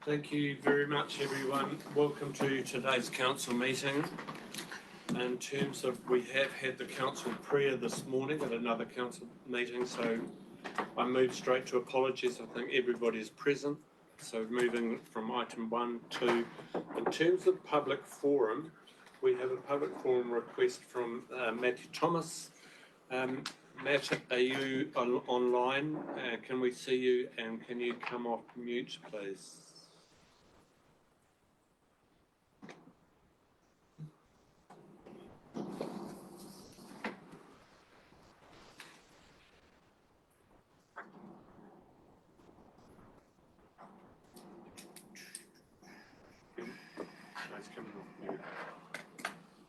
Thank you very much, everyone. Welcome to today's council meeting. In terms of, we have had the council prayer this morning at another council meeting, so I moved straight to apologies. I think everybody is present. So moving from item 1 to, in terms of public forum, we have a public forum request from Matthew Thomas. Matt, are you online? Can we see you, and can you come off mute, please?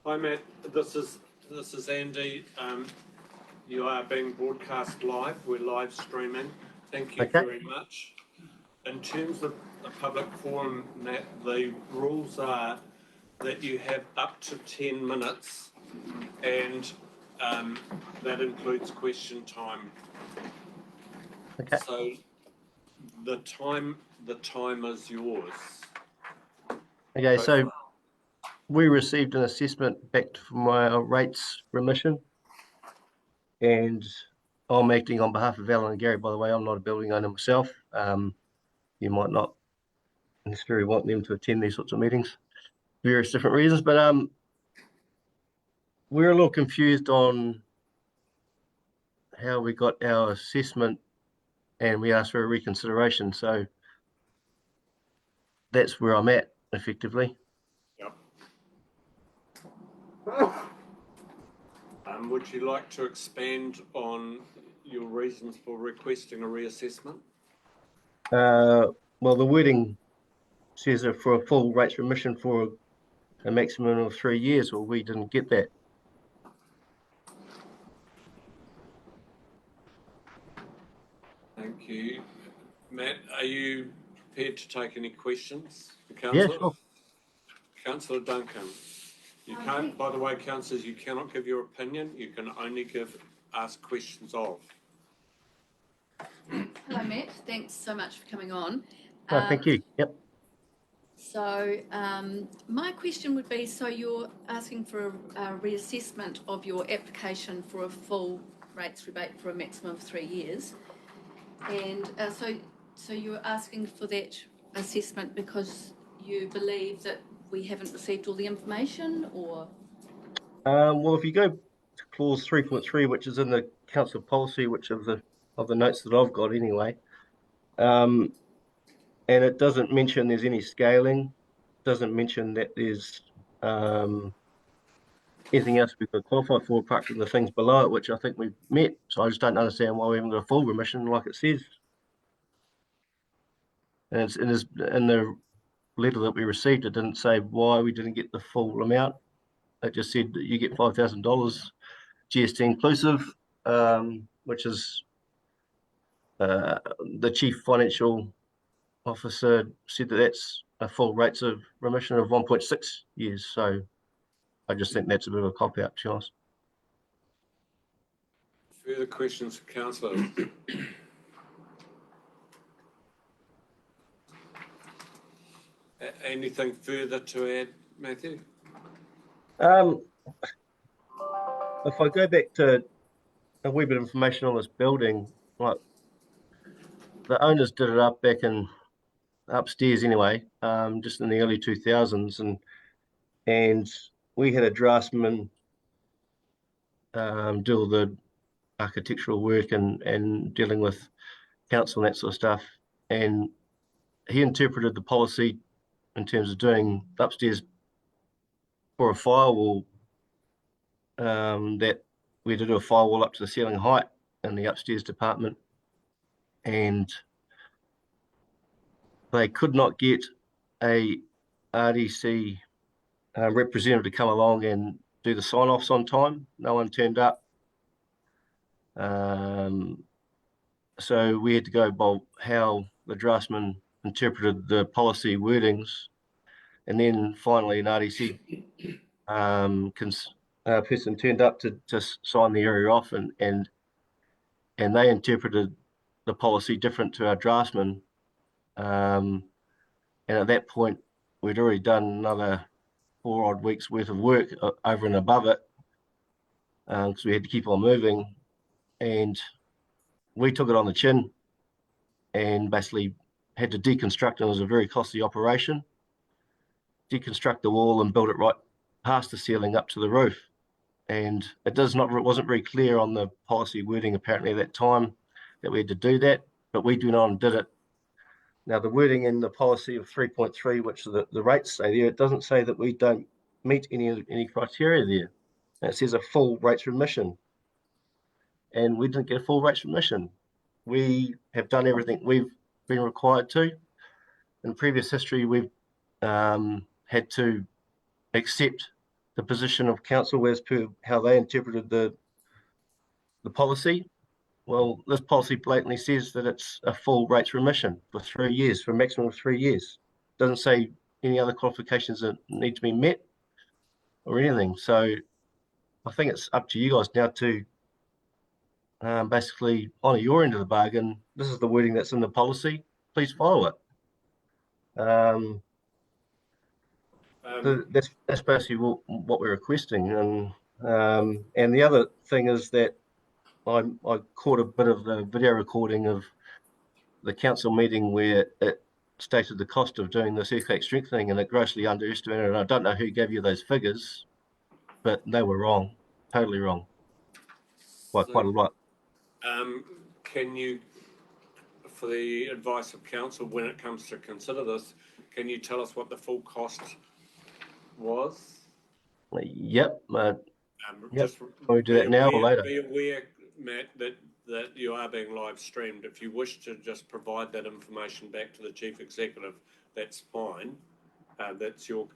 Hi Matt, this is Andy. You are being broadcast live. We're live streaming. Thank you very much. In terms of the public forum, Matt, the rules are that you have up to 10 minutes, and that includes question time. Okay. So the time is yours. Okay, so we received an assessment back from our rates remission, and I'm acting on behalf of Alan and Gary, by the way. I'm not a building owner myself. You might not necessarily want them to attend these sorts of meetings, various different reasons, but we're a little confused on how we got our assessment, and we asked for a reconsideration. So that's where I'm at, effectively. Yep. Would you like to expand on your reasons for requesting a reassessment? Well, the wording says that for a full rates remission for a maximum of 3 years. Well, we didn't get that. Thank you. Matt, are you prepared to take any questions? Councillor? Yeah, sure. Councillor Duncan. You can't, by the way, councillors, you cannot give your opinion. You can only ask questions of. Hello, Matt. Thanks so much for coming on. Thank you. Yep. So my question would be, so you're asking for a reassessment of your application for a full rates rebate for a maximum of 3 years. And so you're asking for that assessment because you believe that we haven't received all the information, or? Well, if you go to clause 3.3, which is in the council policy, which of the notes that I've got anyway, and it doesn't mention there's any scaling, doesn't mention that there's anything else we could qualify for apart from the things below it, which I think we've met. So I just don't understand why we haven't got a full remission like it says. And it's in the letter that we received, it didn't say why we didn't get the full amount. It just said that you get $5,000 GST inclusive, which is the chief financial officer said that that's a full rates of remission of 1.6 years. So I just think that's a bit of a cop out, to be honest. Further questions for councillors? Anything further to add, Matthew? If I go back to a wee bit of information on this building, like the owners did it up back in upstairs anyway, just in the early 2000s, and we had a draftsman do all the architectural work and dealing with council and that sort of stuff, and he interpreted the policy in terms of doing upstairs for a firewall, that we had to do a firewall up to the ceiling height in the upstairs department, and they could not get a RDC representative to come along and do the sign-offs on time. No one turned up. So we had to go by how the draftsman interpreted the policy wordings, and then finally an RDC person turned up to sign the area off, and they interpreted the policy different to our draftsman, And at that point, we'd already done another 4 odd weeks worth of work over and above it, because we had to keep on moving. And we took it on the chin and basically had to deconstruct, and it was a very costly operation. Deconstruct the wall and build it right past the ceiling up to the roof. And it wasn't very clear on the policy wording apparently at that time that we had to do that, but we do not and did it. Now the wording in the policy of 3.3, which the rates say there, it doesn't say that we don't meet any criteria there. And it says a full rates remission, and we didn't get a full rates remission. We have done everything we've been required to. In previous history, we've had to accept the position of council as per how they interpreted the policy. Well, this policy blatantly says that it's a full rates remission for 3 years, for a maximum of 3 years. It doesn't say any other qualifications that need to be met or anything. So I think it's up to you guys now to basically honour your end of the bargain. This is the wording that's in the policy. Please follow it. That's basically what we're requesting. And the other thing is that I caught a bit of the video recording of the council meeting where it stated the cost of doing this earthquake strengthening, and it grossly underestimated. And I don't know who gave you those figures, but they were wrong, totally wrong, by quite a lot. Can you, for the advice of council, when it comes to consider this, can you tell us what the full cost was? Yep. Yep. Just we do that now or later? Be aware, Matt, that you are being live streamed. If you wish to just provide that information back to the chief executive, that's fine. That's your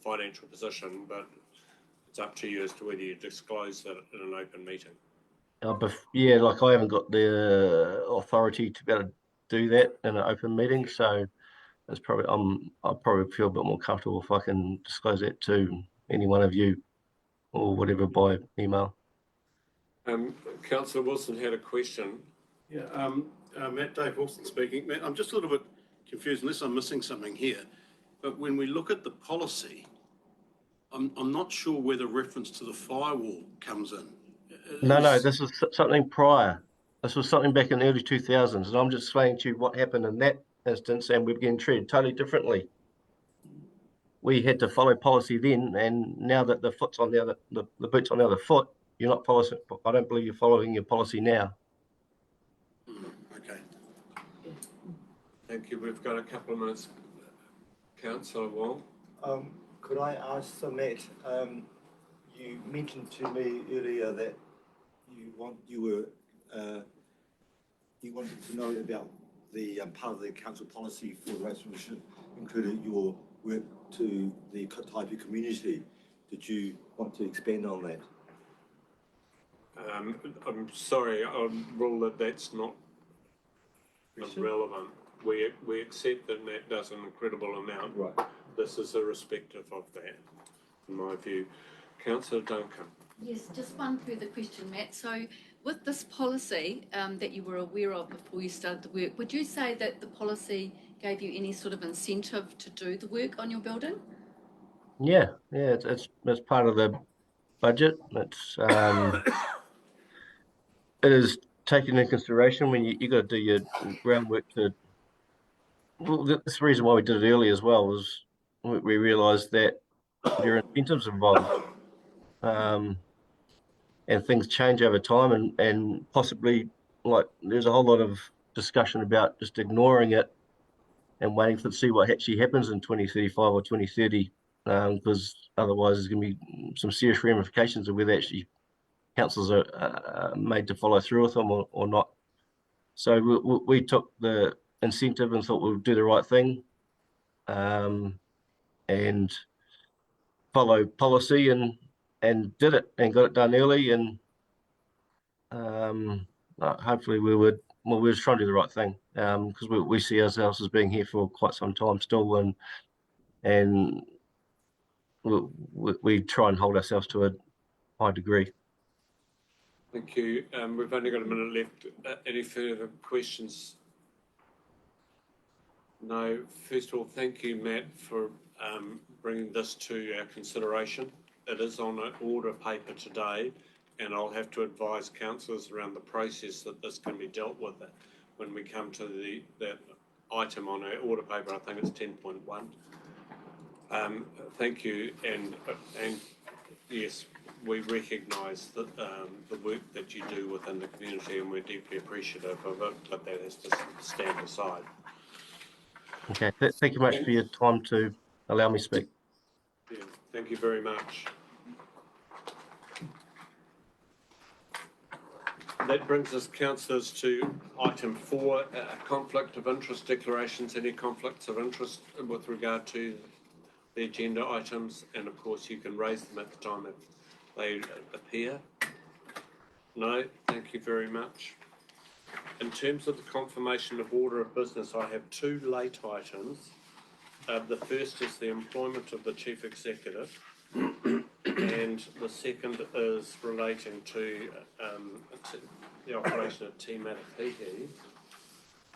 financial position, but it's up to you as to whether you disclose that in an open meeting. Yeah, like I haven't got the authority to be able to do that in an open meeting, so it's probably I'll probably feel a bit more comfortable if I can disclose that to any one of you or whatever by email. Councillor Wilson had a question. Yeah, Matt, Dave Wilson speaking. Matt, I'm just a little bit confused unless I'm missing something here. But when we look at the policy, I'm not sure where the reference to the firewall comes in. No, this is something prior. This was something back in the early 2000s, and I'm just explaining to you what happened in that instance, and we're getting treated totally differently. We had to follow policy then, and now that the foot's on the boot's on the other foot, you're not following. I don't believe you're following your policy now. Okay. Thank you. We've got a couple of minutes. Councillor Wong. Could I ask Matt? You mentioned to me earlier that you wanted to know about the part of the council policy for the rates remission included your work to the Taipu community. Did you want to expand on that? I'm sorry, I'll rule that that's not relevant. We accept that Matt does an incredible amount. Right. This is irrespective of that, in my view. Councillor Duncan. Yes, just one further question, Matt. So with this policy that you were aware of before you started the work, would you say that the policy gave you any sort of incentive to do the work on your building? Yeah, it's part of the budget. It's it is taken into consideration when you got to do your groundwork to. Well, that's the reason why we did it early as well, was we realised that there are incentives involved, and things change over time, and possibly, like, there's a whole lot of discussion about just ignoring it and waiting to see what actually happens in 2035 or 2030, because otherwise there's going to be some serious ramifications of whether actually councils are made to follow through with them or not. So we took the incentive and thought we'll do the right thing, and follow policy, and did it and got it done early, and hopefully we were just trying to do the right thing, because we see ourselves as being here for quite some time still, and we try and hold ourselves to a high degree. Thank you. We've only got a minute left. Any further questions? No, first of all, thank you, Matt, for bringing this to our consideration. It is on an order paper today, and I'll have to advise councillors around the process that this can be dealt with when we come to that item on our order paper. I think it's 10.1. Thank you, and yes, we recognise the work that you do within the community, and we're deeply appreciative of it, but that has to stand aside. Okay, thank you much for your time to allow me to speak. Yeah, thank you very much. That brings us, councillors, to item 4, conflict of interest declarations. Any conflicts of interest with regard to the agenda items? And of course, you can raise them at the time that they appear. No, thank you very much. In terms of the confirmation of order of business, I have 2 late items. The first is the employment of the Chief Executive, and the second is relating to the operation at Te Matapihi.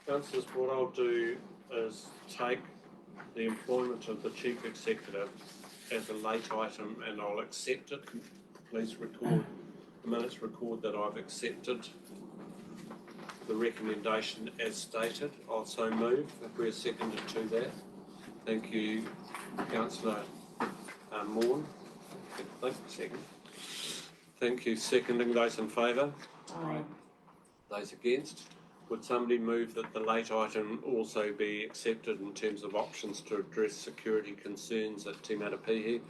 Councillors, what I'll do is take the employment of the Chief Executive as a late item, and I'll accept it. Please record, the minutes record that I've accepted the recommendation as stated. I'll so move if we're seconded to that. Thank you, Councillor Maughan. Second. Thank you. Seconding. Those in favour? Aye. Those against? Would somebody move that the late item also be accepted in terms of options to address security concerns at Te Matapihi?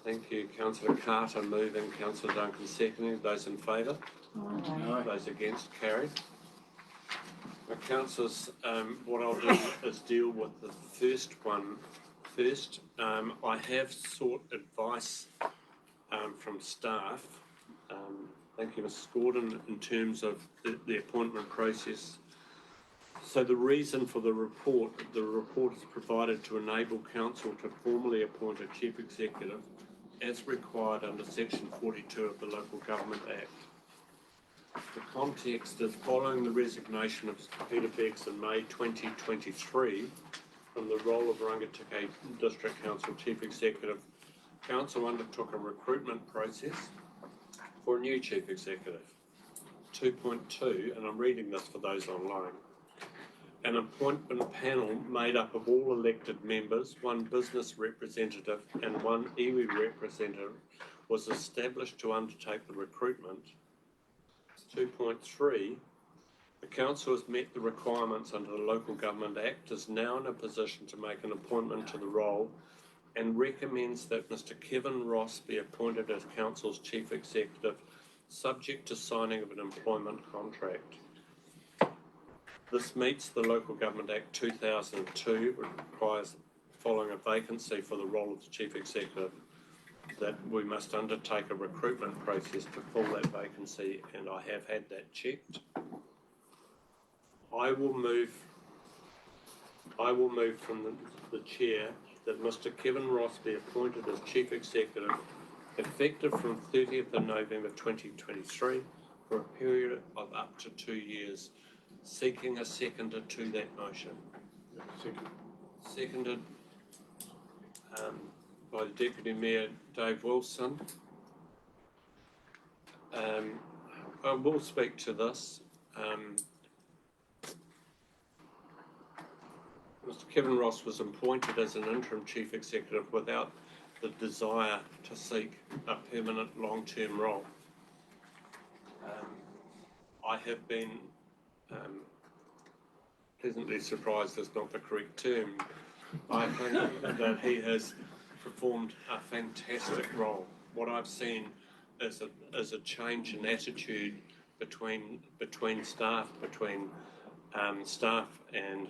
Thank you. Councillor Carter moving, Councillor Duncan seconding. Those in favour? Aye. Those against? Carried. Councillors, what I'll do is deal with the first one first. I have sought advice from staff. Thank you, Mrs. Gordon, in terms of the appointment process. So the reason for the report is provided to enable council to formally appoint a chief executive as required under section 42 of the Local Government Act. The context is following the resignation of Peter Beggs in May 2023 from the role of Rangitikei District Council Chief Executive. Council undertook a recruitment process for a new Chief Executive. 2.2, and I'm reading this for those online. An appointment panel made up of all elected members, 1 business representative and 1 iwi representative was established to undertake the recruitment. 2.3, the council has met the requirements under the Local Government Act, is now in a position to make an appointment to the role, and recommends that Mr. Kevin Ross be appointed as council's chief executive, subject to signing of an employment contract. This meets the Local Government Act 2002, which requires, following a vacancy for the role of the chief executive, that we must undertake a recruitment process to fill that vacancy, and I have had that checked. I will move from the chair that Mr. Kevin Ross be appointed as chief executive, effective from 30th of November 2023 for a period of up to 2 years. Seeking a seconder to that motion. Seconded by the Deputy Mayor Dave Wilson. I will speak to this. Mr. Kevin Ross was appointed as an interim chief executive without the desire to seek a permanent long-term role. I have been pleasantly surprised is not the correct term. I think that he has performed a fantastic role. What I've seen is a change in attitude between staff, staff and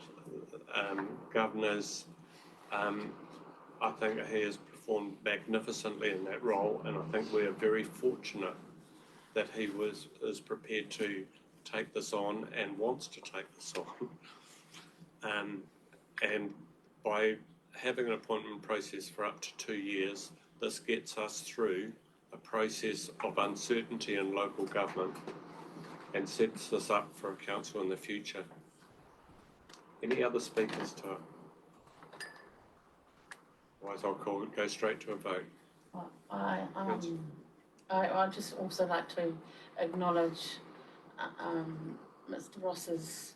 governors. I think he has performed magnificently in that role, and I think we are very fortunate that he is prepared to take this on and wants to take this on. And by having an appointment process for up to 2 years, this gets us through a process of uncertainty in local government and sets us up for a council in the future. Any other speakers to it? Otherwise I'll go straight to a vote. I'd just also like to acknowledge Mr. Ross's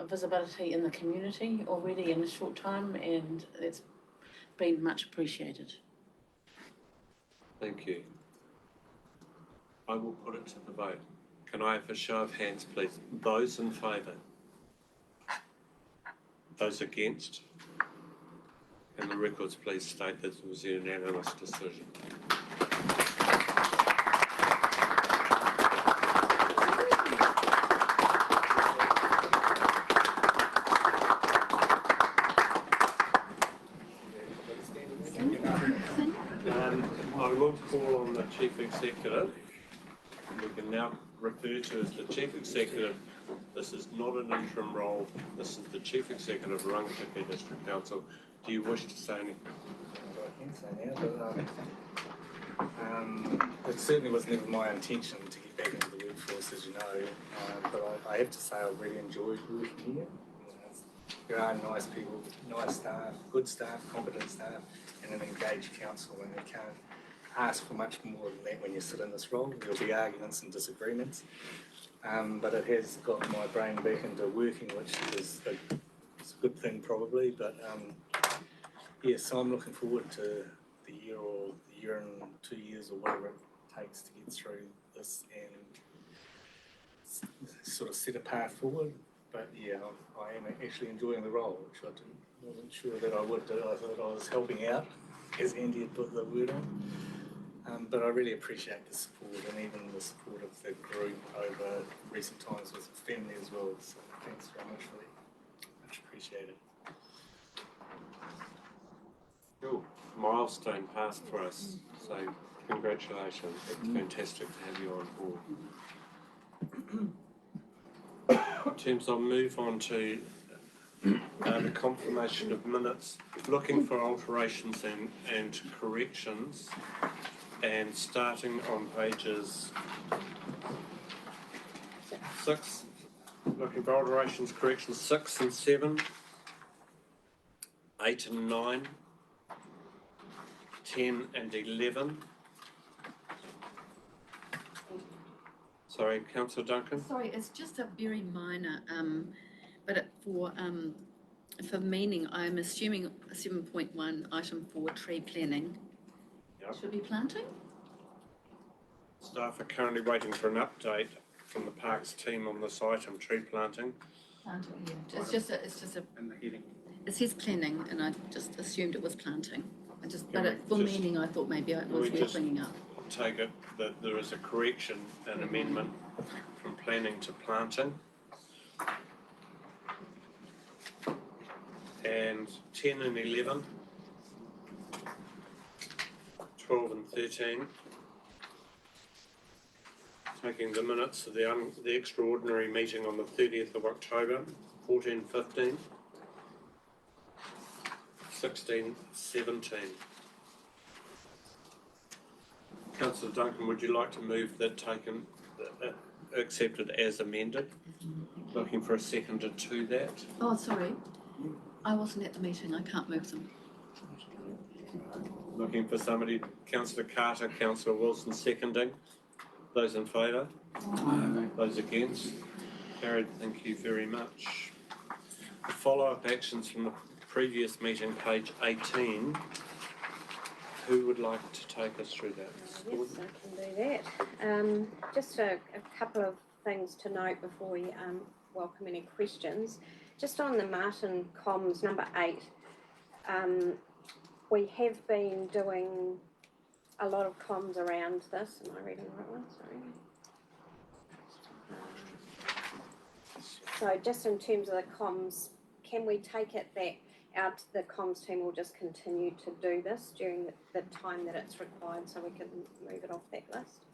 visibility in the community already in a short time, and it's been much appreciated. Thank you. I will put it to the vote. Can I have a show of hands, please? Those in favour? Those against? And the records please state that it was a unanimous decision. I will call on the Chief Executive. We can now refer to as the Chief Executive. This is not an interim role. This is the Chief Executive of Rangitikei District Council. Do you wish to say anything? I can say now, but it certainly was never my intention to get back into the workforce, as you know. But I have to say I really enjoyed working here. There are nice people, nice staff, good staff, competent staff, and an engaged council, and you can't ask for much more than that when you sit in this role. There'll be arguments and disagreements, but it has got my brain back into working, which is it's a good thing probably. But yes, so I'm looking forward to the year and 2 years or whatever it takes to get through this and sort of set a path forward. But yeah, I am actually enjoying the role, which I wasn't sure that I would do. I thought I was helping out, as Andy had put the word on. But I really appreciate the support and even the support of the group over recent times with family as well. So thanks very much for that. Much appreciated. Cool. Milestone passed for us. So congratulations. It's fantastic to have you on board. In terms, I'll move on to the confirmation of minutes, looking for alterations and corrections, and starting on pages 6, looking for alterations, corrections 6 and 7, 8 and 9, 10 and 11. Sorry, Councillor Duncan? Sorry, it's just a very minor, but for meaning, I'm assuming 7.1, item 4, tree planning. Yep. Should be planting? Staff are currently waiting for an update from the Parks team on this item, tree planting. Planting, yeah. It's just a, And the heading. it says planning, and I just assumed it was planting. Can we For just- meaning, I thought maybe it was we worth just- bringing up. Take it that there is a correction, an amendment from planning to planting. And 10 and 11, 12 and 13. Taking the minutes of the extraordinary meeting on the 30th of October, 14, 15, 16, 17. Councillor Duncan, would you like to move that taken, accepted as amended? Looking for a seconder to that. Oh, sorry. I wasn't at the meeting. I can't move them. Looking for somebody, Councillor Carter, Councillor Wilson seconding. Those in favour? Those against? Carried, thank you very much. The follow-up actions from the previous meeting, page 18. Who would like to take us through that? Yes, I can do that. Just a couple of things to note before we welcome any questions. Just on the Martin Comms number 8, we have been doing a lot of comms around this. Am I reading the right one? Sorry. So just in terms of the comms, can we take it that the comms team will just continue to do this during the time that it's required, so we can move it off that list?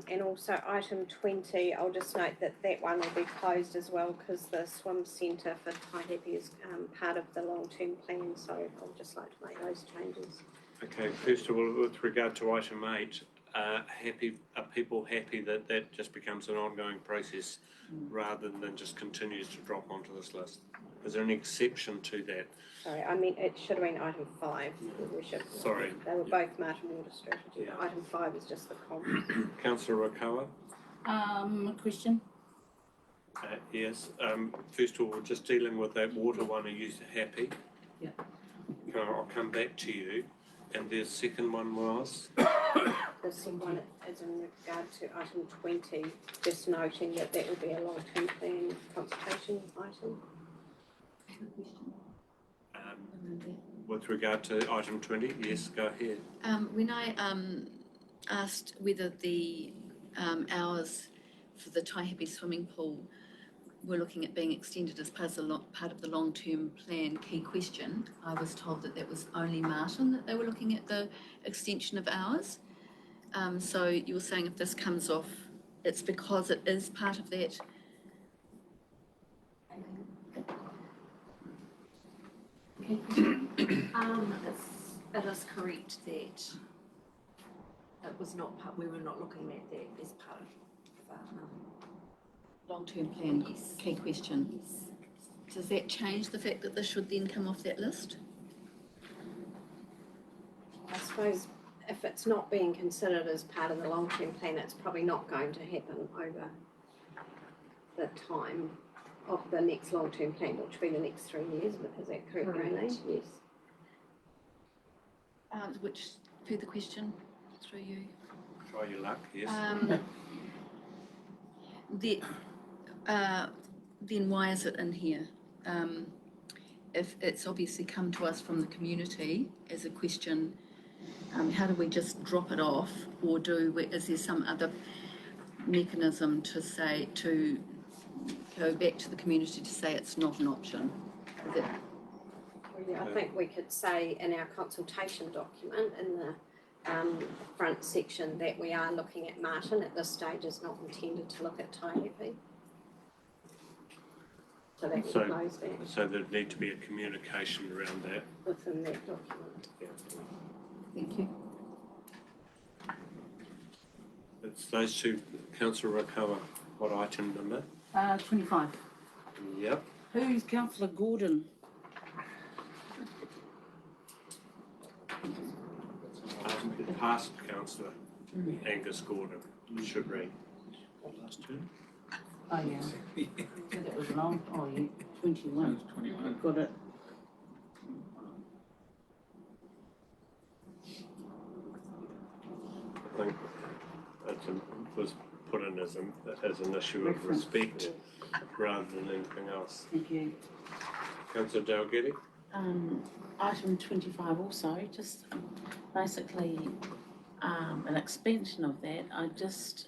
And also item 20, I'll just note that one will be closed as well because the swim centre for Taihape is part of the long-term plan, so I'll just like to make those changes. Okay, first of all, with regard to item 8, are people happy that that just becomes an ongoing process rather than just continues to drop onto this list? Is there an exception to that? Sorry, I mean, it should have been item 5. We should, Sorry. they were both Martin Water Strategy. Yeah. Item 5 is just the comms. Councillor Rakawa? A question? Yes. First of all, just dealing with that water one, are you happy? Yeah. I'll come back to you. And the second one was? The second one is in regard to item 20, just noting that that will be a long-term plan consultation item. With regard to item 20, yes, go ahead. When I asked whether the hours for the Taihape swimming pool were looking at being extended as part of the long-term plan key question, I was told that was only Martin that they were looking at the extension of hours. So you were saying if this comes off, it's because it is part of that. It is correct that it was not part, we were not looking at that as part of Long-term plan Yes. key question. Does that change the fact that this should then come off that list? I suppose if it's not being considered as part of the long-term plan, it's probably not going to happen over the time of the next long-term plan, which will be the next 3 years. Is that correct, Raylene? Yes. Which further question through you? Try your luck, yes. Then why is it in here? If it's obviously come to us from the community as a question, how do we just drop it off, or is there some other mechanism to go back to the community to say it's not an option? I think we could say in our consultation document in the front section that we are looking at Martin. At this stage is not intended to look at Taihape. So that would close that So there'd need to be a communication around that. within that document. Thank you. It's those two. Councillor Rakawa, what item number? 25. Yep. Who's Councillor Gordon? Past councillor Angus Gordon, you should read. Last two. Oh, yeah. So that was long. Oh, yeah. 21. 21. Got it. I think it was put in as an issue of Reference. respect rather than anything else. Thank you. Councillor Dalgety? Item 25 also, just basically an expansion of that. I just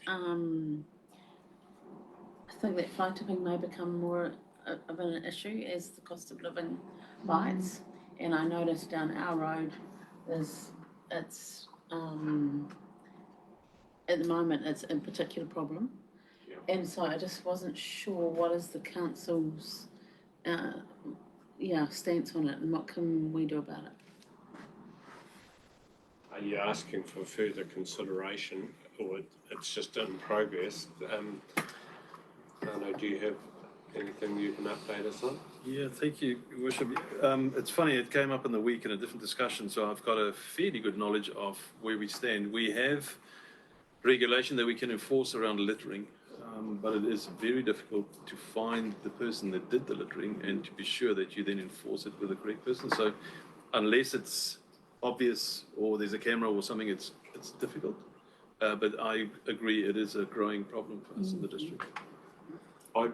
think that fly tipping may become more of an issue as the cost of living bites. And I noticed down our road it's at the moment it's a particular problem. Yeah. And so I just wasn't sure what is the council's stance on it and what can we do about it? Are you asking for further consideration, or it's just in progress? Arno, do you have anything you can update us on? Yeah, thank you, Your Worship. It's funny, it came up in the week in a different discussion, so I've got a fairly good knowledge of where we stand. We have regulation that we can enforce around littering, but it is very difficult to find the person that did the littering and to be sure that you then enforce it with the correct person. So unless it's obvious or there's a camera or something, it's difficult. But I agree, it is a growing problem for us in the district. I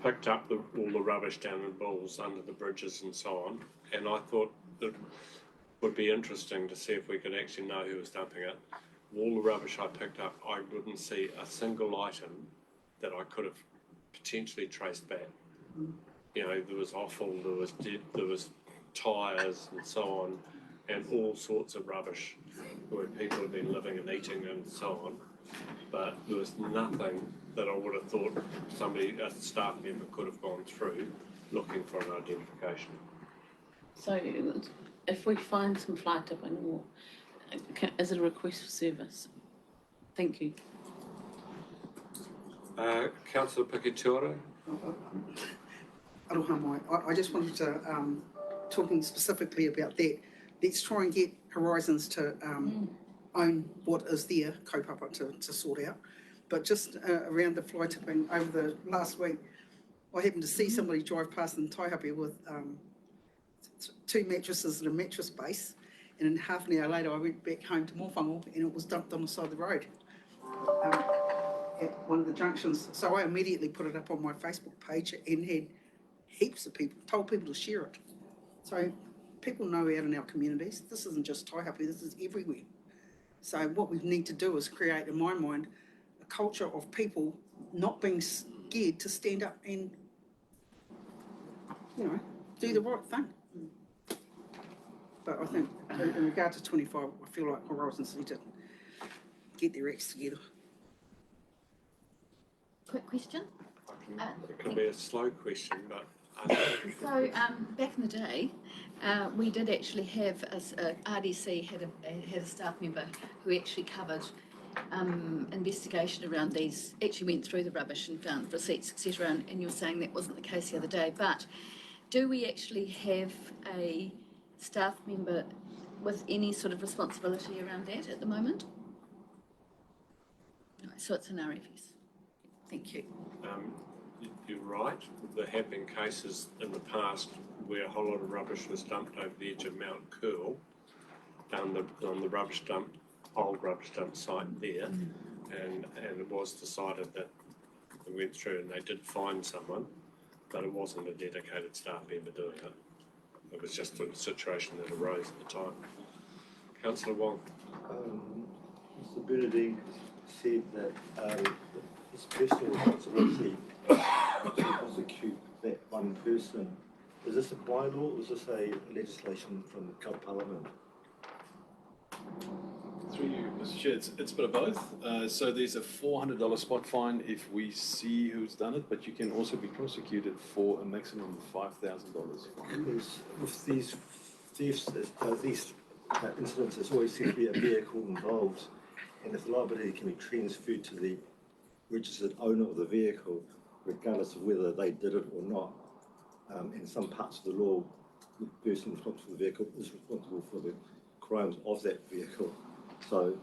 picked up all the rubbish down in Bulls under the bridges and so on, and I thought it would be interesting to see if we could actually know who was dumping it. All the rubbish I picked up, I wouldn't see a single item that I could have potentially traced back. You know, there was offal, there was tyres and so on, and all sorts of rubbish where people have been living and eating and so on. But there was nothing that I would have thought a staff member could have gone through looking for an identification. So if we find some fly tipping, or Is it a request for service? Thank you. Councillor Pikitura? Aroha mai. I just wanted to, talking specifically about that, let's try and get Horizons to own what is there, kaupapa to sort out. But just around the fly tipping over the last week, I happened to see somebody drive past in Taihape with 2 mattresses and a mattress base, and then half an hour later I went back home to Mōwhango and it was dumped on the side of the road at one of the junctions. So I immediately put it up on my Facebook page and had heaps of people, told people to share it. So people know out in our communities, this isn't just Taihape, this is everywhere. So what we need to do is create, in my mind, a culture of people not being scared to stand up and, you know, do the right thing. But I think in regard to 25, I feel like Horizons need to get their acts together. Quick question. It could be a slow question, but. So back in the day, we did actually have RDC had a staff member who actually covered investigation around these. Actually went through the rubbish and found receipts, etc. And you were saying that wasn't the case the other day. But do we actually have a staff member with any sort of responsibility around that at the moment? No, so it's an RFS. Thank you. You're right. There have been cases in the past where a whole lot of rubbish was dumped over the edge of Mount Curl, on the rubbish dump, old rubbish dump site there, and it was decided that we went through and they did find someone, but it wasn't a dedicated staff member doing it. It was just a situation that arose at the time. Councillor Wong. Mr. Bernardine said that it's personal responsibility to prosecute that one person. Is this a bylaw or is this a legislation from the Parliament? Through you, Mr. Chair, it's a bit of both. So there's a $400 spot fine if we see who's done it, but you can also be prosecuted for a maximum of $5,000. Because with these thefts, these incidents, there's always seems to be a vehicle involved, and if the liability can be transferred to the registered owner of the vehicle, regardless of whether they did it or not, in some parts of the law, the person responsible for the vehicle is responsible for the crimes of that vehicle. So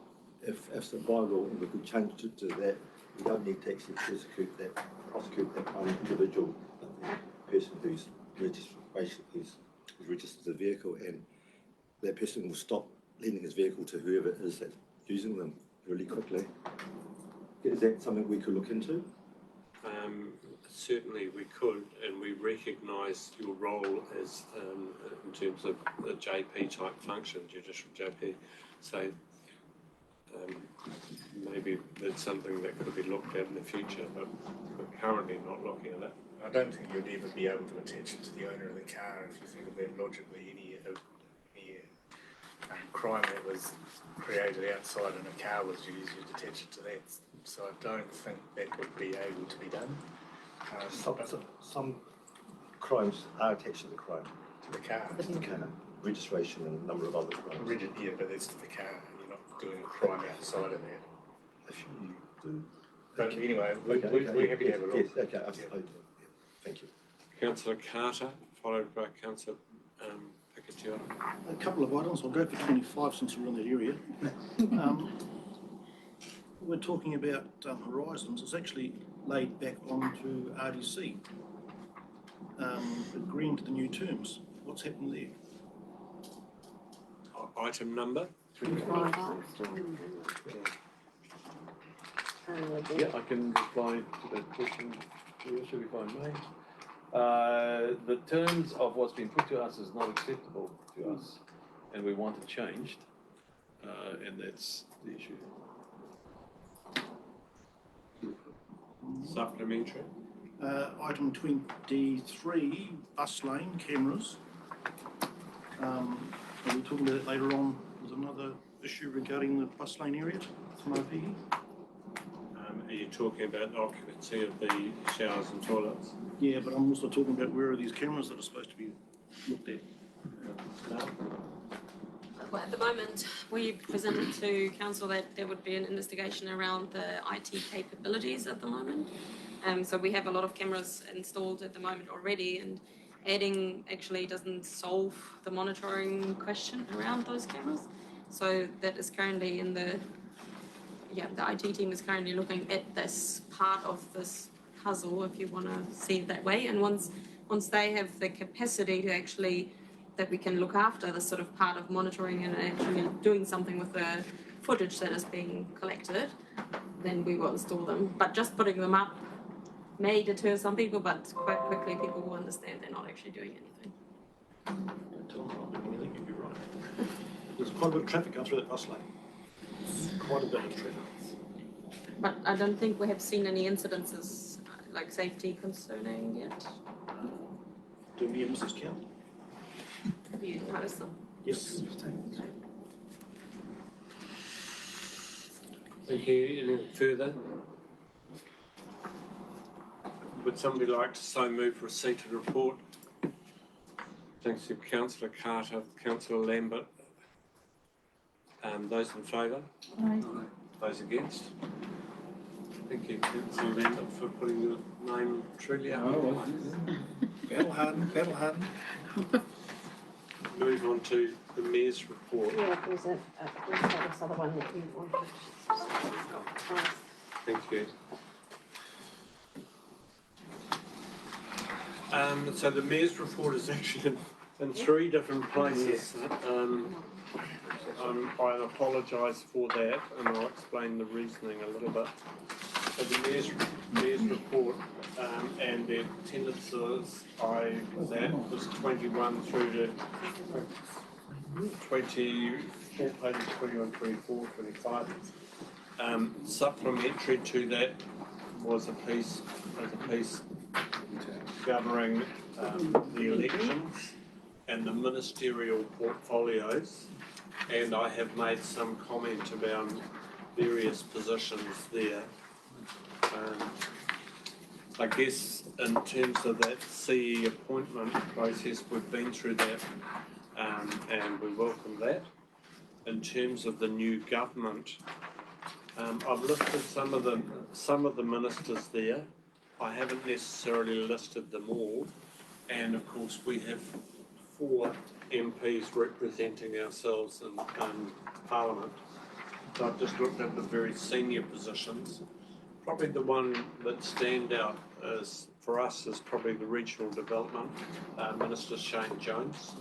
if it's a bylaw and we could change it to that, we don't need to actually prosecute that one individual, but the person who's registered the vehicle, and that person will stop lending his vehicle to whoever it is that's using them really quickly. Is that something we could look into? Certainly we could, and we recognise your role as in terms of a JP type function, judicial JP. So maybe that's something that could be looked at in the future, but we're currently not looking at it. I don't think you'd ever be able to attach it to the owner of the car if you think of that logically. Any crime that was created outside in a car was used, you'd attach it to that. So I don't think that would be able to be done. Some crimes are attached to the crime, To the car. to the car, registration and a number of other crimes. Rigid, yeah, but that's to the car. You're not doing a crime outside of that. If you do. But anyway, Okay, we're happy to have a look. Yes, okay, Yeah. thank you. Councillor Carter, followed by Councillor Pikitura. A couple of items. I'll go for 25 since we're in that area. We're talking about Horizons. It's actually laid back onto RDC, agreeing to the new terms. What's happened there? Item number? Yeah, I can reply to that question. Should if I may. The terms of what's been put to us is not acceptable to us, and we want it changed, and that's the issue. Supplementary. Item 23, bus lane cameras. We'll talk about it later on. There's another issue regarding the bus lane area, Whanapigi. Are you talking about the occupancy of the showers and toilets? Yeah, but I'm also talking about where are these cameras that are supposed to be looked at. Well, at the moment, we presented to council that there would be an investigation around the IT capabilities at the moment. So we have a lot of cameras installed at the moment already, and adding actually doesn't solve the monitoring question around those cameras. So that is currently in the IT team is currently looking at this part of this puzzle, if you want to see it that way. And once they have the capacity to actually, that we can look after this sort of part of monitoring and actually doing something with the footage that is being collected, then we will install them. But just putting them up may deter some people, but quite quickly people will understand they're not actually doing anything. I think you'd be right. There's quite a bit of traffic going through that bus lane. Quite a bit of traffic. But I don't think we have seen any incidences like safety concerning yet. Do near misses count? Have you noticed them? Yes. Thank you. Anything further? Would somebody like to so move receipt of report? Thanks to Councillor Carter, Councillor Lambert. Those in favour? Aye. Those against? Thank you, Councillor Lambert, for putting your name truly out. Battle hardened. Move on to the Mayor's report. Yeah, there's this other one that you wanted. Thank you. So the Mayor's report is actually in three different places. I apologise for that, and I'll explain the reasoning a little bit. So the Mayor's report and the attendances I was at was 21 through to 24, pages 21, 24, 25. Supplementary to that was a piece governing the elections and the ministerial portfolios, and I have made some comment about various positions there. I guess in terms of that CE appointment process, we've been through that, and we welcome that. In terms of the new government, I've listed some of the ministers there. I haven't necessarily listed them all, and of course we have 4 MPs representing ourselves in Parliament. So I've just looked at the very senior positions. Probably the one that stand out is, for us, is probably the Regional Development Minister Shane Jones,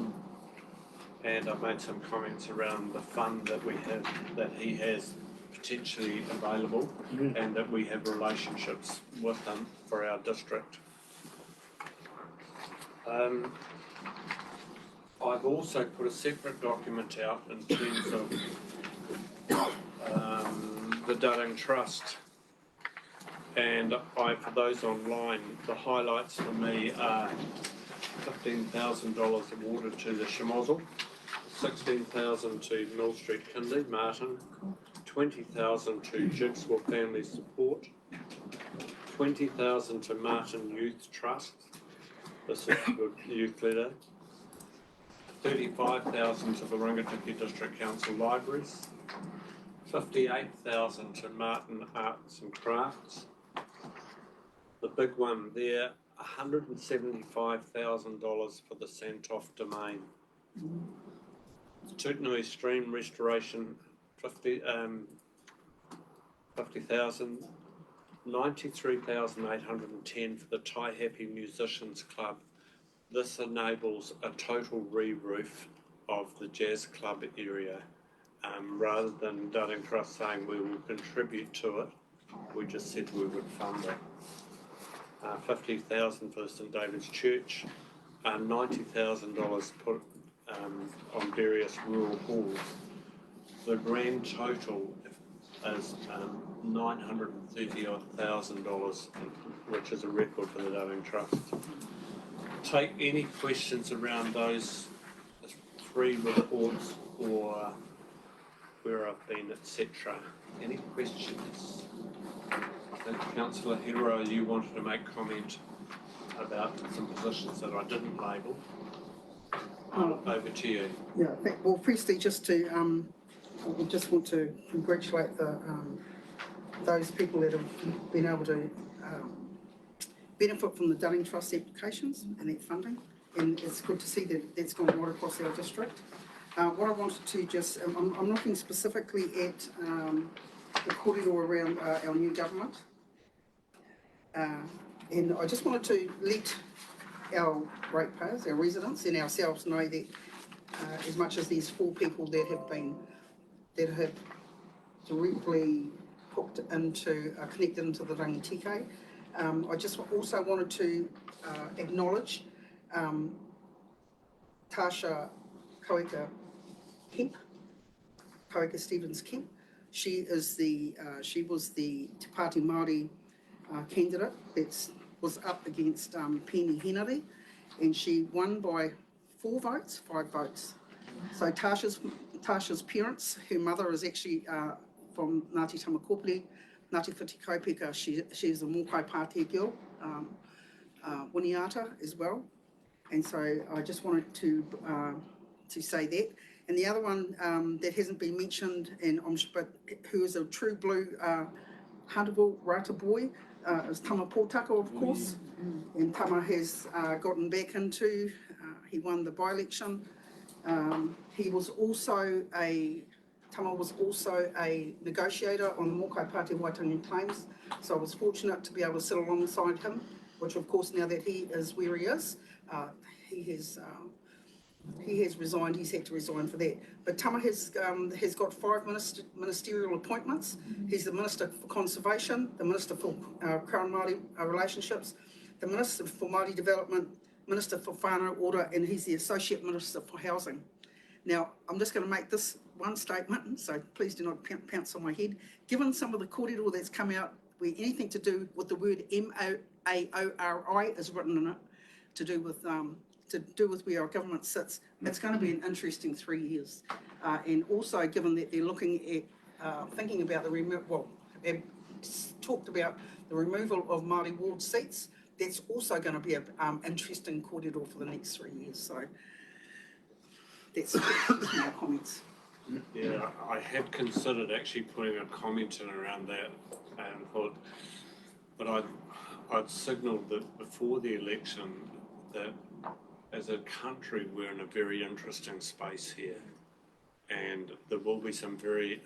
and I've made some comments around the fund that we have, that he has potentially available, and that we have relationships with them for our district. I've also put a separate document out in terms of the Dudding Trust, and for those online, the highlights for me are $15,000 awarded to the Shamozzle, $16,000 to Mill Street Kinley, Martin, $20,000 to Jigsaw Family Support, $20,000 to Martin Youth Trust, this is the youth leader, $35,000 to the Rangitikei District Council Libraries, $58,000 to Martin Arts and Crafts. The big one there, $175,000 for the Santoff Domain. Tootanui Stream Restoration, $50,000, $93,810 for the Tai Happy Musicians Club. This enables a total re-roof of the jazz club area. Rather than Dudding Trust saying we will contribute to it, we just said we would fund it. $50,000 for St David's Church, $90,000 put on various rural halls. The grand total is $930,000, which is a record for the Dudding Trust. Take any questions around those 3 reports or where I've been, etc. Any questions? Councillor Hero, you wanted to make comment about some positions that I didn't label. Over to you. Yeah, well, firstly, just to, I just want to congratulate those people that have been able to benefit from the Dunning Trust applications and that funding. And it's good to see that that's gone right across our district. What I wanted to just, I'm looking specifically at the corridor around our new government. And I just wanted to let our ratepayers, our residents and ourselves know that as much as there's 4 people that have directly hooked into, connected into the rangitike, I just also wanted to acknowledge Tasha Koika Kemp, Koika Stevens Kemp. She was the Te Pāti Māori candidate that was up against Penny Henare, and she won by 5 votes. So Tasha's parents, her mother is actually from Ngāti Tamakopere, Ngāti Whiti Kaupeka. She's a Mokai Pātea girl, Winiata as well. And so I just wanted to say that. And the other one that hasn't been mentioned, but who is a true blue Huntable Rata boy, is Tama Pōtako, of course. And Tama has gotten back into, he won the by-election. Tama was also a negotiator on the Mokai Pātea Waitangi claims. So I was fortunate to be able to sit alongside him, which of course now that he is where he is, he has resigned, he's had to resign for that. But Tama has got 5 ministerial appointments. He's the Minister for Conservation, the Minister for Crown Māori Relationships, the Minister for Māori Development, Minister for Whānau Order, and he's the Associate Minister for Housing. Now, I'm just going to make this one statement, so please do not pounce on my head. Given some of the kōrero that's come out where anything to do with the word MAORI is written in it, to do with where our government sits, it's going to be an interesting 3 years. And also, given that they're looking at thinking about the talked about the removal of Māori ward seats, that's also going to be an interesting kōrero for the next 3 years. So that's my comments. Yeah, I had considered actually putting a comment in around that and thought, but I'd signalled that before the election that as a country we're in a very interesting space here, and there will be some very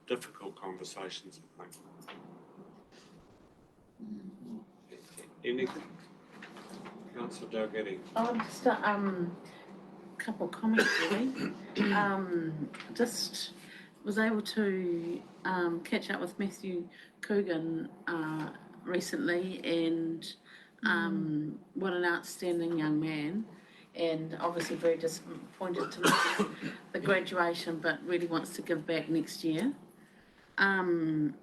difficult conversations, I think. Anything? Councillor Dalgety. Just a couple of comments really. Just was able to catch up with Matthew Coogan recently, and what an outstanding young man, and obviously very disappointed to miss the graduation, but really wants to give back next year. And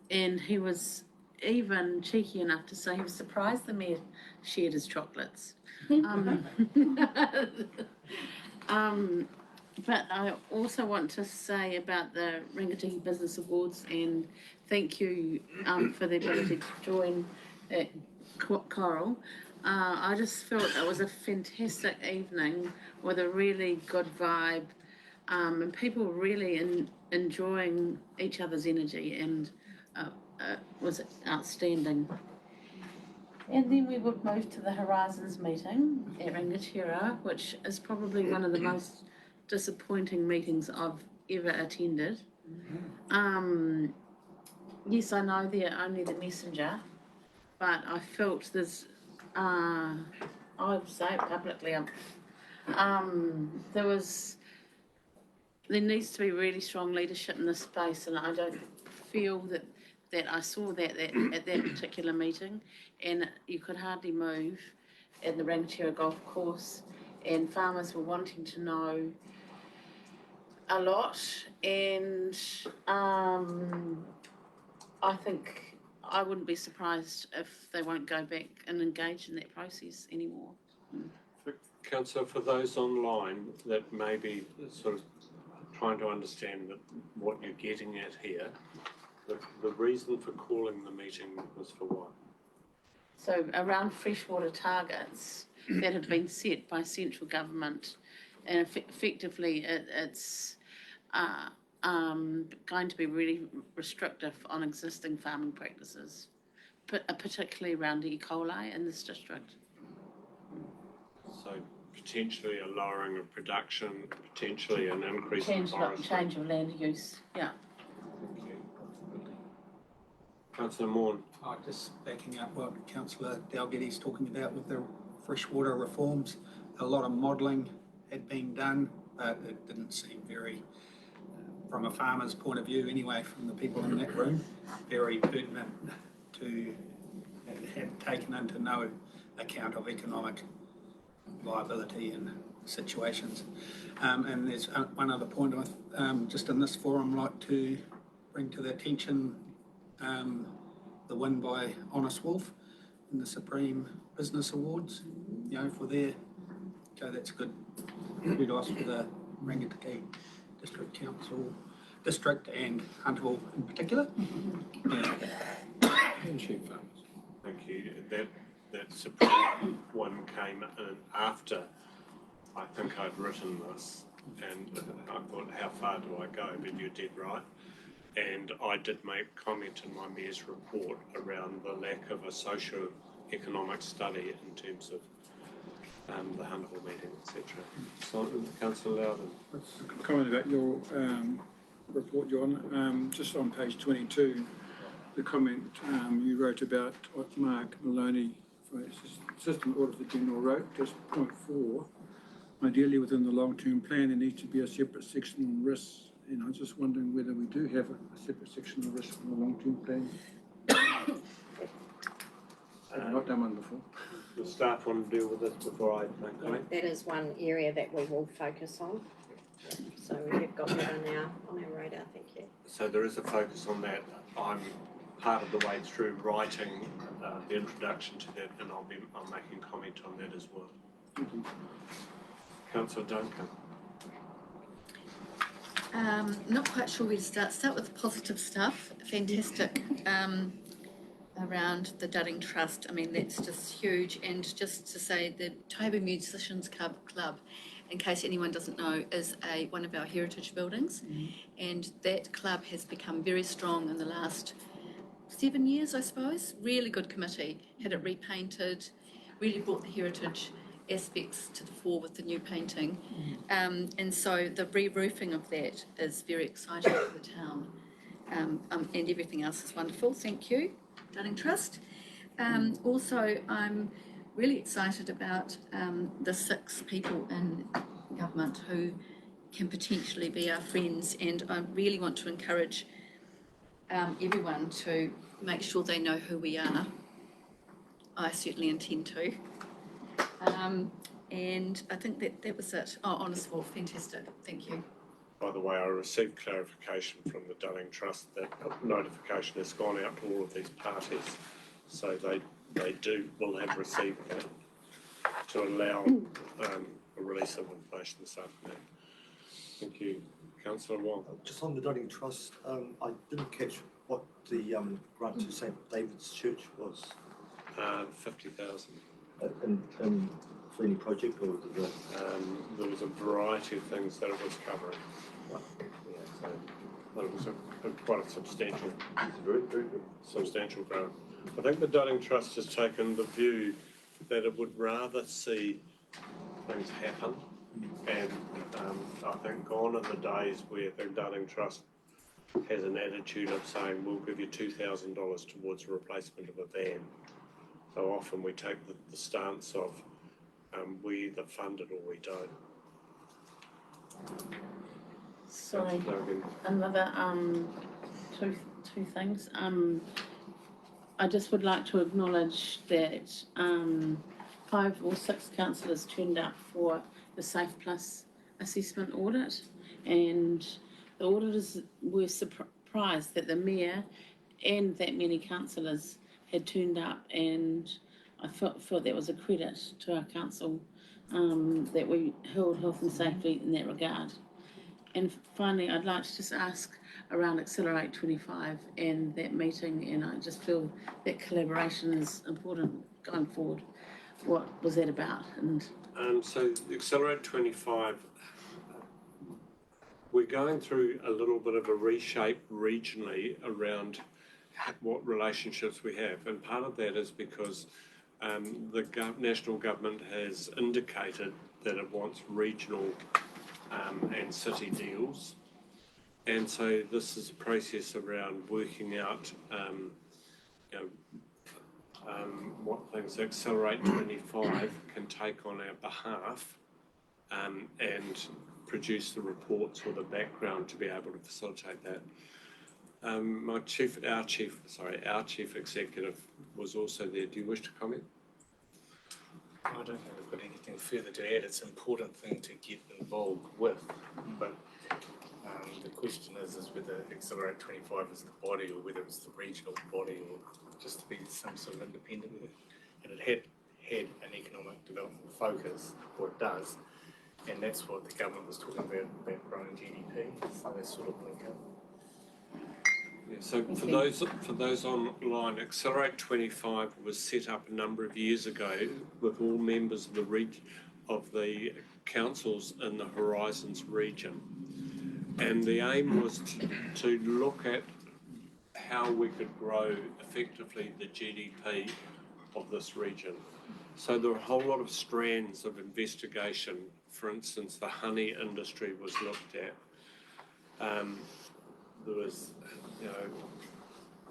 he was even cheeky enough to say he was surprised the mayor shared his chocolates. But I also want to say about the Rangitikei Business Awards, and thank you for the ability to join at Coral. I just felt it was a fantastic evening with a really good vibe, and people really enjoying each other's energy, and it was outstanding. And then we would move to the Horizons meeting at Rangatira, which is probably one of the most disappointing meetings I've ever attended. Yes, I know they're only the messenger, but I felt there's, I would say it publicly, there needs to be really strong leadership in this space, and I don't feel that I saw that at that particular meeting, and you could hardly move in the Rangatira Golf Course, and farmers were wanting to know a lot, and I think I wouldn't be surprised if they won't go back and engage in that process anymore. Councillor, for those online that may be sort of trying to understand what you're getting at here, the reason for calling the meeting was for what? So around freshwater targets that have been set by central government, and effectively it's going to be really restrictive on existing farming practices, particularly around E. coli in this district. So potentially a lowering of production, potentially an increase in forestry. Change of land use, yeah. Thank you. Councillor Maughan. Just backing up what Councillor Dalgetty's talking about with the freshwater reforms, a lot of modelling had been done, but it didn't seem very, from a farmer's point of view anyway, from the people in that room, very pertinent to have taken into no account of economic viability in situations. And there's one other point just in this forum I'd like to bring to the attention, the win by Honest Wolf in the Supreme Business Awards, for their, so that's good. Kudos for the Rangitikei District Council, District and Hunterville in particular. And sheep farmers. Thank you. That Supreme one came in after I think I'd written this, and I thought, how far do I go? But you're dead right. And I did make comment in my mayor's report around the lack of a socio-economic study in terms of the Hunterville meeting, etc. So, Councillor Loudon. A comment about your report, John. Just on page 22, the comment you wrote about what Mark Maloney, Assistant Auditor General, wrote, just point 4. Ideally, within the long-term plan, there needs to be a separate section on risks. And I was just wondering whether we do have a separate section on risks in the long-term plan. I've not done one before. The staff want to deal with this before I make a comment? That is one area that we will focus on. So we've got that on our radar, thank you. So there is a focus on that. I'm part of the way through writing the introduction to that, and I'm making comment on that as well. Councillor Duncan. Not quite sure where to start. Start with the positive stuff. Fantastic. Around the Dudding Trust. I mean, that's just huge. And just to say, the Taibu Musicians Club, in case anyone doesn't know, is one of our heritage buildings. And that club has become very strong in the last 7 years, I suppose. Really good committee. Had it repainted, really brought the heritage aspects to the fore with the new painting. And so the re-roofing of that is very exciting for the town. And everything else is wonderful. Thank you, Dudding Trust. Also, I'm really excited about the 6 people in government who can potentially be our friends, and I really want to encourage everyone to make sure they know who we are. I certainly intend to. And I think that was it. Oh, Honest Wolf, fantastic. Thank you. By the way, I received clarification from the Dudding Trust that notification has gone out to all of these parties. So they will have received that to allow a release of information this afternoon. Thank you. Councillor Wong. Just on the Dudding Trust, I didn't catch what the grant to St David's Church was. 50,000. And for any project, or was it there was a variety of things that it was covering. So it was quite a substantial, very good. Substantial grant. I think the Dudding Trust has taken the view that it would rather see things happen, and I think gone are the days where the Dudding Trust has an attitude of saying we'll give you $2,000 towards the replacement of a van. So often we take the stance of we either fund it or we don't. Sorry, another two things. I just would like to acknowledge that 5 or 6 councillors turned up for the Safe Plus assessment audit, and the auditors were surprised that the mayor and that many councillors had turned up, and I felt that was a credit to our council that we held health and safety in that regard. And finally, I'd like to just ask, around Accelerate 25 and that meeting, and I just feel that collaboration is important going forward. What was that about? And So the Accelerate 25, we're going through a little bit of a reshape regionally around what relationships we have, and part of that is because the national government has indicated that it wants regional and city deals, and so this is a process around working out what things Accelerate 25 can take on our behalf and produce the reports or the background to be able to facilitate that. Our chief executive was also there. Do you wish to comment? I don't think I've got anything further to add. It's an important thing to get involved with, but the question is whether Accelerate 25 is the body or whether it's the regional body or just to be some sort of independent. And it had an economic development focus, or it does, and that's what the government was talking about growing GDP, so they sort of link up. Yeah, so for those online, Accelerate 25 was set up a number of years ago with all members of the councils in the Horizons region, and the aim was to look at how we could grow effectively the GDP of this region. So there were a whole lot of strands of investigation. For instance, the honey industry was looked at. There was,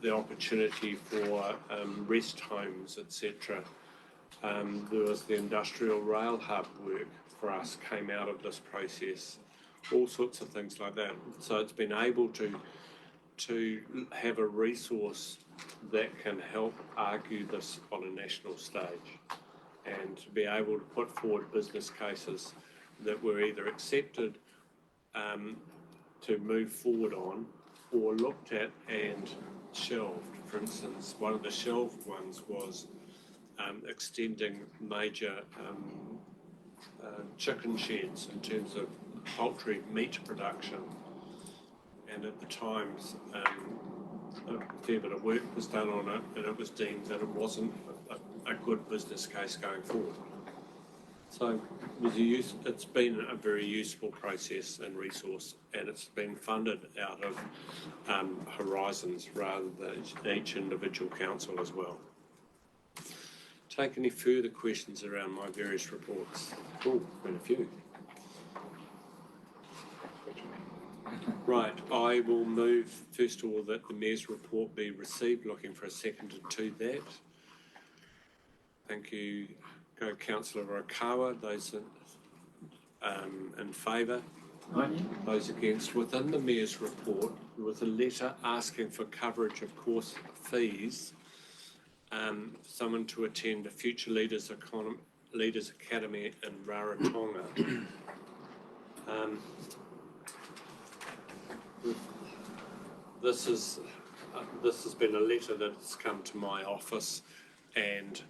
the opportunity for rest homes, etc. There was the industrial rail hub work for us came out of this process. All sorts of things like that. So it's been able to have a resource that can help argue this on a national stage and to be able to put forward business cases that were either accepted to move forward on or looked at and shelved. For instance, one of the shelved ones was extending major chicken sheds in terms of poultry meat production, and at the times a fair bit of work was done on it, and it was deemed that it wasn't a good business case going forward. So it's been a very useful process and resource, and it's been funded out of Horizons rather than each individual council as well. Take any further questions around my various reports? Oh, been a few. Right, I will move first of all that the Mayor's report be received. Looking for a second to that. Thank you. Go Councillor Rakawa. Those in favour? Aye. Those against. Within the Mayor's report, there was a letter asking for coverage of course fees. Someone to attend a Future Leaders Academy in Rarotonga. This has been a letter that's come to my office, and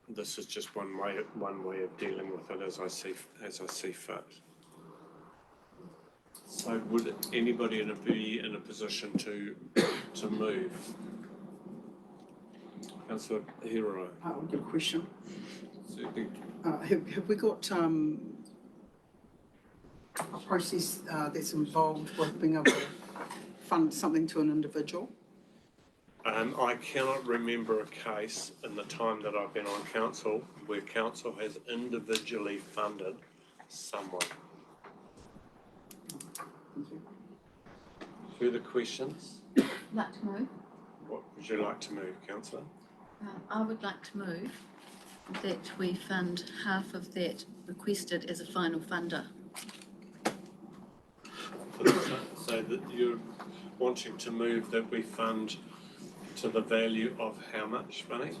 this is just one way of dealing with it as I see fit. So would anybody be in a position to move? Councillor Hero. I've got a question. Certainly. Have we got a process that's involved with being able to fund something to an individual? I cannot remember a case in the time that I've been on council where council has individually funded someone. Thank you. Further questions? Like to move? What would you like to move, councillor? I would like to move that we fund half of that requested as a final funder. So that you're wanting to move that we fund to the value of how much money?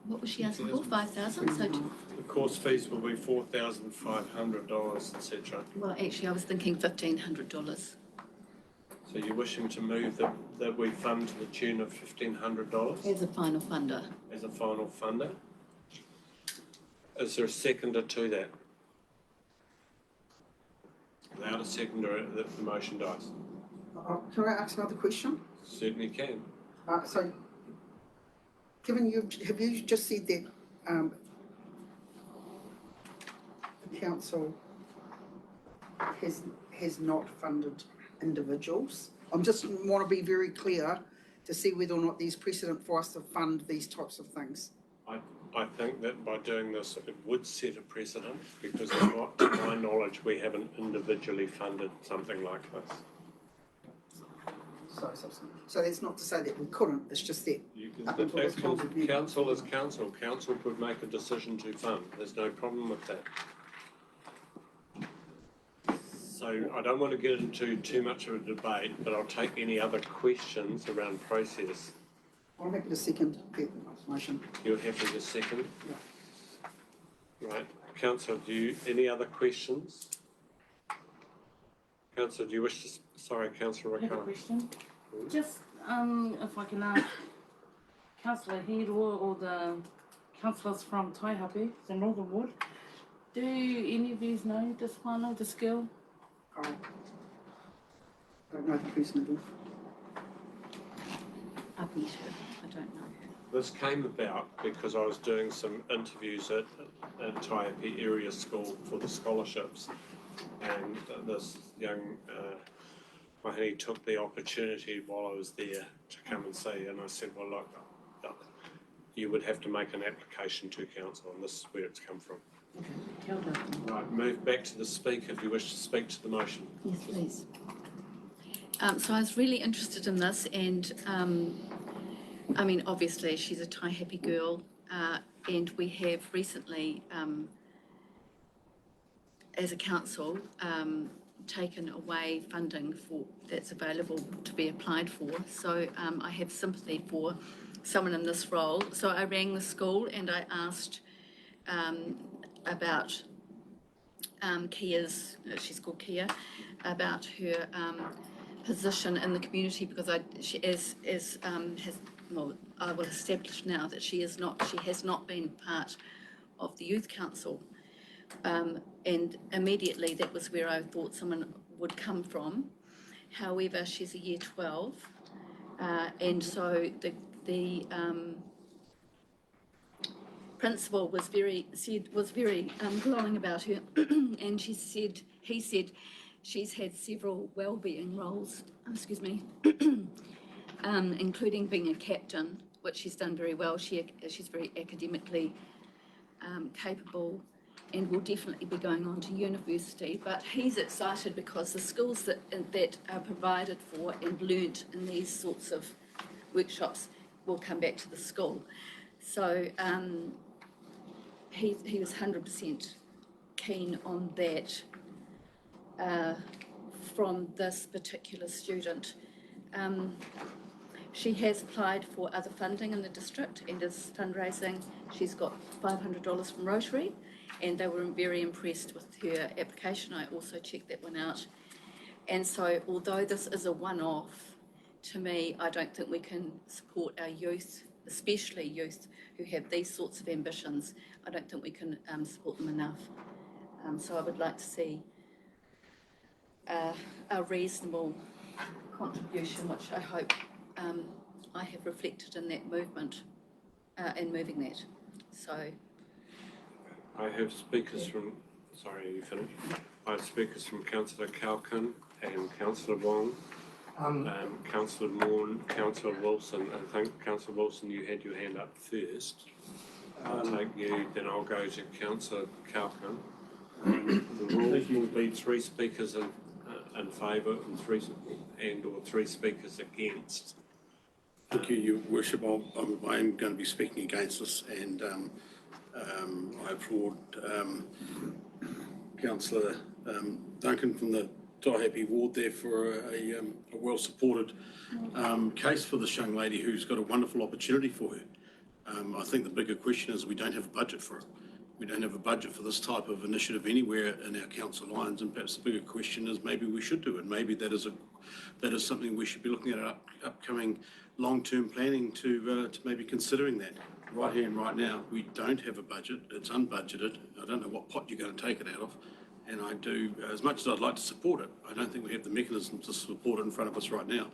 What was she asking for? 5,000? So the course fees will be $4,500, etc. well, actually, I was thinking $1,500. So you're wishing to move that we fund to the tune of $1,500 As a final funder. as a final funder? Is there a seconder to that? Without a seconder, the motion dies. Can I ask another question? Certainly can. So, given have you just said that the council has not funded individuals? I'm just want to be very clear to see whether or not there's precedent for us to fund these types of things. I think that by doing this, it would set a precedent because to my knowledge, we haven't individually funded something like this. So that's not to say that we couldn't, it's just that. Council is council. Council could make a decision to fund. There's no problem with that. So I don't want to get into too much of a debate, but I'll take any other questions around process. I'm happy to second that motion. You're happy to second? Right. Councillor, any other questions? Councillor, do you wish to, sorry, Councillor I have a Ricardo. question. Just, if I can ask Councillor Head or the councillors from Taihape, the Northern Ward, do any of you know this one of the skill? I don't know the person at all. I've met her, I don't know her. This came about because I was doing some interviews at Taihape Area School for the scholarships, and this young Mahini took the opportunity while I was there to come and see, and I said, well, look, you would have to make an application to council, and this is where it's come from. Right, move back to the speaker if you wish to speak to the motion. Yes, please. So I was really interested in this, and I mean, obviously she's a Taihape girl, and we have recently, as a council, taken away funding that's available to be applied for. So I have sympathy for someone in this role. So I rang the school and I asked about Kia's, she's called Kia, about her position in the community, because I will establish now that she has not been part of the youth council, and immediately that was where I thought someone would come from. However, she's a year 12, and so the principal was very glowing about her, and he said she's had several wellbeing roles, including being a captain, which she's done very well. She's very academically capable and will definitely be going on to university. But he's excited because the skills that are provided for and learnt in these sorts of workshops will come back to the school. So he was 100% keen on that from this particular student. She has applied for other funding in the district and is fundraising. She's got $500 from Rotary, and they were very impressed with her application. I also checked that one out. And so although this is a one-off, to me, I don't think we can support our youth, especially youth who have these sorts of ambitions. I don't think we can support them enough. So I would like to see a reasonable contribution, which I hope I have reflected in that movement, in moving that. So I have speakers from, sorry, are you finished? I have speakers from Councillor Kalkin and Councillor Wong, Councillor Morn, Councillor Wilson. I think Councillor Wilson, you had your hand up first. I'll take you, then I'll go to Councillor Kalkin. The rules will be 3 speakers in favour and 3 speakers against. Thank you, Your Worship. I am going to be speaking against this, and I applaud Councillor Duncan from the Taihape ward there for a well-supported case for this young lady who's got a wonderful opportunity for her. I think the bigger question is we don't have a budget for it. We don't have a budget for this type of initiative anywhere in our council lines, and perhaps the bigger question is maybe we should do it. Maybe that is something we should be looking at upcoming long-term planning to maybe considering that. Right here and right now, we don't have a budget. It's unbudgeted. I don't know what pot you're going to take it out of. And I do, as much as I'd like to support it, I don't think we have the mechanism to support it in front of us right now.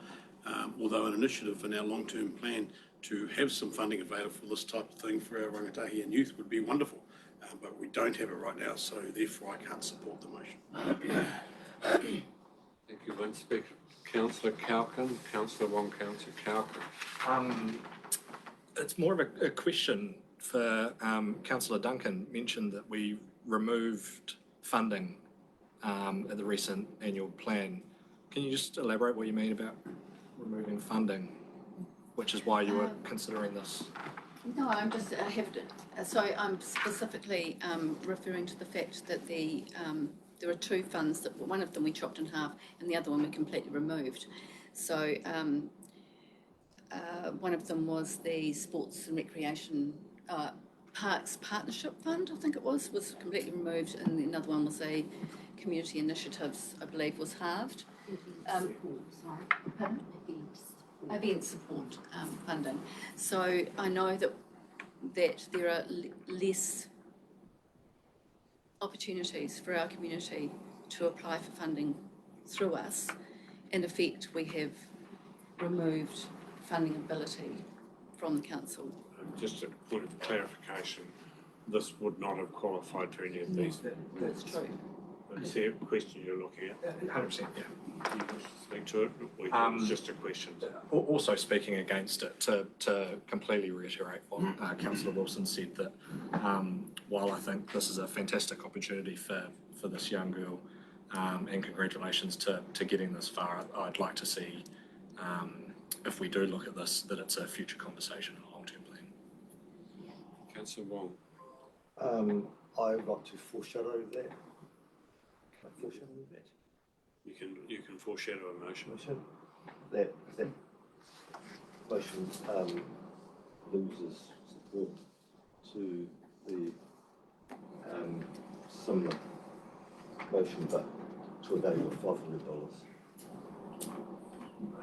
Although an initiative in our long-term plan to have some funding available for this type of thing for our rangatahi and youth would be wonderful. But we don't have it right now, so therefore I can't support the motion. Thank you, One Speaker. Councillor Cowkin, Councillor Wong, Councillor Cowkin. It's more of a question for Councillor Duncan. Mentioned that we removed funding at the recent annual plan. Can you just elaborate what you mean about removing funding, which is why you were considering this? No, I'm just, I have to, so I'm specifically referring to the fact that there are two funds that, one of them we chopped in half and the other one we completely removed. So one of them was the Sports and Recreation Parks Partnership Fund, I think it was completely removed, and another one was a Community Initiatives, I believe, was halved. Event support funding. So I know that there are less opportunities for our community to apply for funding through us. In effect, we have removed funding ability from the council. Just a point of clarification, this would not have qualified for any of these. That's true. Is there a question you're looking at? 100%, yeah. Do you wish to speak to it? Or it's just a question. Also speaking against it, to completely reiterate what Councillor Wilson said, that while I think this is a fantastic opportunity for this young girl, and congratulations to getting this far, I'd like to see, if we do look at this, that it's a future conversation and a long-term plan. Councillor Wong. I would like to foreshadow that. Can I foreshadow that? You can foreshadow a motion. That motion loses support to the similar motion, but to a value of $500.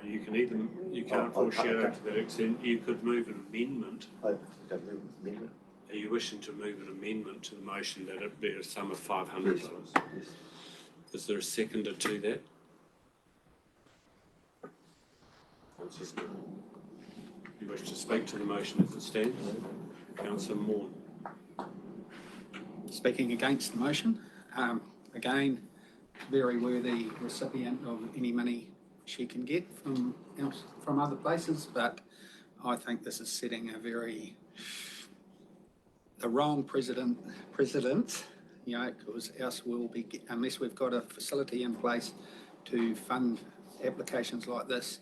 You can't foreshadow to that extent. You could move an amendment. I don't move an amendment. Are you wishing to move an amendment to the motion that it be a sum of $500? Yes. Is there a seconder to that? You wish to speak to the motion as it stands? Councillor Maughan. Speaking against the motion, again, very worthy recipient of any money she can get from other places, but I think this is setting the wrong precedent, because else we'll be, unless we've got a facility in place to fund applications like this,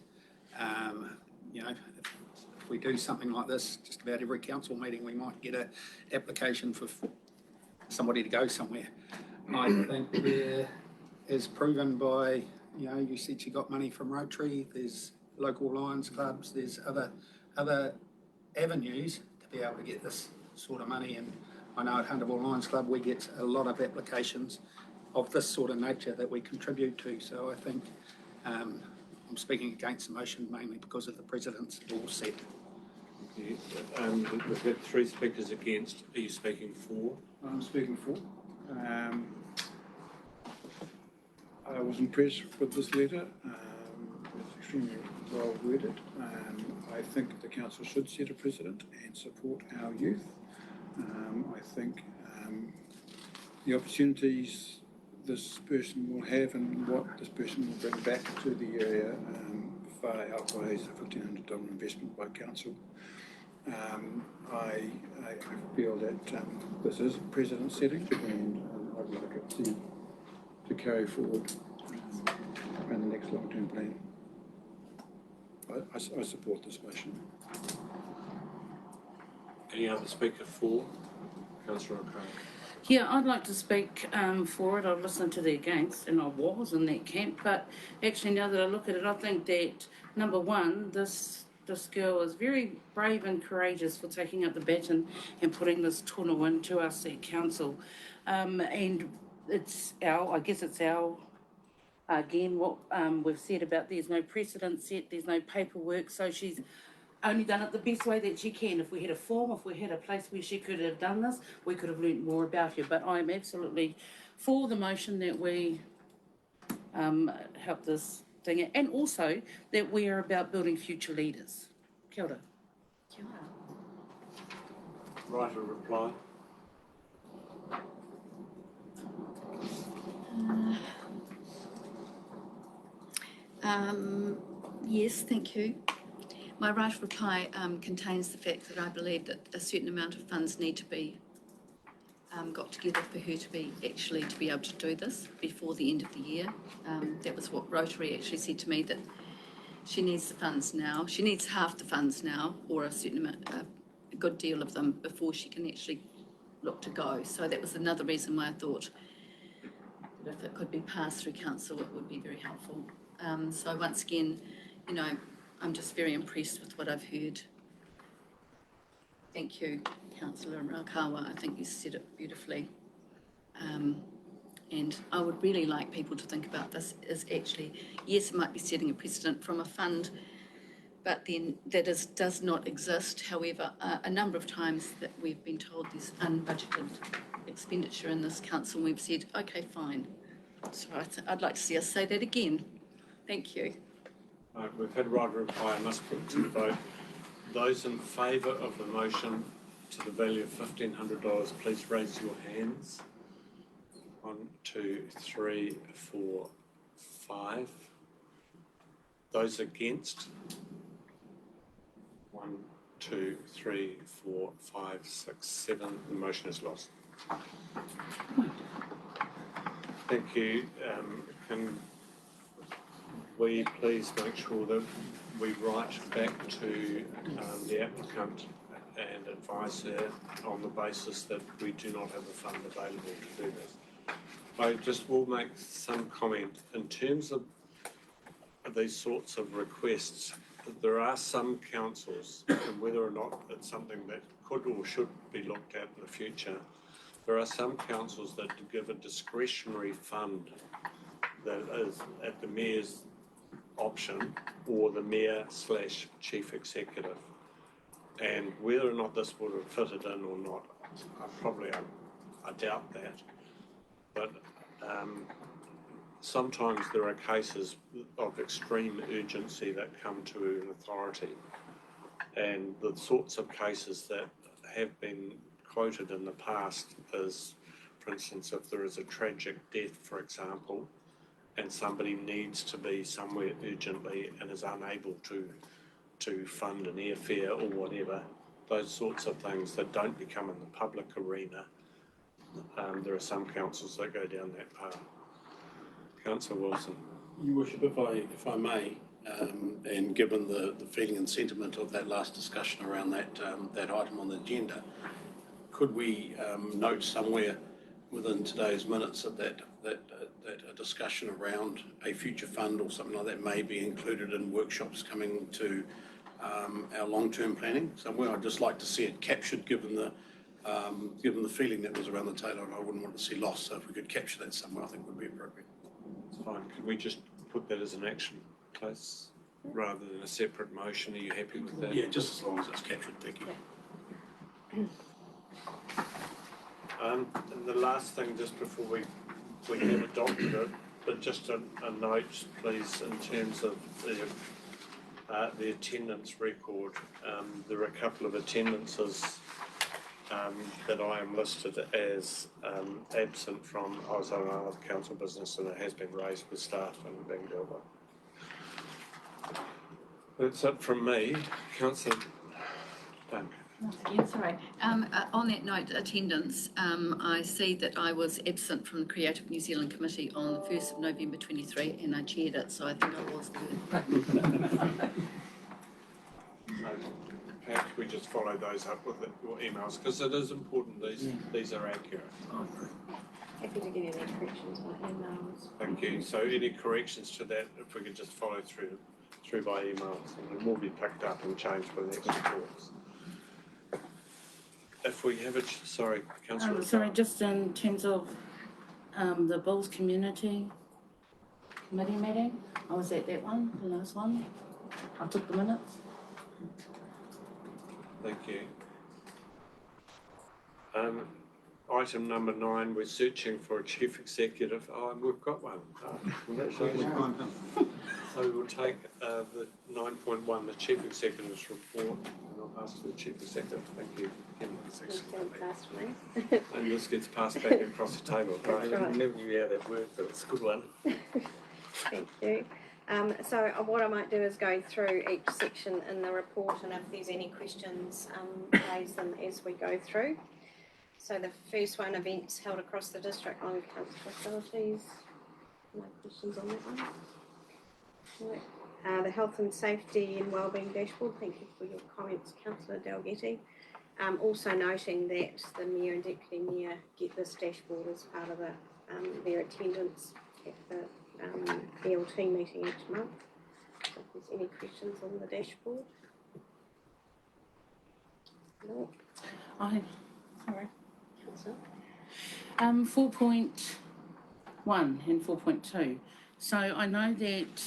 if we do something like this, just about every council meeting, we might get an application for somebody to go somewhere. I think there is proven by, you said you got money from Rotary, there's local Lions clubs, there's other avenues to be able to get this sort of money. And I know at Hunterville Lions Club we get a lot of applications of this sort of nature that we contribute to. So I think I'm speaking against the motion mainly because of the precedent's law set. We've had 3 speakers against. Are you speaking for? I'm speaking for. I was impressed with this letter. It's extremely well worded. I think the council should set a precedent and support our youth. I think the opportunities this person will have and what this person will bring back to the area far outweighs the $1,500 investment by council. I feel that this is precedent setting, and I'd like it to carry forward in the next long-term plan. I support this motion. Any other speaker for? Councillor O'Connor. Yeah, I'd like to speak for it. I've listened to the against, and I was in that camp. But actually, now that I look at it, I think that, number one, this girl is very brave and courageous for taking up the baton and putting this tono into us at council. And it's our, again, what we've said about there's no precedent set, there's no paperwork, so she's only done it the best way that she can. If we had a form, if we had a place where she could have done this, we could have learnt more about her. But I'm absolutely for the motion that we help this thing, and also that we are about building future leaders. Kia ora. Right, a reply. Yes, thank you. My right of reply contains the fact that I believe that a certain amount of funds need to be got together for her to be able to do this before the end of the year. That was what Rotary actually said to me, that she needs the funds now. She needs half the funds now, or a certain amount, a good deal of them, before she can actually look to go. So that was another reason why I thought that if it could be passed through council, it would be very helpful. So once again, you know, I'm just very impressed with what I've heard. Thank you, Councillor Raukawa. I think you said it beautifully. And I would really like people to think about this as actually, yes, it might be setting a precedent from a fund, but then that does not exist. However, a number of times that we've been told there's unbudgeted expenditure in this council, we've said, okay, fine. So I'd like to see us say that again. Thank you. We've had right of reply. I must put to the vote. Those in favour of the motion to the value of $1,500, please raise your hands. 1, 2, 3, 4, 5. Those against? 1, 2, 3, 4, 5, 6, 7. The motion is lost. Thank you. Can we please make sure that we write back to the applicant and advise her on the basis that we do not have a fund available to do this. I just will make some comment in terms of these sorts of requests. There are some councils, and whether or not it's something that could or should be looked at in the future, there are some councils that give a discretionary fund that is at the mayor's option, or the mayor/chief executive. And whether or not this would have fitted in or not, I doubt that. But sometimes there are cases of extreme urgency that come to an authority, and the sorts of cases that have been quoted in the past is, for instance, if there is a tragic death, for example, and somebody needs to be somewhere urgently and is unable to fund an airfare or whatever, those sorts of things that don't become in the public arena. There are some councils that go down that path. Councillor Wilson. Your Worship, if I may, and given the feeling and sentiment of that last discussion around that item on the agenda, could we note somewhere within today's minutes that a discussion around a future fund or something like that may be included in workshops coming to our long-term planning somewhere? I'd just like to see it captured, given the feeling that was around the table. I wouldn't want to see lost, so if we could capture that somewhere, I think would be appropriate. It's fine. Can we just put that as an action place rather than a separate motion? Are you happy with that? Yeah, just as long as it's captured. Thank you. And the last thing, just before we have adopted it, but just a note, please, in terms of the attendance record. There are a couple of attendances that I am listed as absent from. I was on another council business, and it has been raised with staff and being dealt with. That's it from me. Councillor Dunn. Again, sorry. On that note, attendance, I see that I was absent from the Creative New Zealand Committee on the 1st of November 23, and I chaired it, so I think I was there. Perhaps we just follow those up with your emails, because it is important these are accurate. Happy to give you any corrections on emails. Thank you. So any corrections to that, if we could just follow through by emails, and it will be picked up and changed for the next reports. If we have it, sorry, Councillor. Sorry, just in terms of the Bulls Community Committee meeting, I was at that one, the last one. I took the minutes. Thank you. item number 9, we're searching for a chief executive. Oh, and we've got one. Congratulations. So we'll take the 9.1, the chief executive's report, and I'll ask the chief executive. Thank you. It's going past me. And this gets passed back across the table. That's right. Never knew how that worked, but it's a good one. Thank you. So what I might do is go through each section in the report, and if there's any questions, raise them as we go through. So the first one, events held across the district on council facilities. No questions on that one? Right. The health and safety and wellbeing dashboard. Thank you for your comments, Councillor Dalgety. Also noting that the Mayor and Deputy Mayor get this dashboard as part of their attendance at the ELT meeting each month. So if there's any questions on the dashboard? No. Sorry. Councillor? 4.1 and 4.2. So I know that.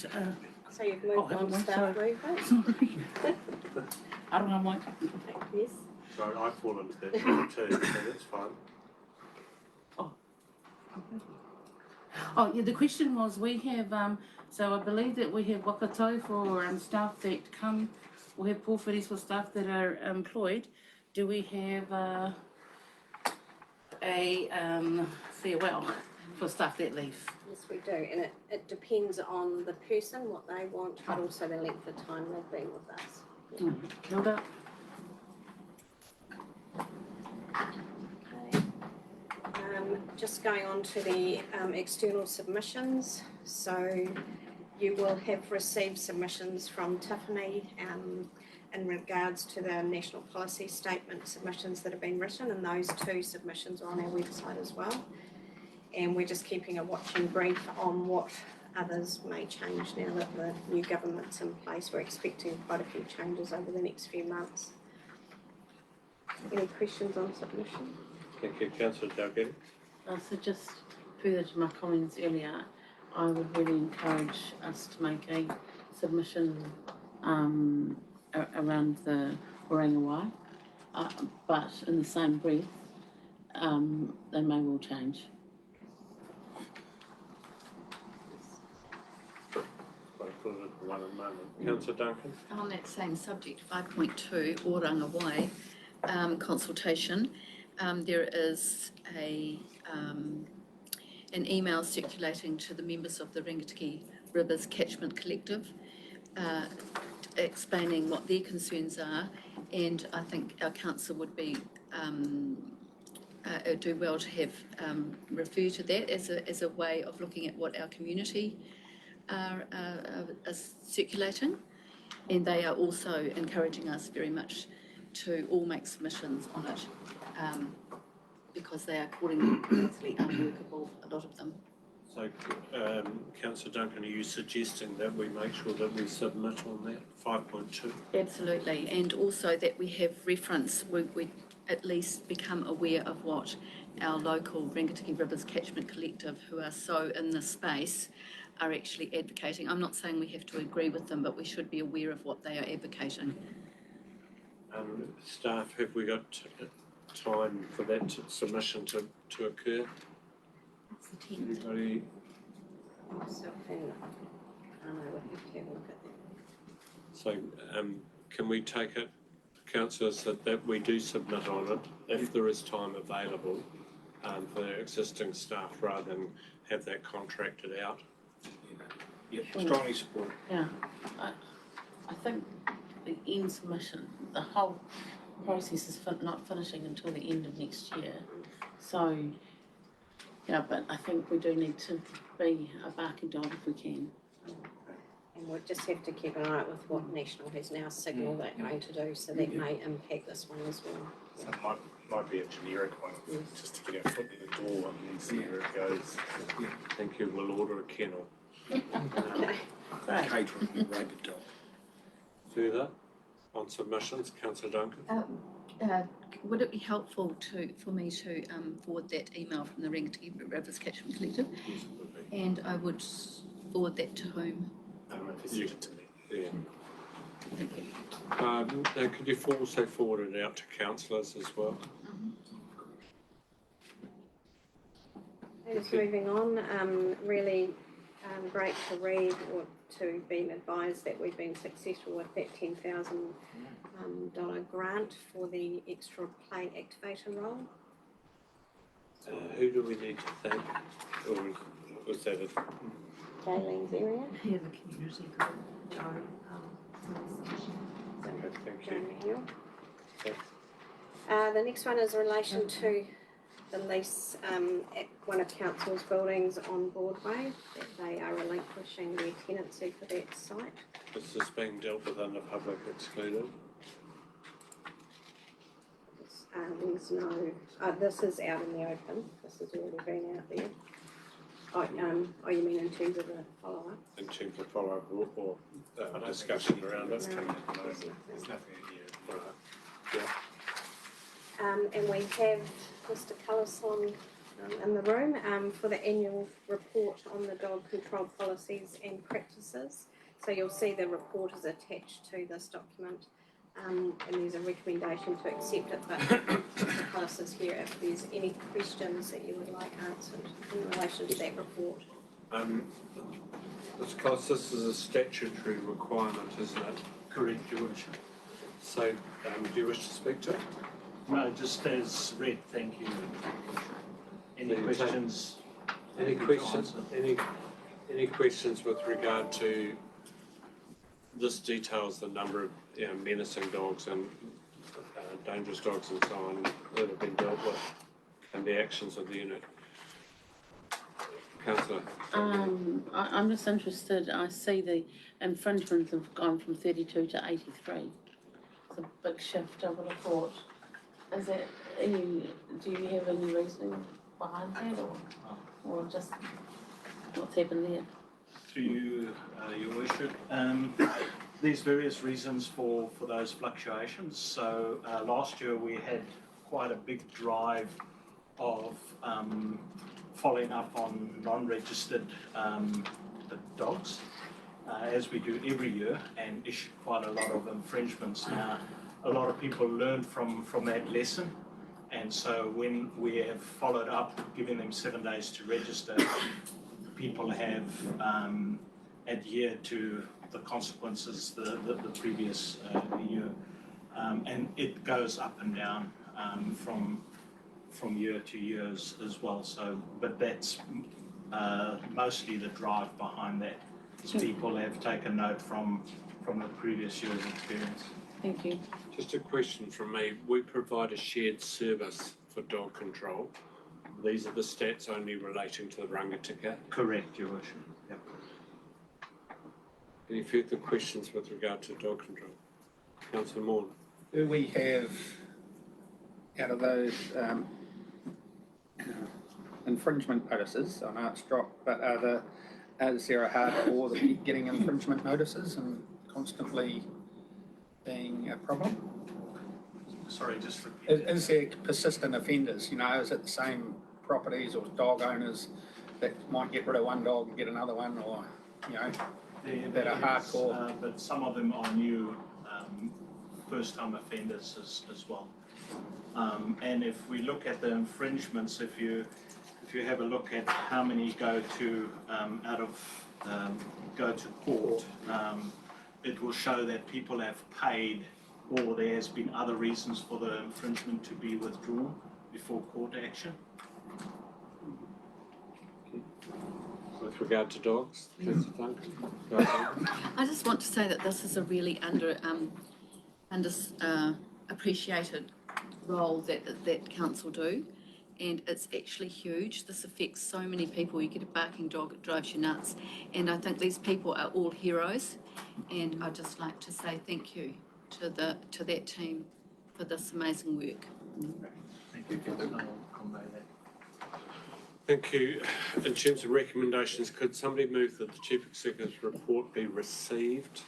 So you've moved on to staff movement? Sorry. I don't know why. Yes. Sorry, I fall into that too, so that's fine. Oh, yeah, the question was, we have, so I believe that we have Wakatau for staff that come, we have porphyries for staff that are employed. Do we have a farewell for staff that leave? Yes, we do, and it depends on the person, what they want, but also the length of time they've been with us. Yeah. Hilda? Okay. Just going on to the external submissions. So you will have received submissions from Tiffany in regards to the national policy statement submissions that have been written, and those 2 submissions are on our website as well. And we're just keeping a watching brief on what others may change now that the new government's in place. We're expecting quite a few changes over the next few months. Any questions on submission? Thank you, Councillor Dalgety. So just further to my comments earlier, I would really encourage us to make a submission around the Orangawai, but in the same breath, they may well change. Put it into one at the moment. Councillor Duncan? On that same subject, 5.2, Orangawai consultation, there is an email circulating to the members of the Ringatiki Rivers Catchment Collective explaining what their concerns are, and I think our council would be do well to have refer to that as a way of looking at what our community are circulating, and they are also encouraging us very much to all make submissions on it because they are calling them completely unworkable, a lot of them. So, Councillor Duncan, are you suggesting that we make sure that we submit on that 5.2? Absolutely, and also that we have reference, we at least become aware of what our local Ringatiki Rivers Catchment Collective, who are so in this space, are actually advocating. I'm not saying we have to agree with them, but we should be aware of what they are advocating. Staff, have we got time for that submission to occur? Anybody? So, we'll have to have a look at that. So, can we take it, councillors, that we do submit on it if there is time available for the existing staff rather than have that contracted out? Yeah, strongly support. Yeah, I think the end submission, the whole process is not finishing until the end of next year. So, yeah, but I think we do need to be a barking dog if we can. And we'll just have to keep an eye out with what National has now signalled they're going to do, so that may impact this one as well. So it might be a generic one, just to get our foot in the door and see where it goes. Thank you. We'll order a kennel. Okay. Catering, ragged dog. Further on submissions, Councillor Duncan? Would it be helpful for me to forward that email from the Ringatiki Rivers Catchment Collective? Yes, it would be. And I would forward that to whom? Send it to me. Yeah. Thank you. Could you also forward it out to councillors as well? Just moving on, really great to read or to be advised that we've been successful with that $10,000 grant for the extra play activation role. Who do we need to thank? Or was that it? Jalen's area. Yeah, the community group, Joe, Thank Joe you. Manuel. Thanks. The next one is in relation to the lease at one of council's buildings on Broadway, that they are relinquishing their tenancy for that site. Is this being dealt with under public excluded? There's no, this is out in the open, this has already been out there. Oh, you mean in terms of the follow-up? In terms of follow-up or discussion around it? No. There's nothing in here. Right. Yeah. And we have Mr. Callison in the room for the annual report on the dog control policies and practices. So you'll see the report is attached to this document, and there's a recommendation to accept it, but Mr. Callis is here if there's any questions that you would like answered in relation to that report. Mr. Collis, this is a statutory requirement, isn't it? Correct, Your Worship. So, do you wish to speak to it? No, just as read, thank you. Any questions? Any questions? Any questions with regard to this details the number of menacing dogs and dangerous dogs and so on that have been dealt with and the actions of the unit? Councillor. I'm just interested, I see the infringements have gone from 32 to 83. It's a big shift, I would have thought. Is that do you have any reasoning behind that or just what's happened there? To you, Your Worship. There's various reasons for those fluctuations. So last year we had quite a big drive of following up on non-registered dogs, as we do every year, and issued quite a lot of infringements. Now, a lot of people learned from that lesson, and so when we have followed up, giving them 7 days to register, people have adhered to the consequences the previous year, and it goes up and down from year to year as well. So, but that's mostly the drive behind that. People have taken note from the previous year's experience. Thank you. Just a question from me. We provide a shared service for dog control. These are the stats only relating to the rangatira? Correct, Your Worship. Yep. Any further questions with regard to dog control? Councillor Maughan. Do we have, out of those infringement notices, I know it's dropped, but is there a hard core that keep getting infringement notices and constantly being a problem? Sorry, just repeat. Is there persistent offenders? Is it the same properties or dog owners that might get rid of one dog and get another one, or that are hardcore? But some of them are new first-time offenders as well. And if we look at the infringements, if you have a look at how many go to go to court, it will show that people have paid, or there has been other reasons for the infringement to be withdrawn before court action. With regard to dogs, Councillor Duncan. I just want to say that this is a really appreciated role that council do, and it's actually huge. This affects so many people. You get a barking dog, it drives you nuts, and I think these people are all heroes, and I'd just like to say thank you to that team for this amazing work. Thank you, Councillor. I'll convey that. Thank you. In terms of recommendations, could somebody move that the Chief Executive's report be received?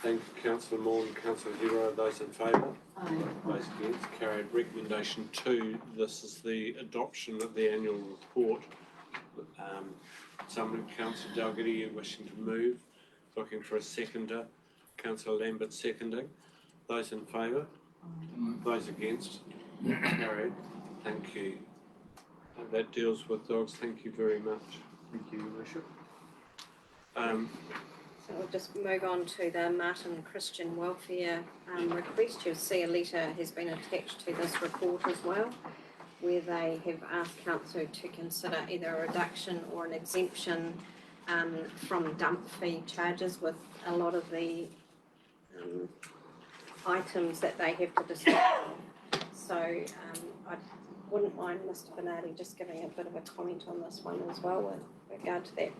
Thank you, Councillor Maughan, Councillor Hero. Those in favour? Aye. Those against? Carried. Recommendation 2. This is the adoption of the annual report. Somebody, Councillor Dalgety, you wishing to move? Looking for a seconder. Councillor Lambert seconding. Those in favour? Those against? Carried. Thank you. And that deals with dogs. Thank you very much. Thank you, Your Worship. So we'll just move on to the Martin Christian Welfare request. You'll see a letter has been attached to this report as well, where they have asked council to consider either a reduction or an exemption from dump fee charges with a lot of the items that they have to dispose of. So I wouldn't mind Mr. Bernardi just giving a bit of a comment on this one as well with regard to that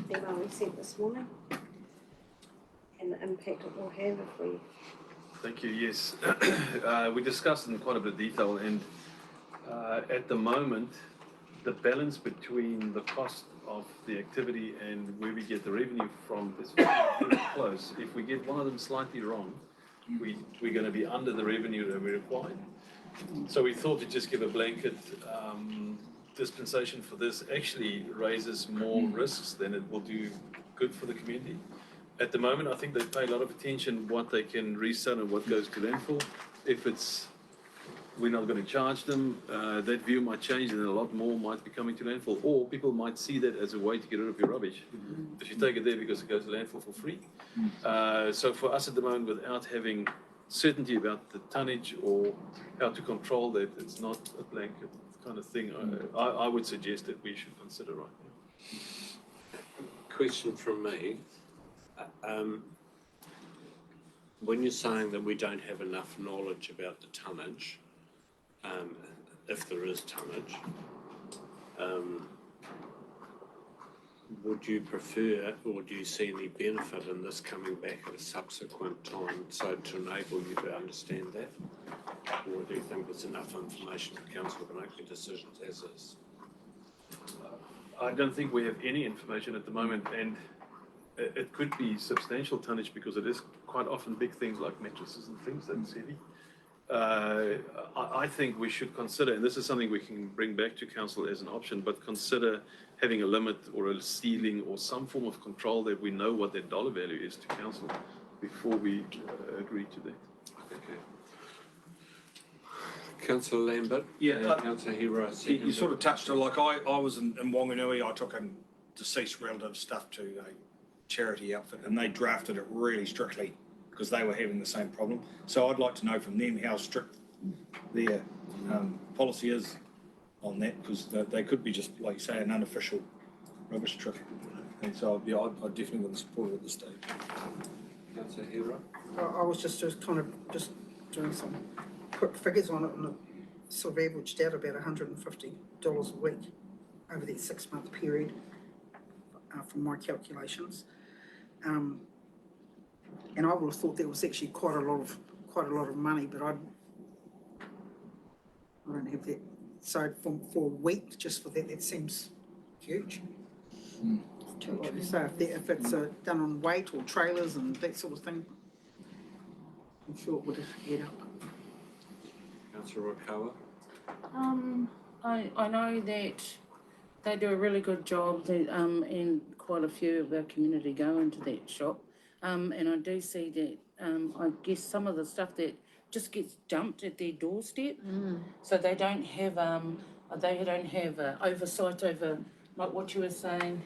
email we sent this morning and the impact it will have if we... Thank you, yes. We discussed in quite a bit of detail, and at the moment, the balance between the cost of the activity and where we get the revenue from is very close. If we get one of them slightly wrong, we're going to be under the revenue that we require. So we thought to just give a blanket dispensation for this actually raises more risks than it will do good for the community. At the moment, I think they pay a lot of attention what they can resell and what goes to landfill. If it's we're not going to charge them, that view might change and a lot more might be coming to landfill, or people might see that as a way to get rid of your rubbish. If you take it there because it goes to landfill for free. So for us at the moment, without having certainty about the tonnage or how to control that, it's not a blanket kind of thing. I would suggest that we should consider right now. Question from me. When you're saying that we don't have enough knowledge about the tonnage, if there is tonnage, would you prefer or do you see any benefit in this coming back at a subsequent time so to enable you to understand that? Or do you think there's enough information for council to make the decisions as is? I don't think we have any information at the moment, and it could be substantial tonnage because it is quite often big things like mattresses and things that's heavy. I think we should consider, and this is something we can bring back to council as an option, but consider having a limit or a ceiling or some form of control that we know what that dollar value is to council before we agree to that. Okay. Councillor Lambert? Yeah, Councillor Hero. You sort of touched on, like I was in Wanganui, I took a deceased relative stuff to a charity outfit and they drafted it really strictly because they were having the same problem. So I'd like to know from them how strict their policy is on that, because they could be just, like you say, an unofficial rubbish truck. And so yeah, I definitely wouldn't support it at this stage. Councillor Hero? I was just doing some quick figures on it, and it sort of averaged out about $150 a week over that 6-month period from my calculations. And I would have thought that was actually quite a lot of money, but I don't have that. So for a week, just for that seems huge. So if it's done on weight or trailers and that sort of thing, I'm sure it would add up. Councillor Rakawa? I know that they do a really good job, and quite a few of our community go into that shop. And I do see that, I guess some of the stuff that just gets dumped at their doorstep. So they don't have oversight over, like what you were saying,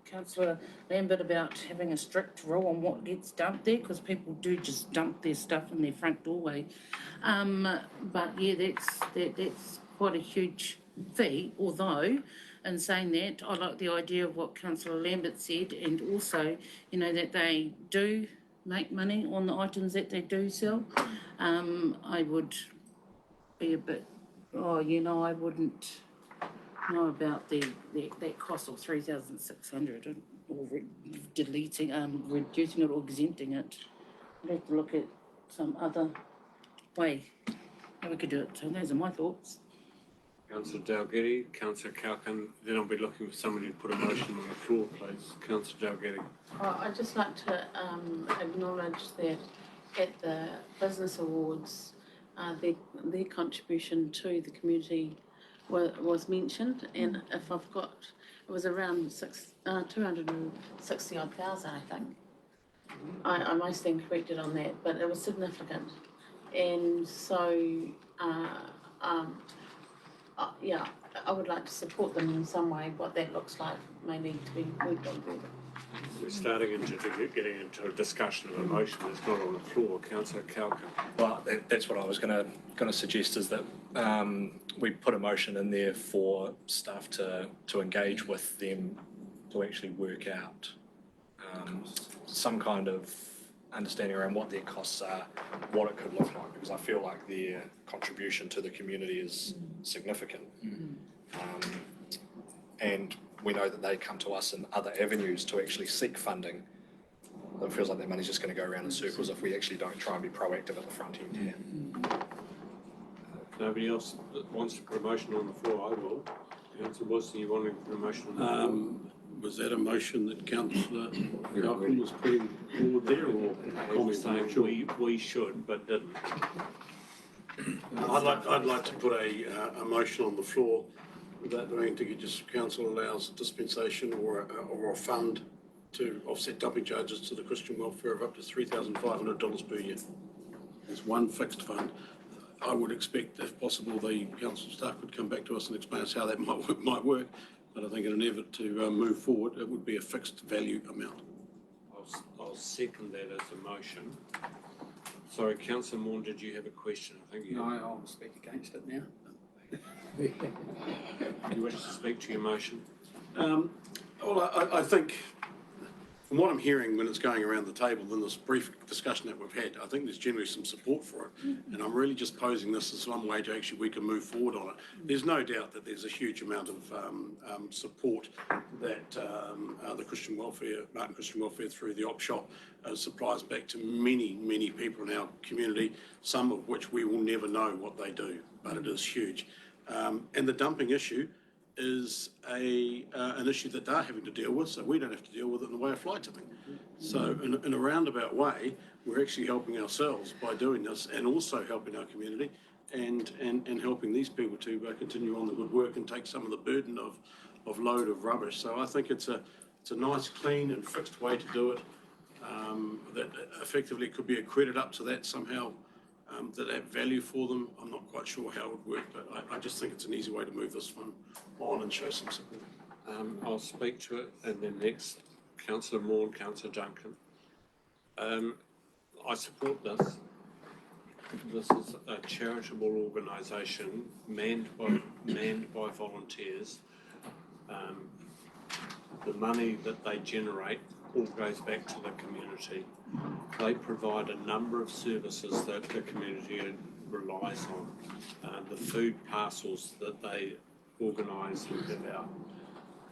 Councillor Lambert, about having a strict rule on what gets dumped there, because people do just dump their stuff in their front doorway. But yeah, that's quite a huge fee, although in saying that, I like the idea of what Councillor Lambert said, and also, you know, that they do make money on the items that they do sell. I would be a bit, I wouldn't know about that cost of 3,600 or reducing it or exempting it. I'd have to look at some other way how we could do it. So those are my thoughts. Councillor Dalgety, Councillor Kalkin, then I'll be looking for somebody to put a motion on the floor, please. Councillor Dalgety. I'd just like to acknowledge that at the Business Awards, their contribution to the community was mentioned, and if I've got, it was around 260 odd thousand, I think. I might stand corrected on that, but it was significant. And so, I would like to support them in some way. What that looks like may need to be worked on further. We're starting getting into a discussion of a motion that's not on the floor. Councillor Calkin. Well, that's what I was going to suggest, is that we put a motion in there for staff to engage with them to actually work out some kind of understanding around what their costs are, what it could look like, because I feel like their contribution to the community is significant. And we know that they come to us in other avenues to actually seek funding. It feels like that money's just going to go around in circles if we actually don't try and be proactive at the front end here. Nobody else that wants to put a motion on the floor, I will. Councillor Wilson, you wanting to put a motion on the floor? Was that a motion that Councillor Calkin was putting forward there, or I was saying we should, but didn't. I'd like to put a motion on the floor that the Rangitikei Council allows dispensation or a fund to offset dumping charges to the Christian welfare of up to $3,500 per year. There's one fixed fund. I would expect, if possible, the council staff could come back to us and explain us how that might work. But I think in an effort to move forward, it would be a fixed value amount. I'll second that as a motion. Sorry, Councillor Maughan, did you have a question? I think you. No, I'll speak against it now. You wish to speak to your motion? Well, I think from what I'm hearing when it's going around the table in this brief discussion that we've had, I think there's generally some support for it. And I'm really just posing this as one way to actually we can move forward on it. There's no doubt that there's a huge amount of support that the Christian Welfare, Martin Christian Welfare through the op shop supplies back to many people in our community, some of which we will never know what they do, but it is huge. And the dumping issue is an issue that they're having to deal with, so we don't have to deal with it in the way of fly tipping. So in a roundabout way, we're actually helping ourselves by doing this, and also helping our community and helping these people to continue on the good work and take some of the burden of load of rubbish. So I think it's a nice, clean and fixed way to do it, that effectively could be a credit up to that somehow, that add value for them. I'm not quite sure how it would work, but I just think it's an easy way to move this one on and show some support. I'll speak to it, and then next, Councillor Maughan, Councillor Duncan. I support this. This is a charitable organisation manned by volunteers. The money that they generate all goes back to the community. They provide a number of services that the community relies on. The food parcels that they organise and give out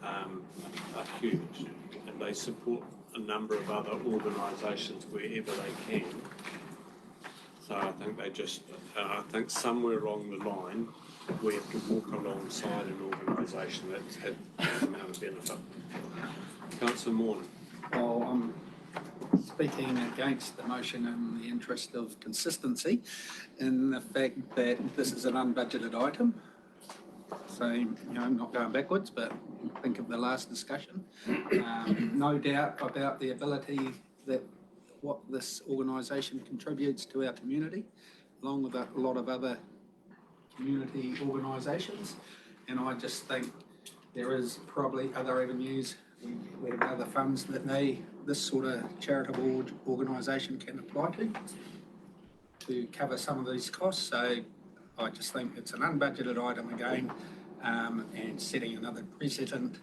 are huge, and they support a number of other organisations wherever they can. So I think I think somewhere along the line we have to walk alongside an organisation that's had that amount of benefit. Councillor Maughan. Well, I'm speaking against the motion in the interest of consistency, in the fact that this is an unbudgeted item. So, I'm not going backwards, but think of the last discussion. No doubt about the ability that what this organisation contributes to our community, along with a lot of other community organisations. And I just think there is probably other avenues, we have other funds that this sort of charitable organisation can apply to cover some of these costs. So I just think it's an unbudgeted item again, and setting another precedent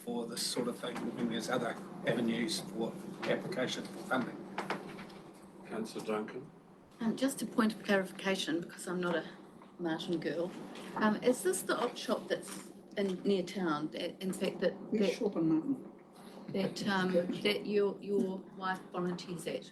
for this sort of thing when there's other avenues for application for funding. Councillor Duncan. Just a point of clarification, because I'm not a Martin girl. Is this the op shop that's near town? In fact, that your wife volunteers at?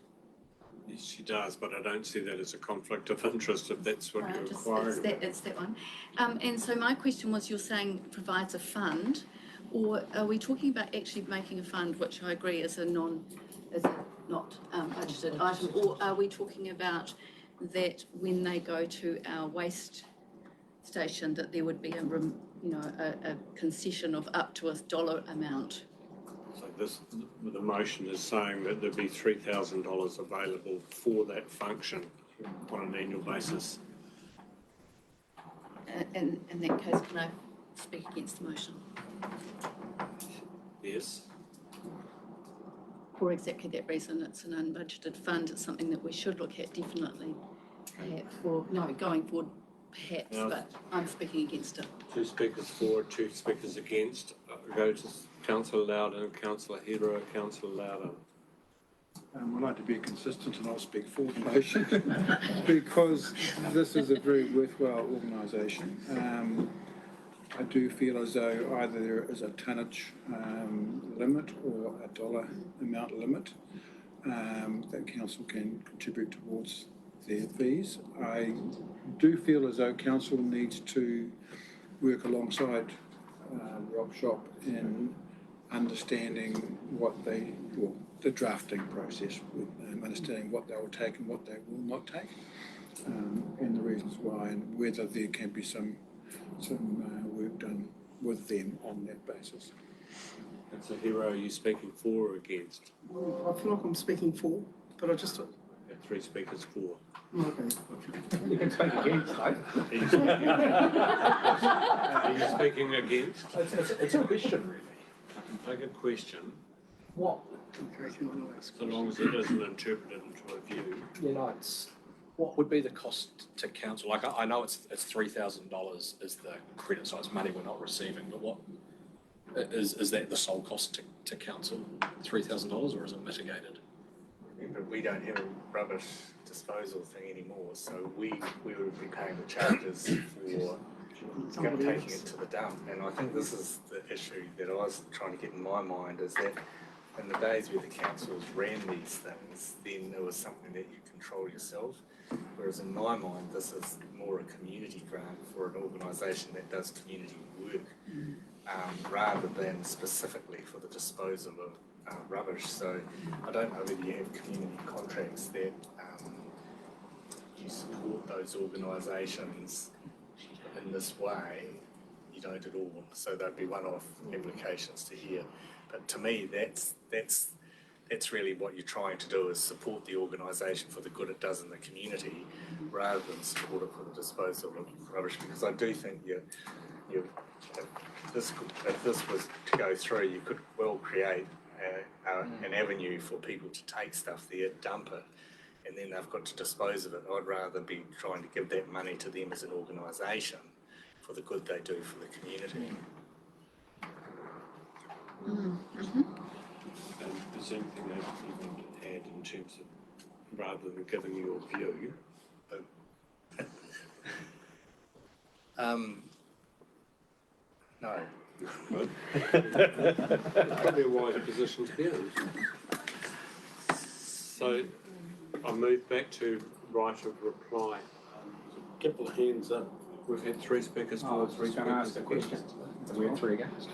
Yes, she does, but I don't see that as a conflict of interest if that's what you're inquiring about. It's that one. And so my question was, you're saying provides a fund, or are we talking about actually making a fund, which I agree is not budgeted item, or are we talking about that when they go to our waste station that there would be a concession of up to $1 amount? So the motion is saying that there'd be $3,000 available for that function on an annual basis. In that case, can I speak against the motion Yes. for exactly that reason. It's an unbudgeted fund. It's something that we should look at definitely, perhaps, going forward, perhaps, Now- but I'm speaking against it. 2 speakers for, 2 speakers against. Go to Councillor Loudon, Councillor Hero, Councillor Loudon. I'd like to be consistent and I'll speak for the motion because this is a very worthwhile organisation. I do feel as though either there is a tonnage limit or a dollar amount limit that council can contribute towards their fees. I do feel as though council needs to work alongside Rob Shop in understanding the drafting process, with understanding what they will take and what they will not take, and the reasons why, and whether there can be some work done with them on that basis. Councillor Hero, are you speaking for or against? I feel like I'm speaking for, but I just. Have 3 speakers for. Okay. You can speak against, though. Are you speaking against? It's a question, really. I can take a question, What? so long as it isn't interpreted into a view. You know, what would be the cost to council? Like, I know it's $3,000 is the credit, so it's money we're not receiving, but what is that the sole cost to council? $3,000, or is it mitigated? Remember, we don't have a rubbish disposal thing anymore, so we would be paying the charges for taking it to the dump. And I think this is the issue that I was trying to get in my mind, is that in the days where the councils ran these things, then it was something that you control yourself. Whereas in my mind, this is more a community grant for an organisation that does community work, rather than specifically for the disposal of rubbish. So I don't know whether you have community contracts that you support those organisations in this way. You don't at all. So there'd be one-off applications to here. But to me, that's really what you're trying to do, is support the organisation for the good it does in the community, rather than support it for the disposal of rubbish. Because I do think if this was to go through, you could well create an avenue for people to take stuff there, dump it, and then they've got to dispose of it. I'd rather be trying to give that money to them as an organisation for the good they do for the community. And is there anything that you want to add in terms of, rather than giving your view? No. Good. Probably a wiser position to be in. So I move back to right of reply. Couple of hands up. We've had 3 speakers for, 3 going to ask speakers a question. against. We have 3 against.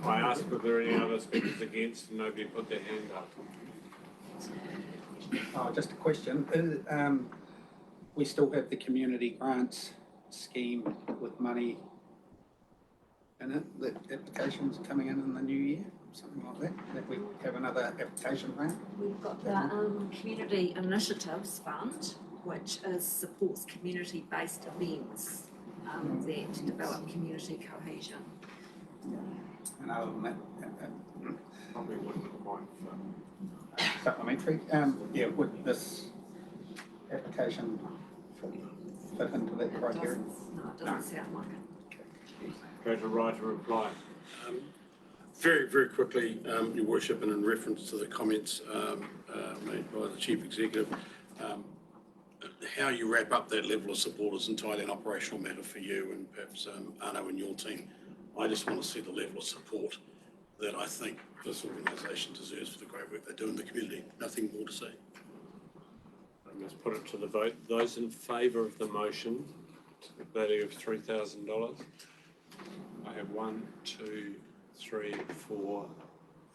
I asked if there are any other speakers against, and nobody put their hand up. Oh, just a question. We still have the community grants scheme with money in it, that applications coming in the new year, something like that, that we have another application round? We've got the Community Initiatives Fund, which supports community-based events that develop community cohesion. And other than that, Probably wouldn't quite supplementary, would this application fit into that criteria? No, it doesn't sound like it. go to right of reply. Very, very quickly, Your Worship, and in reference to the comments made by the Chief Executive, how you wrap up that level of support is entirely an operational matter for you and perhaps Arno and your team. I just want to see the level of support that I think this organisation deserves for the great work they do in the community. Nothing more to say. I must put it to the vote. Those in favour of the motion, to the value of $3,000. I have 1, 2, 3, 4,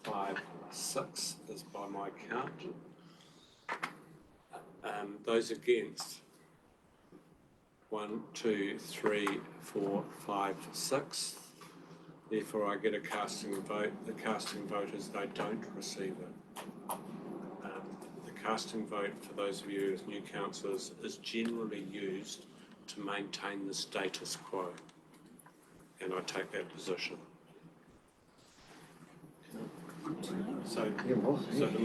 5, 6 is by my count. Those against, 1, 2, 3, 4, 5, 6. Therefore, I get a casting vote. The casting vote is they don't receive it. The casting vote, for those of you as new councillors, is generally used to to maintain the status quo. And I take that position. So the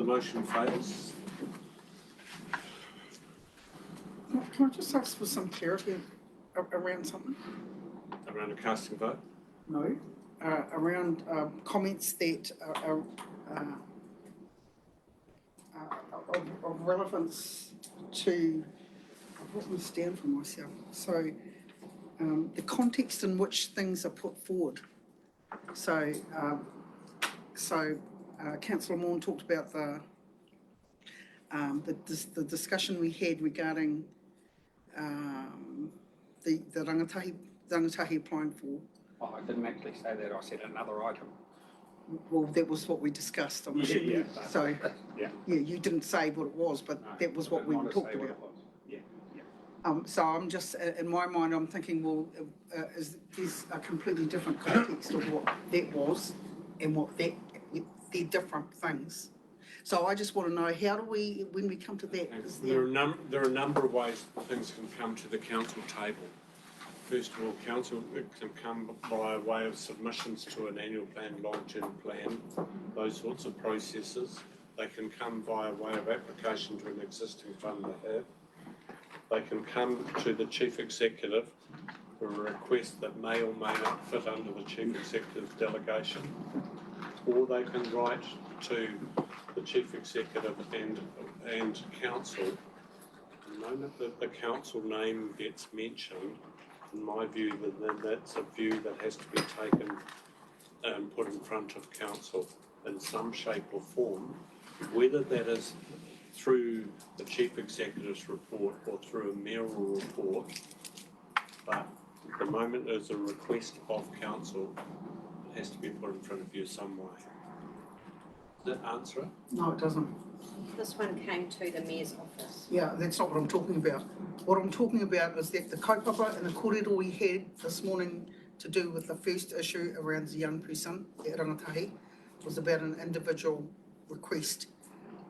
motion fails. Can I just ask for some clarity around something? Around a casting vote? No, around comments that are of relevance to, I've written this down for myself, so the context in which things are put forward. So, Councillor Maughan talked about the discussion we had regarding the rangatahi applying for. Oh, I didn't actually say that, I said another item. Well, that was what we discussed, I'm assuming. So, Yeah. yeah, you didn't say what it was, but that was what we talked about. Yeah, yeah. So I'm just, in my mind, I'm thinking, well, there's a completely different context of what that was and what they're different things. So I just want to know, how do we, when we come to that, is There are a number of ways things can come to the council table. First of all, council can come by way of submissions to an annual plan, long-term plan, those sorts of processes. They can come by way of application to an existing fund they have. They can come to the chief executive for a request that may or may not fit under the chief executive's delegation. Or they can write to the chief executive and council. The moment that the council name gets mentioned, in my view, then that's a view that has to be taken and put in front of council in some shape or form, whether that is through the chief executive's report or through a mayoral report. But the moment there's a request of council, it has to be put in front of you some way. Does that answer it? No, it doesn't. This one came to the mayor's office. Yeah, that's not what I'm talking about. What I'm talking about is that the kaupapa and the kōrero we had this morning to do with the first issue around the young person, the rangatahi, was about an individual request.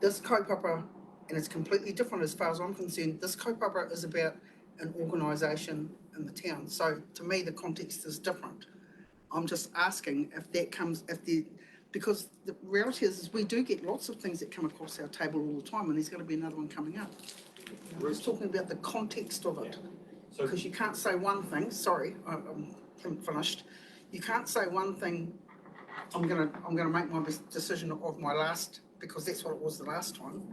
This kaupapa, and it's completely different as far as I'm concerned, this kaupapa is about an organisation in the town. So to me, the context is different. I'm just asking if that comes, because the reality is we do get lots of things that come across our table all the time, and there's going to be another one coming up. We're just talking about the context of it, because you can't say one thing. Sorry, I haven't finished. You can't say one thing. I'm gonna make my decision of my last, because that's what it was the last time,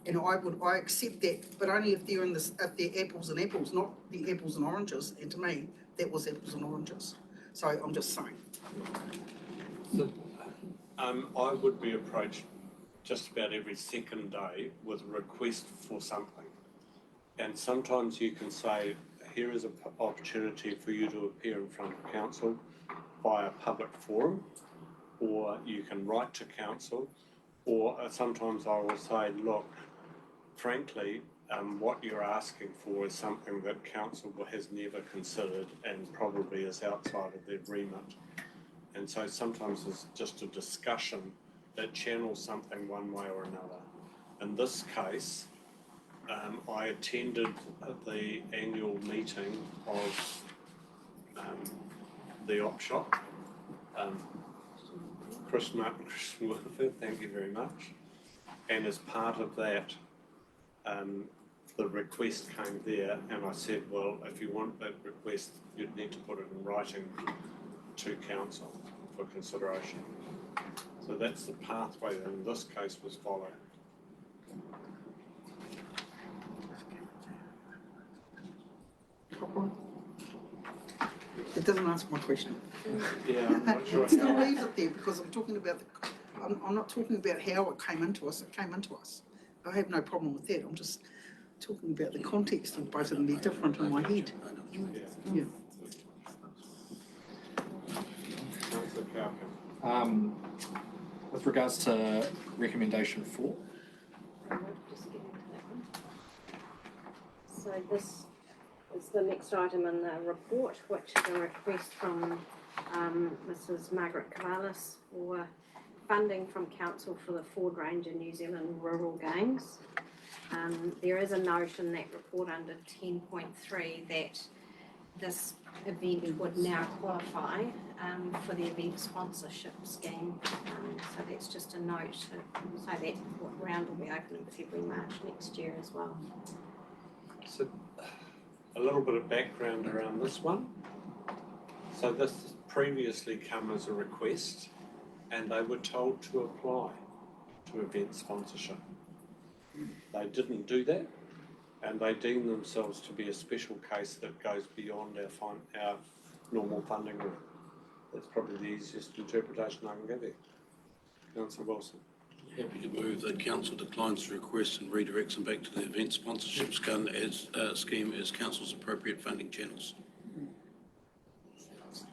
and I accept that, but only if they're if they're apples and apples, not the apples and oranges. And to me, that was apples and oranges. So I'm just saying. So, I would be approached just about every second day with a request for something. And sometimes you can say, here is an opportunity for you to appear in front of council via public forum, or you can write to council, or sometimes I will say, look, frankly, what you're asking for is something that council has never considered and probably is outside of their remit. And so sometimes it's just a discussion that channels something one way or another. In this case, I attended the annual meeting of the op shop. Chris Martin, Chris Wilford, thank you very much. And as part of that, the request came there, and I said, well, if you want that request, you'd need to put it in writing to council for consideration. So that's the pathway that in this case was followed. It doesn't answer my question. Yeah, I'm not sure. Still leaves it there, because I'm talking about I'm not talking about how it came into us. It came into us. I have no problem with that. I'm just talking about the context of both of them. They're different in my head. Yeah. With regards to recommendation 4. So this is the next item in the report, which is a request from Mrs. Margaret Cavalis for funding from council for the Ford Ranger New Zealand Rural Games. There is a note in that report under 10.3 that this event would now qualify for the event sponsorship scheme. So that's just a note to say that round will be open in February, March next year as well. So, a little bit of background around this one. So this previously come as a request, and they were told to apply to event sponsorship. They didn't do that, and they deem themselves to be a special case that goes beyond our normal funding route. That's probably the easiest interpretation I can give you. Councillor Wilson. Happy to move that council declines the request and redirects them back to the event sponsorship scheme as council's appropriate funding channels.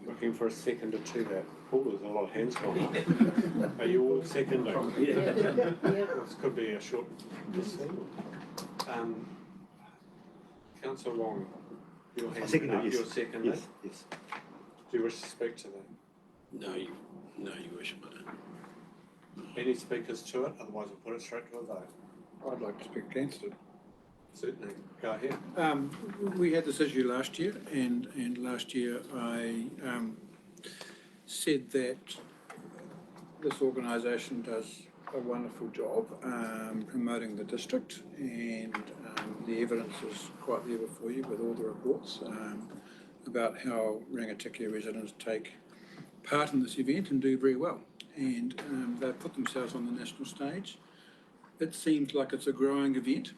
Looking for a seconder to that. Oh, there's a lot of hands going up. Are you all seconding? Yeah. This could be a short. Councillor Wong, your hand second up. it, yes. You're seconding. Yes, yes. Do you wish to speak to that? No, you wish, but Any speakers to it? Otherwise, I'll put it straight to a vote. I'd like to speak against it. Certainly. Go ahead. We had this issue last year, and last year I said that this organisation does a wonderful job promoting the district, and the evidence is quite there before you with all the reports about how Rangitikei residents take part in this event and do very well. And they've put themselves on the national stage. It seems like it's a growing event.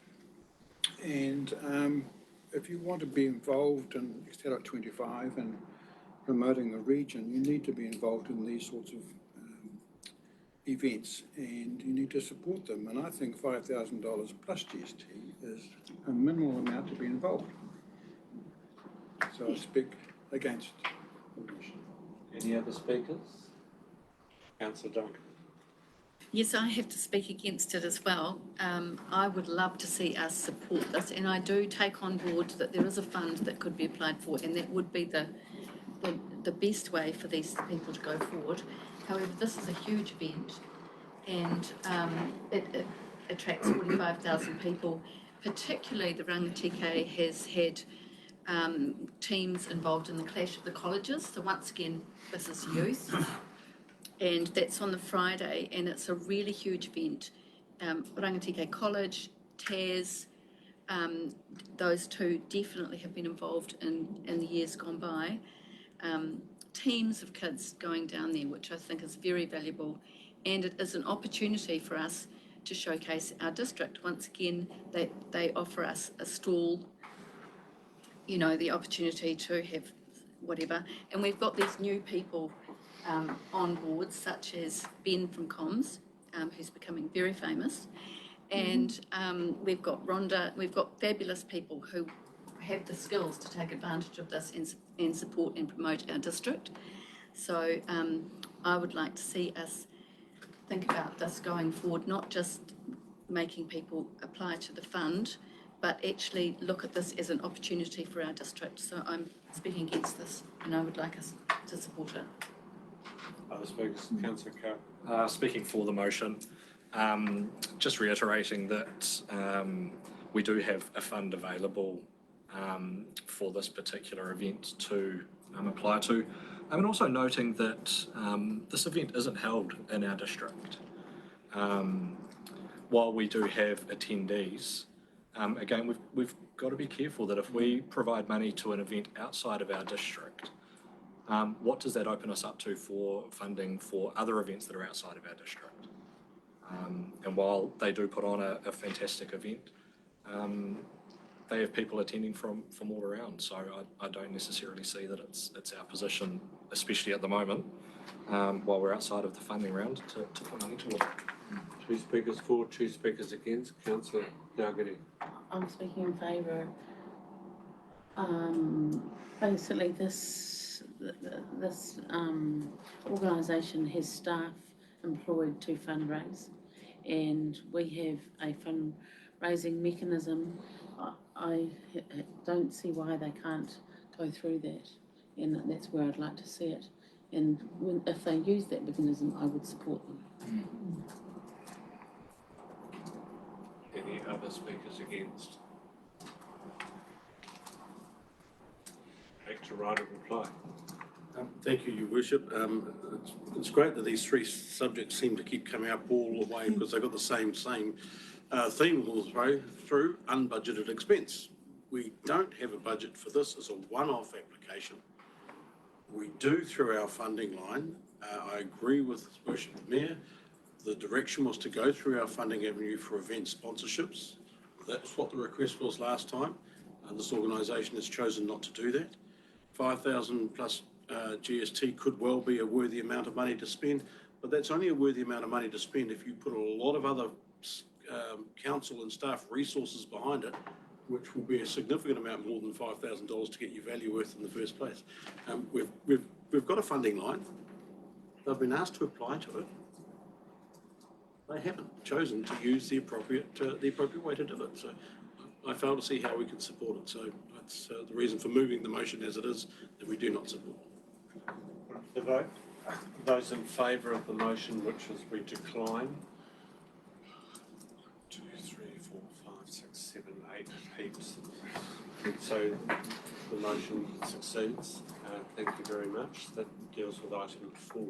And if you want to be involved in Extelo 25 and promoting the region, you need to be involved in these sorts of events, and you need to support them. And I think $5,000 plus GST is a minimal amount to be involved. So I speak against the motion. Any other speakers? Councillor Duncan. Yes, I have to speak against it as well. I would love to see us support this, and I do take on board that there is a fund that could be applied for, and that would be the best way for these people to go forward. However, this is a huge event, and it attracts 45,000 people. Particularly, the Rangitikei has had teams involved in the Clash of the Colleges. So once again, this is youth. And that's on the Friday, and it's a really huge event. Rangitikei College, TAS, those two definitely have been involved in the years gone by. Teams of kids going down there, which I think is very valuable, and it is an opportunity for us to showcase our district. Once again, they offer us a stall, you know, the opportunity to have whatever, and we've got these new people on board, such as Ben from Comms, who's becoming very famous, and we've got Rhonda. We've got fabulous people who have the skills to take advantage of this and support and promote our district. So I would like to see us think about this going forward, not just making people apply to the fund, but actually look at this as an opportunity for our district. So I'm speaking against this, and I would like us to support it. Other speakers, Councillor Carr. Speaking for the motion, just reiterating that we do have a fund available for this particular event to apply to. And also noting that this event isn't held in our district. While we do have attendees, again, we've got to be careful that if we provide money to an event outside of our district, what does that open us up to for funding for other events that are outside of our district? And while they do put on a fantastic event, they have people attending from all around. So I don't necessarily see that it's our position, especially at the moment, while we're outside of the funding round, to put money to it. 2 speakers for, 2 speakers against. Councillor Dalgety. I'm speaking in favour. Basically, this organisation has staff employed to fundraise, and we have a fundraising mechanism. I don't see why they can't go through that, and that's where I'd like to see it. And if they use that mechanism, I would support them. Any Other speakers against? Back to right of reply. Thank you, Your Worship. It's great that these three subjects seem to keep coming up all the way because they've got the same theme all the way through, unbudgeted expense. We don't have a budget for this as a one-off application. We do through our funding line. I agree with His Worship the Mayor. The direction was to go through our funding avenue for event sponsorships. That's what the request was last time. This organisation has chosen not to do that. 5,000 plus GST could well be a worthy amount of money to spend, but that's only a worthy amount of money to spend if you put a lot of other council and staff resources behind it, which will be a significant amount more than $5,000 to get your value worth in the first place. We've got a funding line. They've been asked to apply to it. They haven't chosen to use the appropriate way to do it. So I fail to see how we can support it. So that's the reason for moving the motion as it is, that we do not support. The vote. Those in favour of the motion, which is we decline. 2, 3, 4, 5, 6, 7, 8 heaps. So the motion succeeds. Thank you very much. That deals with item 4.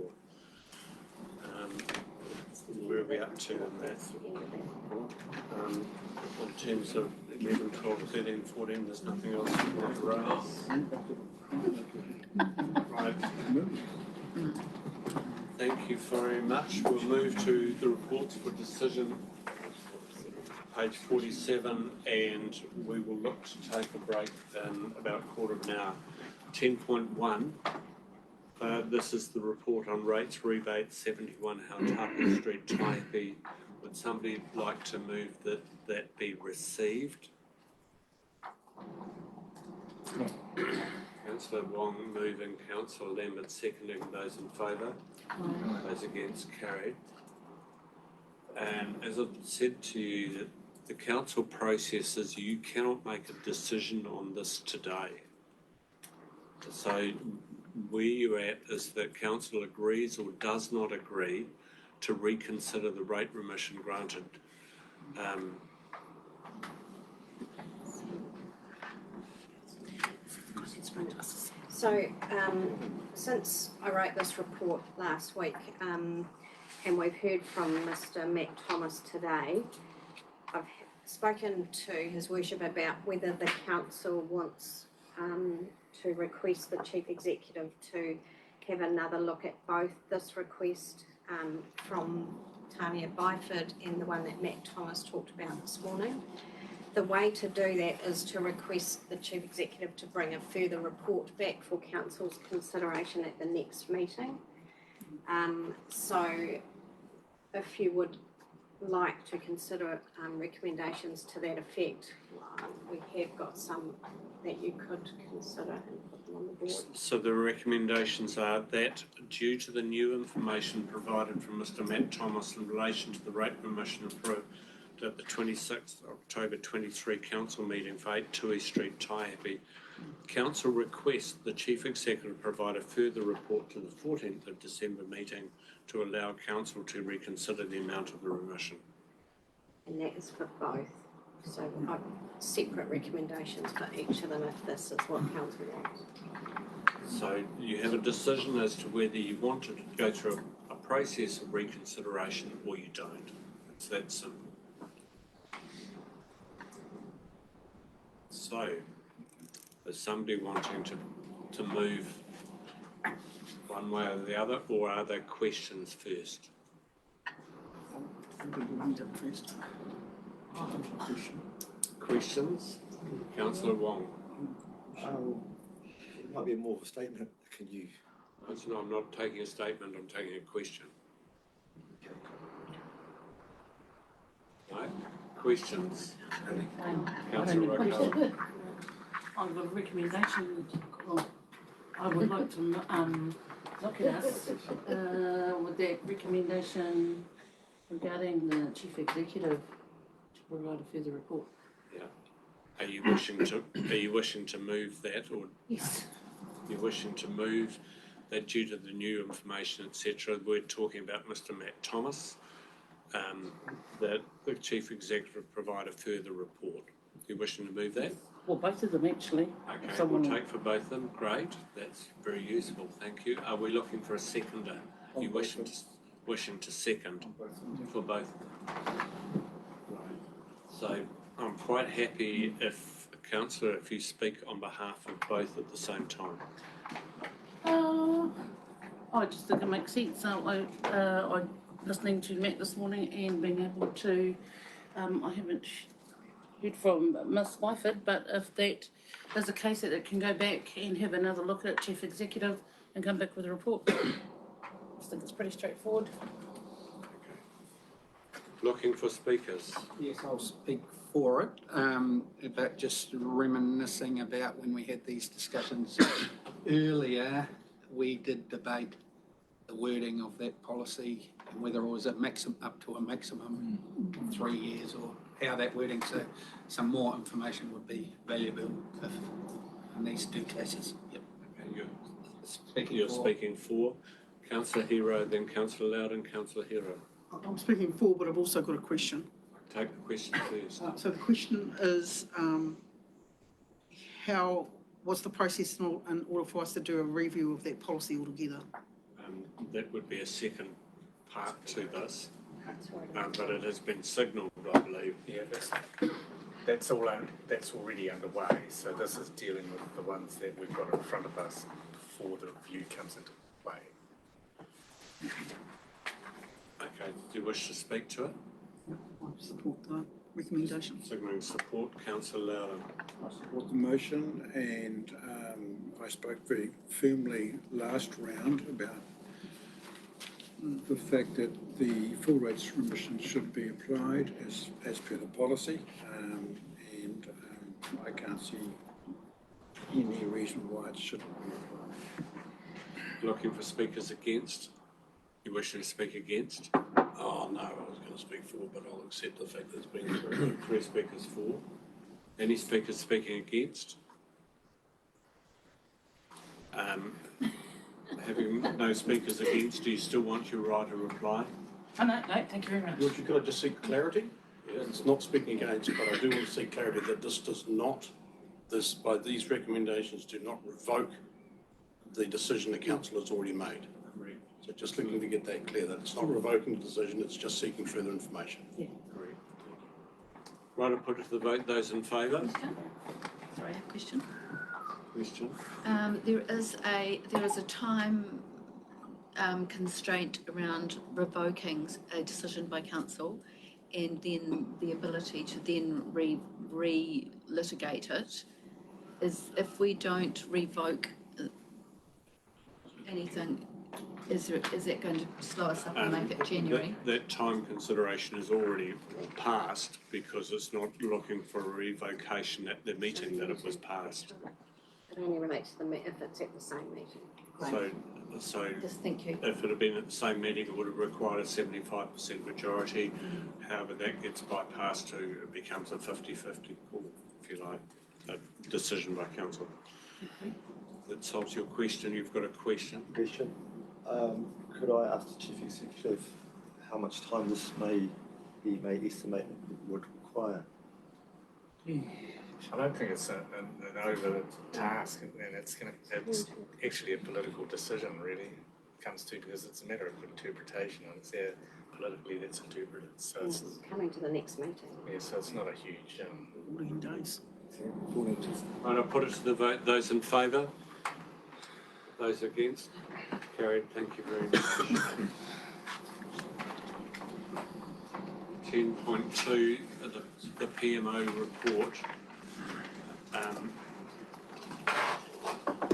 Where are we up to on that? In terms of 11, 12, 13, 14, there's nothing else you want to raise? Right. Thank you very much. We'll move to the reports for decision, page 47, and we will look to take a break in about a quarter of an hour. 10.1. This is the report on rates rebate 71 Hautapa Street, Taipi. Would somebody like to move that be received? Councillor Wong moving, Councillor Lambert seconding. Those in favour? Those against? Carried. And as I've said to you, the council process is you cannot make a decision on this today. So where you're at is that council agrees or does not agree to reconsider the rate remission granted. So, since I wrote this report last week, and we've heard from Mr. Matt Thomas today, I've spoken to His Worship about whether the council wants to request the Chief Executive to have another look at both this request from Tania Byford and the one that Matt Thomas talked about this morning. The way to do that is to request the Chief Executive to bring a further report back for Council's consideration at the next meeting. So if you would like to consider recommendations to that effect, we have got some that you could consider and put them on the board. So the recommendations are that due to the new information provided from Mr. Matt Thomas in relation to the rate remission approved at the 26th October 23 council meeting for 8 Tui Street, Taipi, council requests the Chief Executive provide a further report to the 14th of December meeting to allow council to reconsider the amount of the remission. And that is for both. So separate recommendations for each of them if this is what council wants. So you have a decision as to whether you want to go through a process of reconsideration or you don't. It's that simple. So, is somebody wanting to move one way or the other, or are there questions first? Questions? Councillor Wong. It might be more of a statement. Can you? No, I'm not taking a statement, I'm taking a question. Right? Questions? Councillor Rockwell. I've got a recommendation. I would like to look at us with that recommendation regarding the Chief Executive to provide a further report. Yeah. Are you wishing to move that, or yes, you're wishing to move that due to the new information, etc.? We're talking about Mr. Matt Thomas. that the Chief Executive provide a further report. You wishing to move that? Well, both of them actually. Okay, Someone- we'll take for both of them. Great, that's very useful, thank you. Are we looking for a seconder? You wishing to second for both of them? Right. So I'm quite happy if, councillor, if you speak on behalf of both at the same time. I just think it makes sense. I listening to Matt this morning and being able to, I haven't heard from Ms. Wyford, but if that is the case, that it can go back and have another look at Chief Executive and come back with a report. I just think it's pretty straightforward. Looking for speakers. Yes, I'll speak for it, but just reminiscing about when we had these discussions earlier, we did debate the wording of that policy and whether it was a maximum, up to a maximum of 3 years, or how that wording, so some more information would be valuable if, in these two cases. Yep. Okay, you're speaking for Councillor Hero, then Councillor Loudon, Councillor Hero. I'm speaking for, but I've also got a question. Take the question first. So the question is, what's the process in order for us to do a review of that policy altogether? That would be a second part to this, but it has been signalled, I believe. Yeah, that's already underway. So this is dealing with the ones that we've got in front of us before the review comes into play. Okay, do you wish to speak to it? I support the recommendation. Signalling support, Councillor Loudon. I support the motion, and I spoke very firmly last round about the fact that the full rates remission should be applied as per the policy, and I can't see any reason why it shouldn't be applied. Looking for speakers against? You wish to speak against? Oh, no, I was going to speak for, but I'll accept the fact that it's been approved. 3 speakers for. Any speakers speaking against? Having no speakers against, do you still want your right to reply? Oh, no, thank you very much. George, could I just seek clarity? Yeah, it's not speaking against, but I do want to seek clarity that this does not, by these recommendations do not revoke the decision the council has already made. Correct. So just looking to get that clear, that it's not revoking the decision, it's just seeking further information. Yeah. Correct. Right, I'll put it to the vote. Those in favour? Sorry, I have a question. Question? There is a time constraint around revoking a decision by council, and then the ability to then re-litigate it. If we don't revoke anything, is that going to slow us up and make it January? That time consideration is already passed because it's not looking for a revocation at the meeting that it was passed. It only relates to if it's at the same meeting. So Just thank you. if it had been at the same meeting, it would have required a 75% majority. However, that gets bypassed to, it becomes a 50-50 call, if you like, a decision by council. That solves your question. You've got a question? Question. Could I ask the Chief Executive how much time this he may estimate would require? I don't think it's an over task, and it's actually a political decision, really. It comes to, because it's a matter of interpretation, and it's there politically that's interpreted. So it's Coming to the next meeting. yeah, so it's not a huge. 14 days. Right, I'll put it to the vote. Those in favour? Those against? Carried. Thank you very much. 10.2, the PMO report.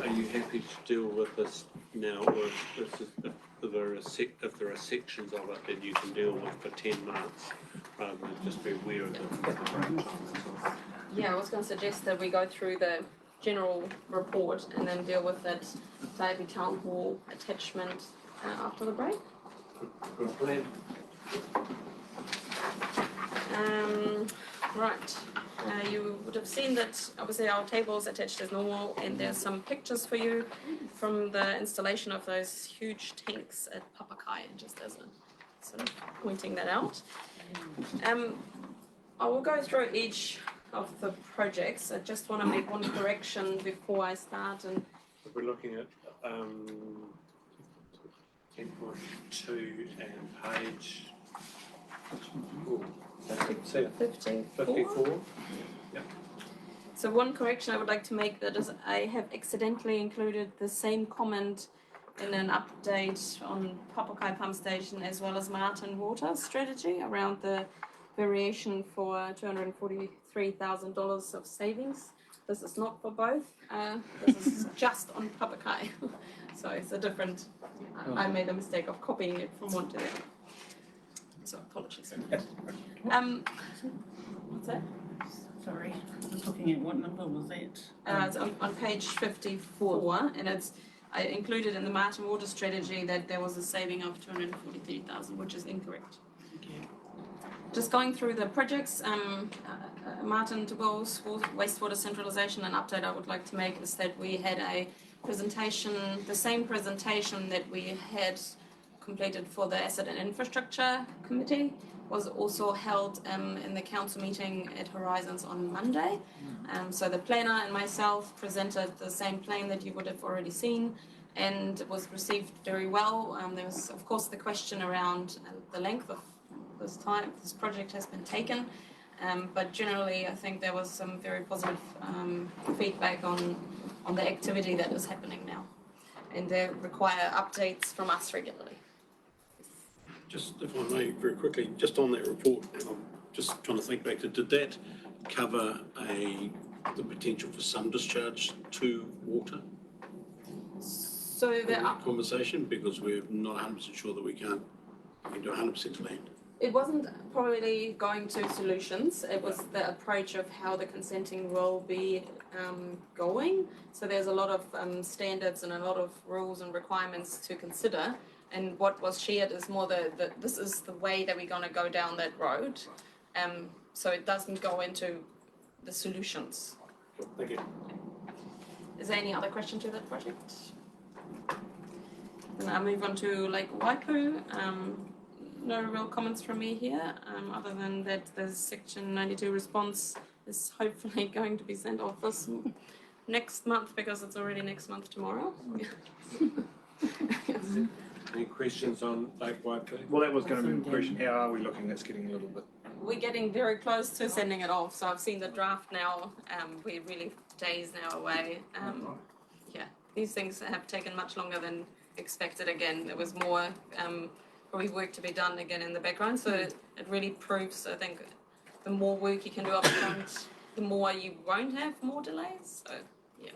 Are you happy to deal with this now, or if there are sections of it that you can deal with for 10 minutes, rather than just be aware of them? Yeah, I was going to suggest that we go through the general report and then deal with that Davey Town Hall attachment after the break. Good plan. Right, you would have seen that obviously our table is attached as normal, and there's some pictures for you from the installation of those huge tanks at Papakai, just as sort of pointing that out. I will go through each of the projects. I just want to make one correction before I start. And we're looking at 10.2 and page 54. Yep. So one correction I would like to make, that is I have accidentally included the same comment in an update on Papakai Pump Station as well as Martin Water strategy around the variation for $243,000 of savings. This is not for both. This is just on Papakai. So it's a different, I made a mistake of copying it from one to the other. So apologies. What's that? Sorry, I was looking at what number was that? It's on page 54, and I included in the Martin Water strategy that there was a saving of 243,000, which is incorrect. Just going through the projects, Martin de Beau's wastewater centralisation, an update I would like to make is that we had a presentation, the same presentation that we had completed for the Asset and Infrastructure Committee was also held in the council meeting at Horizons on Monday. So the planner and myself presented the same plan that you would have already seen, and it was received very well. There was, of course, the question around the length of this time this project has been taken, but generally I think there was some very positive feedback on the activity that is happening now, and they require updates from us regularly. Just if I may, very quickly, just on that report, and I'm just trying to think back to, did that cover the potential for some discharge to water? So in that conversation, because we're not 100% sure that we can do 100% to land. It wasn't probably going to solutions. It was the approach of how the consenting will be going. So there's a lot of standards and a lot of rules and requirements to consider. And what was shared is more this is the way that we're going to go down that road. So it doesn't go into the solutions. Thank you. Is there any other question to that project? Then I'll move on to Lake Waipu. No real comments from me here, other than that the Section 92 response is hopefully going to be sent off next month, because it's already next month tomorrow. Any questions on Lake Waipu? Well, that was going to be a question. How are we looking? That's getting a little bit. We're getting very close to sending it off, so I've seen the draft now. We're really days now away. Yeah, these things have taken much longer than expected. Again, there was more probably work to be done again in the background, so it really proves, I think, the more work you can do up front, the more you won't have more delays. So yeah.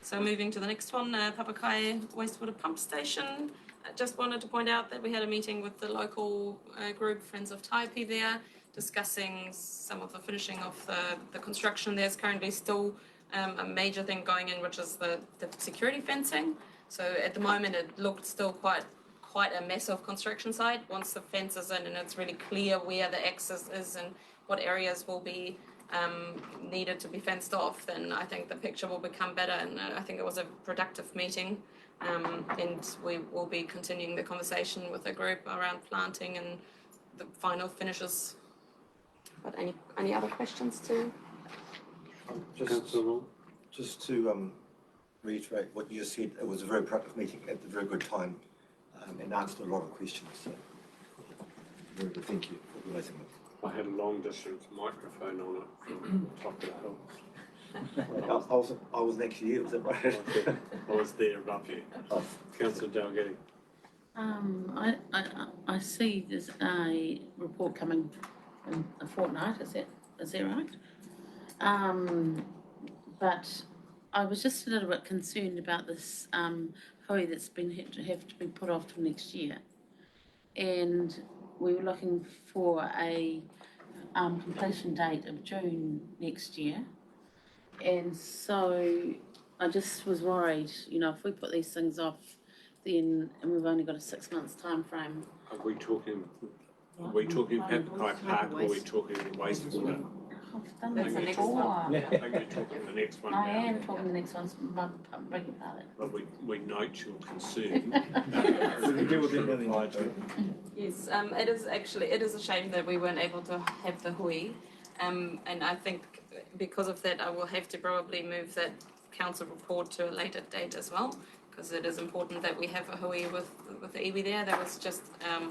So moving to the next one, Papakai Wastewater Pump Station. I just wanted to point out that we had a meeting with the local group, Friends of Taipi, there, discussing some of the finishing of the construction. There's currently still a major thing going in, which is the security fencing. So at the moment it looked still quite a mess of construction site. Once the fence is in and it's really clear where the access is and what areas will be needed to be fenced off, then I think the picture will become better, and I think it was a productive meeting, and we will be continuing the conversation with the group around planting and the final finishes. But any other questions too? Just to reiterate what you said, it was a very productive meeting at a very good time, and answered a lot of questions. So, very good. Thank you for organizing it. I had a long distance microphone on it from the top of the hill. I wasn't actually here, was that right? I was there above you. Oh. Councillor Dalgety. I see there's a report coming in a fortnight, is that right? But I was just a little bit concerned about this hui that's have to be put off till next year. And we were looking for a completion date of June next year. And so I just was worried, if we put these things off, then, and we've only got a 6 months time frame. Are we talking Papakai Park, or are we talking wastewater? I've done That's that the next before. one. I think you're talking the next one. I now. am talking the next one's beg your pardon. But we note your concern. We can deal with it then. Reply to it. Yes, it is a shame that we weren't able to have the hui. And I think because of that, I will have to probably move that council report to a later date as well, because it is important that we have a hui with the iwi there. There was just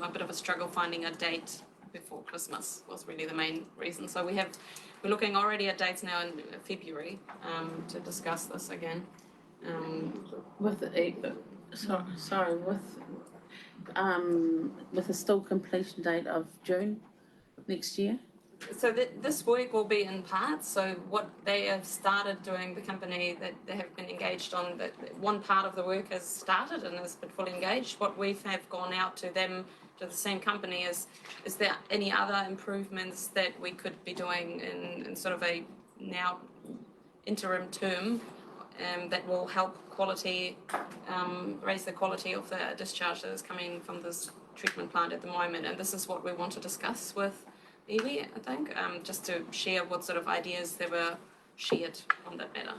a bit of a struggle finding a date before Christmas was really the main reason. So we're looking already at dates now in February to discuss this again. With with a still completion date of June next year. So this work will be in parts. So what they have started doing, the company that they have been engaged on, that one part of the work has started and has been fully engaged. What we have gone out to them, to the same company, is there any other improvements that we could be doing in sort of a now interim term that will help quality, raise the quality of the discharge that is coming from this treatment plant at the moment. And this is what we want to discuss with iwi, I think, just to share what sort of ideas there were shared on that matter.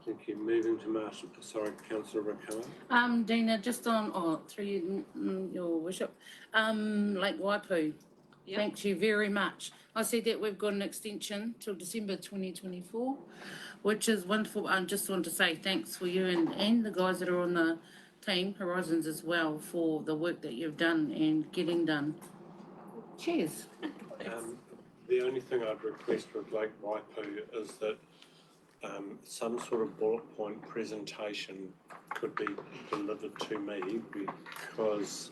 Thank you. Moving to Councillor Rakawa. Dina, just on, through your worship, Lake Waipu, Yep. thank you very much. I said that we've got an extension till December 2024, which is wonderful. I just want to say thanks for you and the guys that are on the team, Horizons as well, for the work that you've done and getting done. Cheers. The only thing I'd request with Lake Waipu is that some sort of bullet point presentation could be delivered to me, because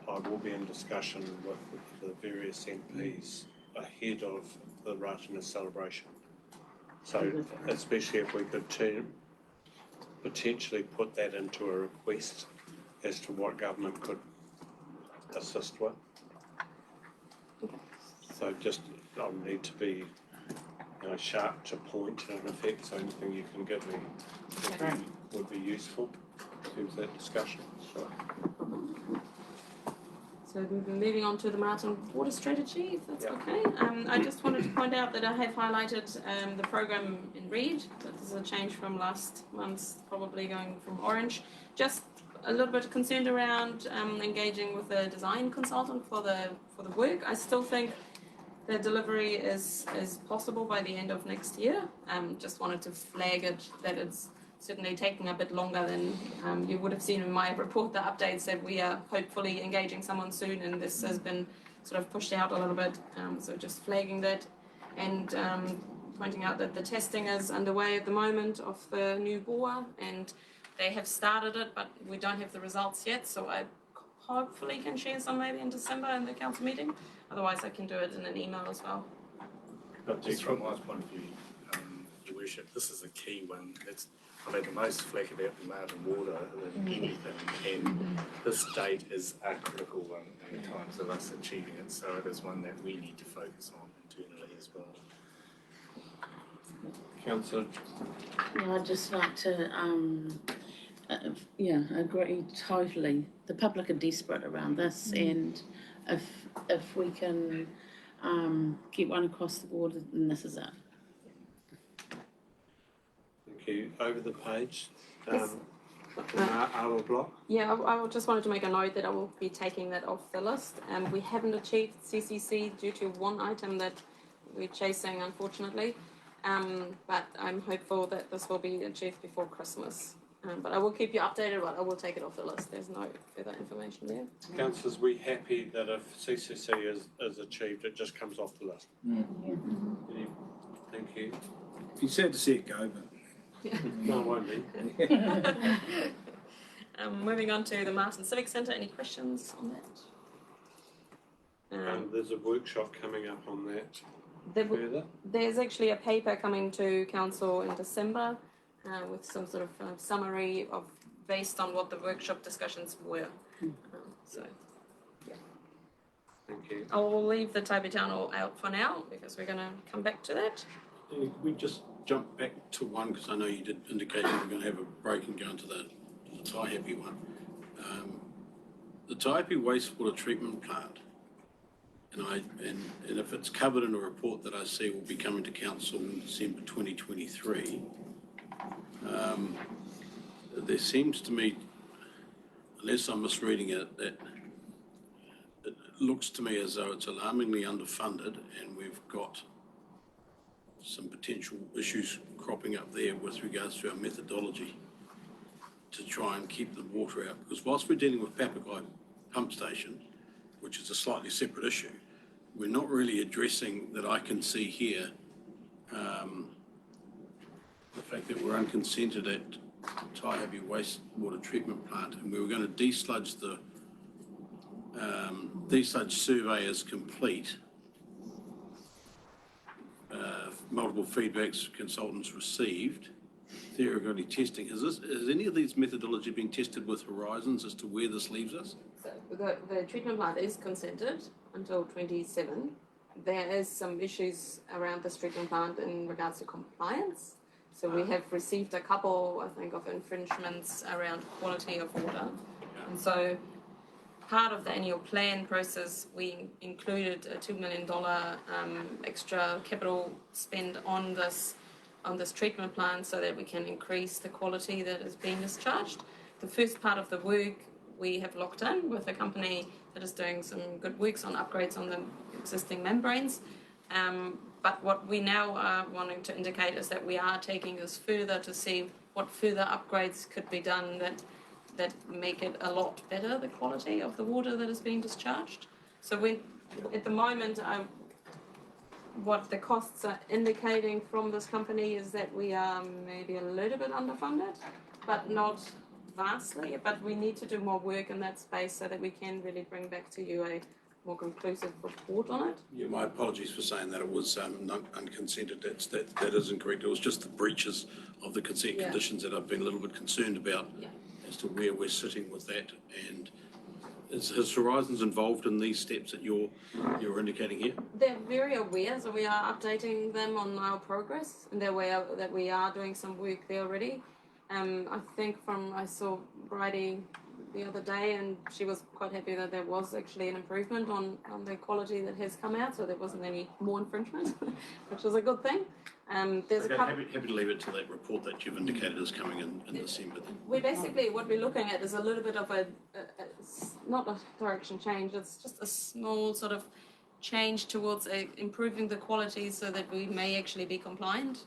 I will be in discussion with the various MPs ahead of the Ratana celebration. So especially if we could potentially put that into a request as to what government could assist with. So just, I'll need to be sharp to point in effect, so anything you can give me would be useful in terms of that discussion. So moving on to the Martin Water Strategy, if that's okay. I just wanted to point out that I have highlighted the program in red. This is a change from last month's, probably going from orange. Just a little bit concerned around engaging with the design consultant for the work. I still think the delivery is possible by the end of next year. Just wanted to flag it that it's certainly taking a bit longer than you would have seen in my report. The updates that we are hopefully engaging someone soon, and this has been sort of pushed out a little bit. So just flagging that and pointing out that the testing is underway at the moment of the new bore, and they have started it, but we don't have the results yet. So I hopefully can share some maybe in December in the council meeting. Otherwise, I can do it in an email as well. But just from my point of view, Your Worship, this is a key one. I've had the most flack about the Martin Water than anything, and this date is a critical one in terms of us achieving it, so it is one that we need to focus on internally as well. Councillor. Yeah, I'd just like to, agree totally. The public are desperate around this, and if we can get one across the board, then this is it. Thank you. Over the page, Yes. our block. Yeah, I just wanted to make a note that I will be taking that off the list. We haven't achieved CCC due to one item that we're chasing, unfortunately. But I'm hopeful that this will be achieved before Christmas. But I will keep you updated, but I will take it off the list. There's no further information there. Councillors, we happy that if CCC is achieved, it just comes off the list? Thank you. Be sad to see it go, but... No, it won't be. Moving on to the Martin Civic Centre. Any questions on that? There's a workshop coming up on that. There's actually a paper coming to council in December with some sort of summary of based on what the workshop discussions were. Thank you. I will leave the Taipi Town out for now because we're going to come back to that. We just jump back to one, because I know you did indicate you were going to have a break and go into the Taihape one. The Taihape wastewater treatment plant, And if it's covered in a report that I see will be coming to council in December 2023, there seems to me, unless I'm misreading it, that it looks to me as though it's alarmingly underfunded, and we've got some potential issues cropping up there with regards to our methodology to try and keep the water out. Because whilst we're dealing with Papakai Pump Station, which is a slightly separate issue, we're not really addressing, that I can see here, the fact that we're unconsented at Taihape wastewater treatment plant, and we were going to desludge the desludge survey is complete. Multiple feedbacks consultants received. Theoretically testing. Has any of these methodology been tested with Horizons as to where this leaves us? So the treatment plant is consented until 27. There is some issues around this treatment plant in regards to compliance. So we have received a couple, I think, of infringements around quality of water. And so part of the annual plan process, we included a $2 million extra capital spend on this treatment plant so that we can increase the quality that is being discharged. The first part of the work we have locked in with a company that is doing some good works on upgrades on the existing membranes. But what we now are wanting to indicate is that we are taking this further to see what further upgrades could be done that make it a lot better, the quality of the water that is being discharged. So at the moment, what the costs are indicating from this company is that we are maybe a little bit underfunded, but not vastly. But we need to do more work in that space so that we can really bring back to you a more conclusive report on it. Yeah, my apologies for saying that it was unconsented. That is incorrect. It was just the breaches of the consent conditions that I've been a little bit concerned about as to where we're sitting with that. And is Horizons involved in these steps that you're indicating here? They're very aware, so we are updating them on our progress, and they're aware that we are doing some work there already. I think I saw Bridie the other day, and she was quite happy that there was actually an improvement on the quality that has come out, so there wasn't any more infringement, which was a good thing. There's happy to leave it to that report that you've indicated is coming in December. We basically, what we're looking at is a little bit of not a direction change, it's just a small sort of change towards improving the quality so that we may actually be compliant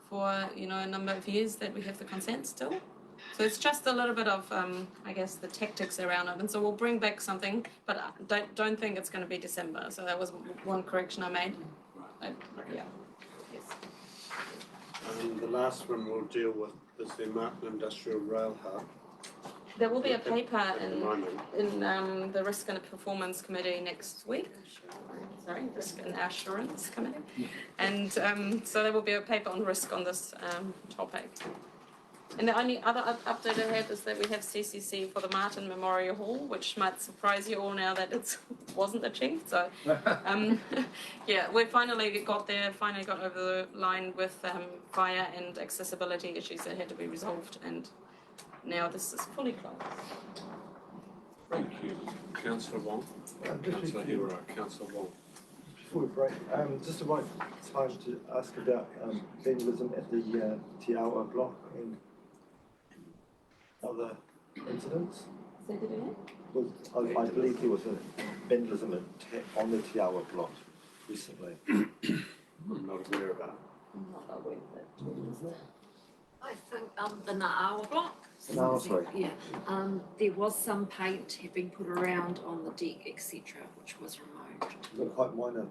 for, a number of years that we have the consent still. So it's just a little bit of, I guess, the tactics around it. And so we'll bring back something, but don't think it's going to be December. So that was one correction I made. Yeah. Yes. The last one we'll deal with is the Martin Industrial Rail Hub. There will be a paper in the Risk and Performance Committee next week. Sorry, Risk and Assurance Committee. And so there will be a paper on risk on this topic. And the only other update I have is that we have CCC for the Martin Memorial Hall, which might surprise you all now that it wasn't achieved. So, we finally got over the line with fire and accessibility issues that had to be resolved, and now this is fully closed. Thank you. Councillor Wong. Councillor Hero. Councillor Wong. Before we break, just about time to ask about vandalism at the Te Awa block and other incidents. Say that again? I believe there was a vandalism on the Te Awa block recently. I'm not aware of that. I'm not aware of that. I think the Na'awa block. Na'awa, sorry. Yeah, there was some paint had been put around on the deck, etc., which was removed. Look quite minor.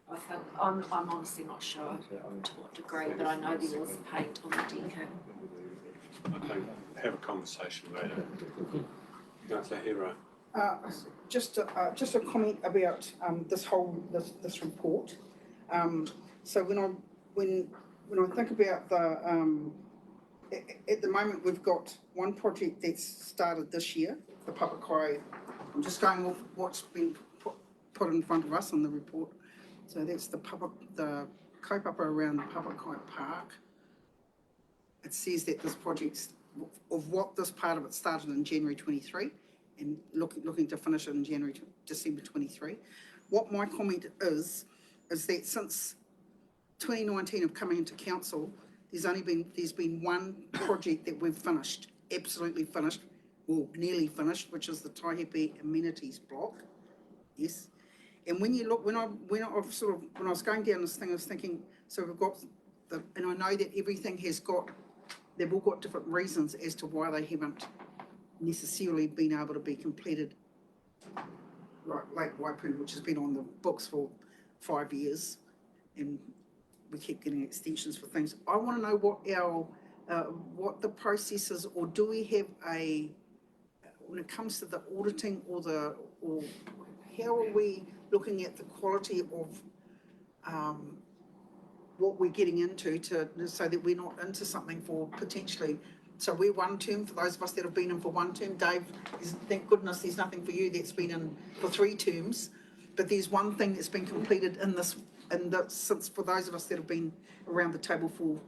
I think I'm honestly not sure to what degree, but I know there was paint on the deck. Okay, have a conversation later. Councillor Hero. Just a comment about this report. So when I think about at the moment we've got one project that's started this year, the Papakai. I'm just going off what's been put in front of us on the report. So that's the kaupapa around the Papakai Park. It says that this project's this part of it started in January 23 and looking to finish it in December 23. what my comment is that since 2019 of coming into council, there's been one project that we've finished, absolutely finished, well, nearly finished, which is the Taihepe Amenities Block. Yes. And when you look, when I was going down this thing, I was thinking, so we've got and I know that everything they've all got different reasons as to why they haven't necessarily been able to be completed. Like Lake Waipu, which has been on the books for 5 years, and we keep getting extensions for things. I want to know what the process is, or do we have when it comes to the auditing or how are we looking at the quality of what we're getting into so that we're not into something for potentially. So we're one term, for those of us that have been in for one term. Dave, thank goodness there's nothing for you that's been in for 3 terms, but there's one thing that's been completed since for those of us that have been around the table for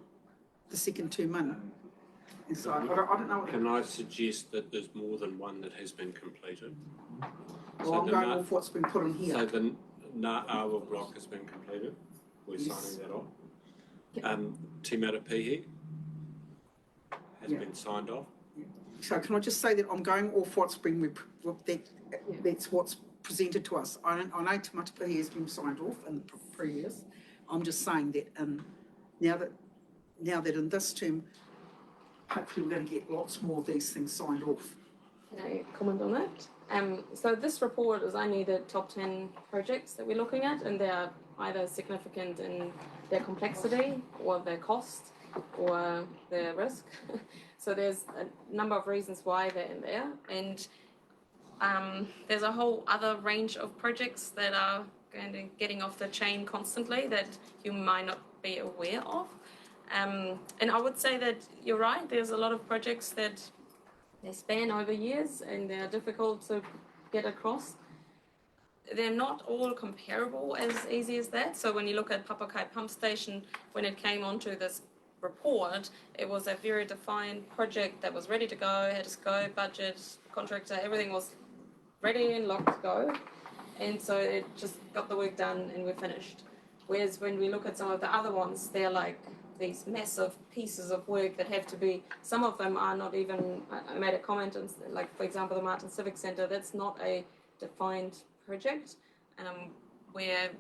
the second term in. And so I don't know. Can I suggest that there's more than one that has been completed? Well, I'm going off what's been put in here. So the Na'awa block has been completed. We're signing that off. Te Marapihi has been signed off. So can I just say that I'm going off what's been that's what's presented to us. I know Te Matapihi has been signed off in the previous. I'm just saying that now that in this term, hopefully we're going to get lots more of these things signed off. Can I comment on that? So this report is only the top 10 projects that we're looking at, and they are either significant in their complexity or their cost or their risk. So there's a number of reasons why they're in there, and there's a whole other range of projects that are getting off the chain constantly that you might not be aware of. And I would say that you're right, there's a lot of projects that they span over years and they're difficult to get across. They're not all comparable as easy as that. So when you look at Papakai Pump Station, when it came onto this report, it was a very defined project that was ready to go, had a scope, budget, contractor, everything was ready and locked to go. And so it just got the work done and we're finished. Whereas when we look at some of the other ones, they're like these massive pieces of work that have to be, some of them are not even, I made a comment, on, like for example, the Martin Civic Centre, that's not a defined project. Where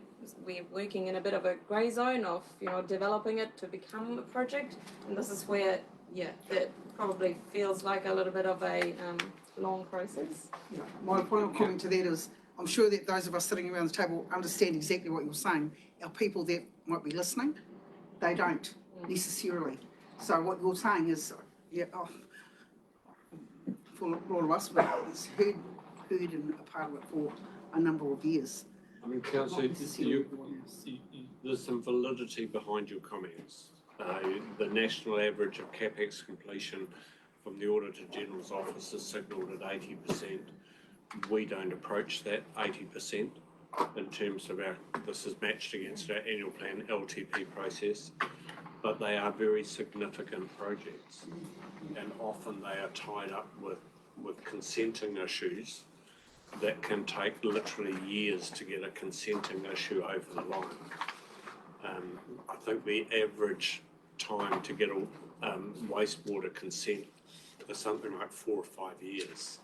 we're working in a bit of a grey zone of, developing it to become a project. And this is where, that probably feels like a little bit of a long process. Yeah. My final comment to that is, I'm sure that those of us sitting around the table understand exactly what you're saying. Our people that might be listening, they don't necessarily. So what you're saying is, for a lot of us, it's heard and a part of it for a number of years. I mean, Councillor, there's some validity behind your comments. The national average of CapEx completion from the Auditor General's office is signalled at 80%. We don't approach that 80% in terms of this is matched against our annual plan LTP process, but they are very significant projects, and often they are tied up with consenting issues that can take literally years to get a consenting issue over the line. I think the average time to get a wastewater consent is something like 4 or 5 years.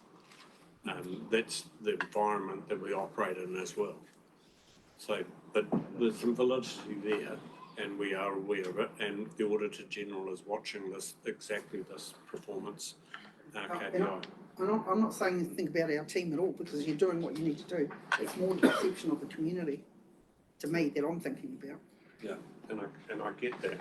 That's the environment that we operate in as well. So, but there's some validity there, and we are aware of it, and the Auditor General is watching this performance KPI. I'm not saying anything about our team at all, because you're doing what you need to do. It's more the perception of the community, to me, that I'm thinking about. Yeah, and I get that.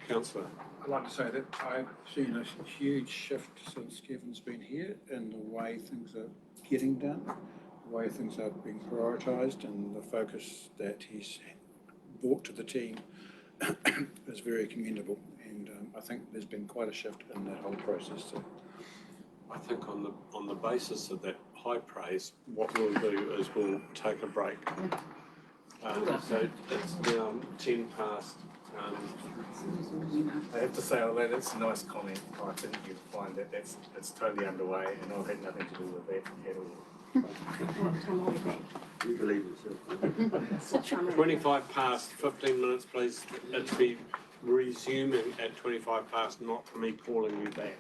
Councillor? I'd like to say that I've seen a huge shift since Kevin's been here in the way things are getting done, the way things are being prioritised, and the focus that he's brought to the team is very commendable. And I think there's been quite a shift in that whole process too. I think on the basis of that high praise, what we'll do is we'll take a break. So it's now 10 past. I have to say, although that's a nice comment, I think you'll find that it's totally underway, and I've had nothing to do with that at all. What time are we back? You believe yourself. What time are we back? 25 past, 15 minutes, please. It's be resuming at 25 past, not for me calling you back.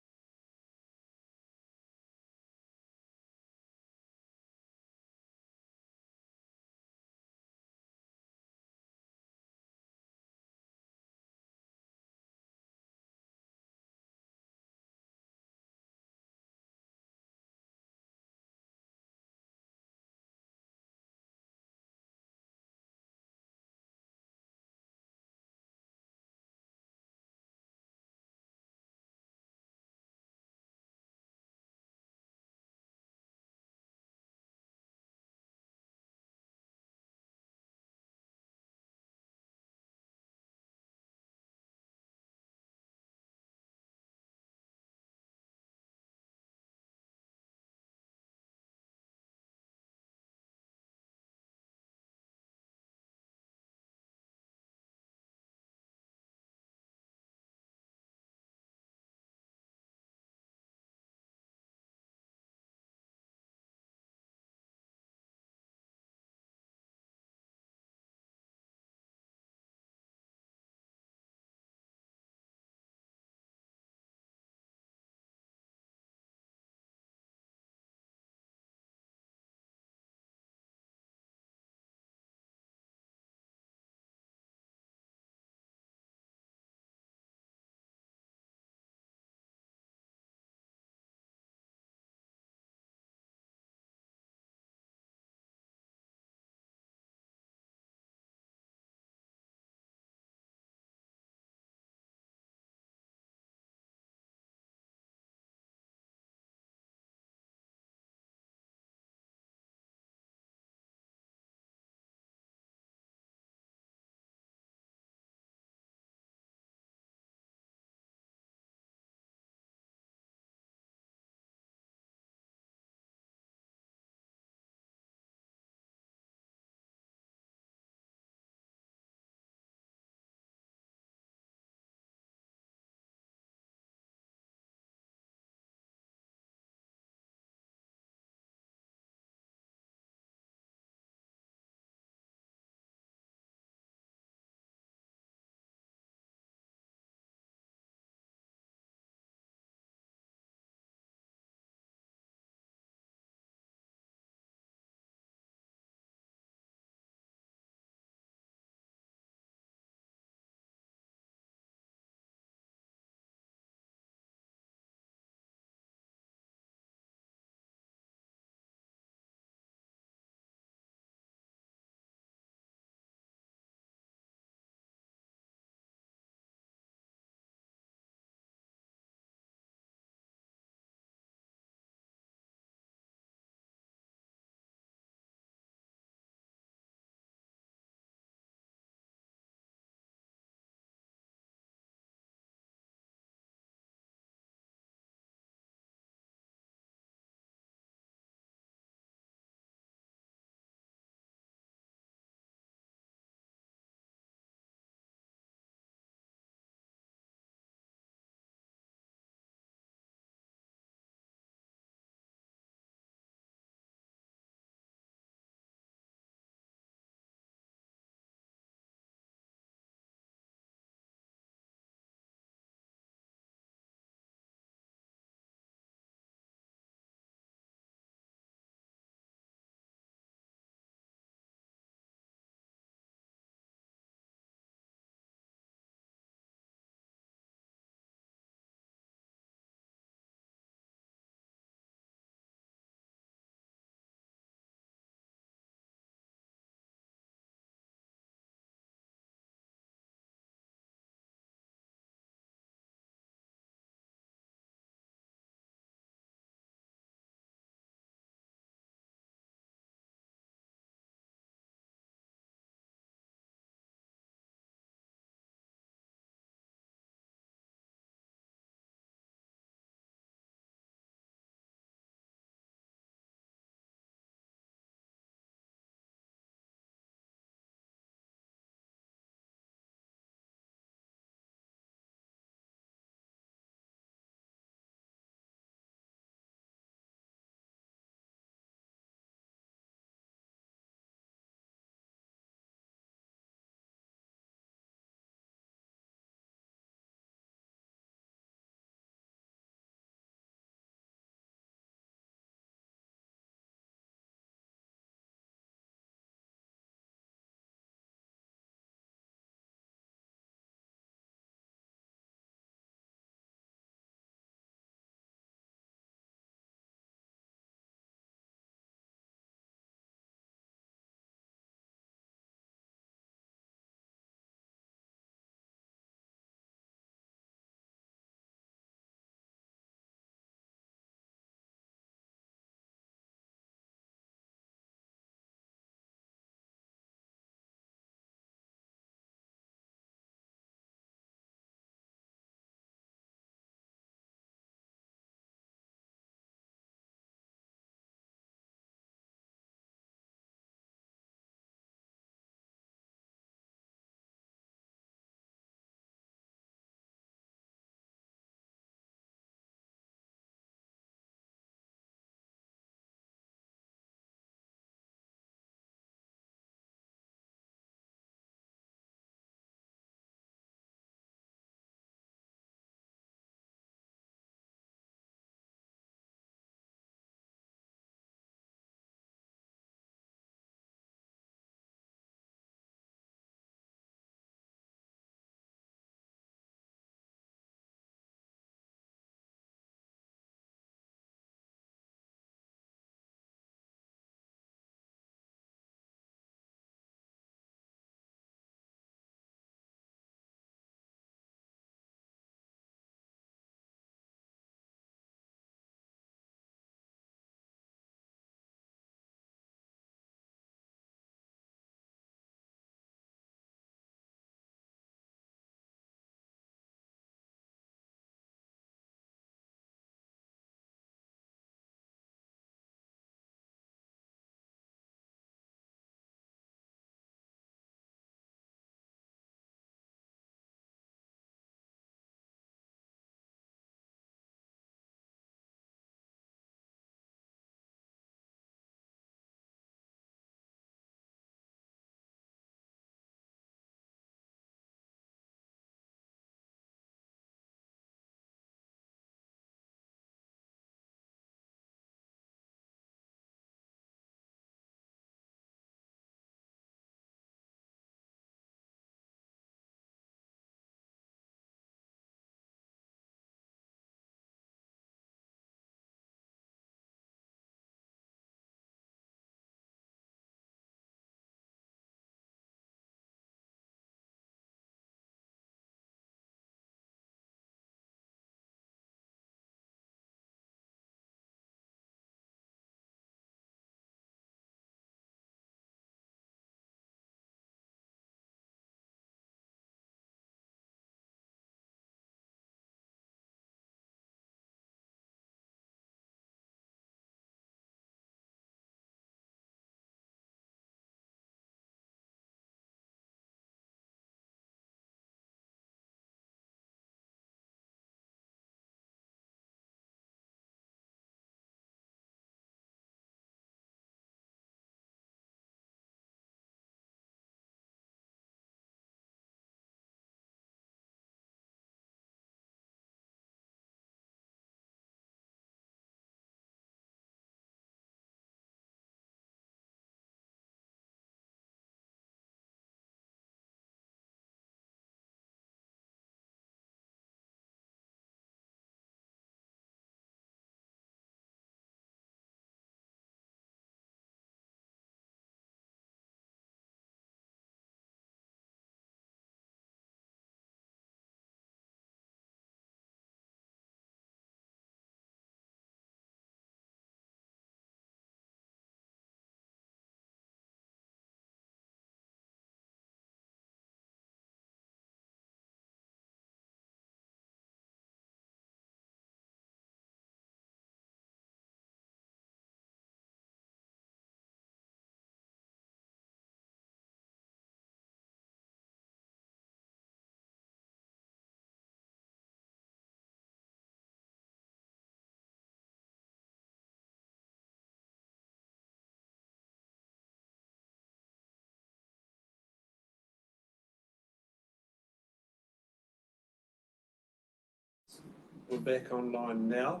we're back online now.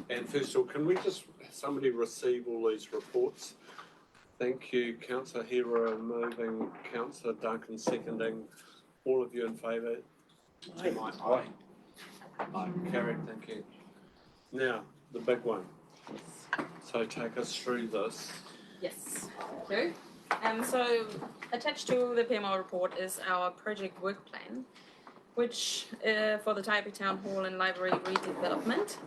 And first of all, can we just, somebody receive all these reports? Thank you, Councillor Hero moving, Councillor Duncan seconding. All of you in favour? Aye. Aye. Carried, thank you. Now, the big one. So take us through this. Yes, thank you. So attached to the PMO report is our project work plan, which for the Taipi Town Hall and Library redevelopment.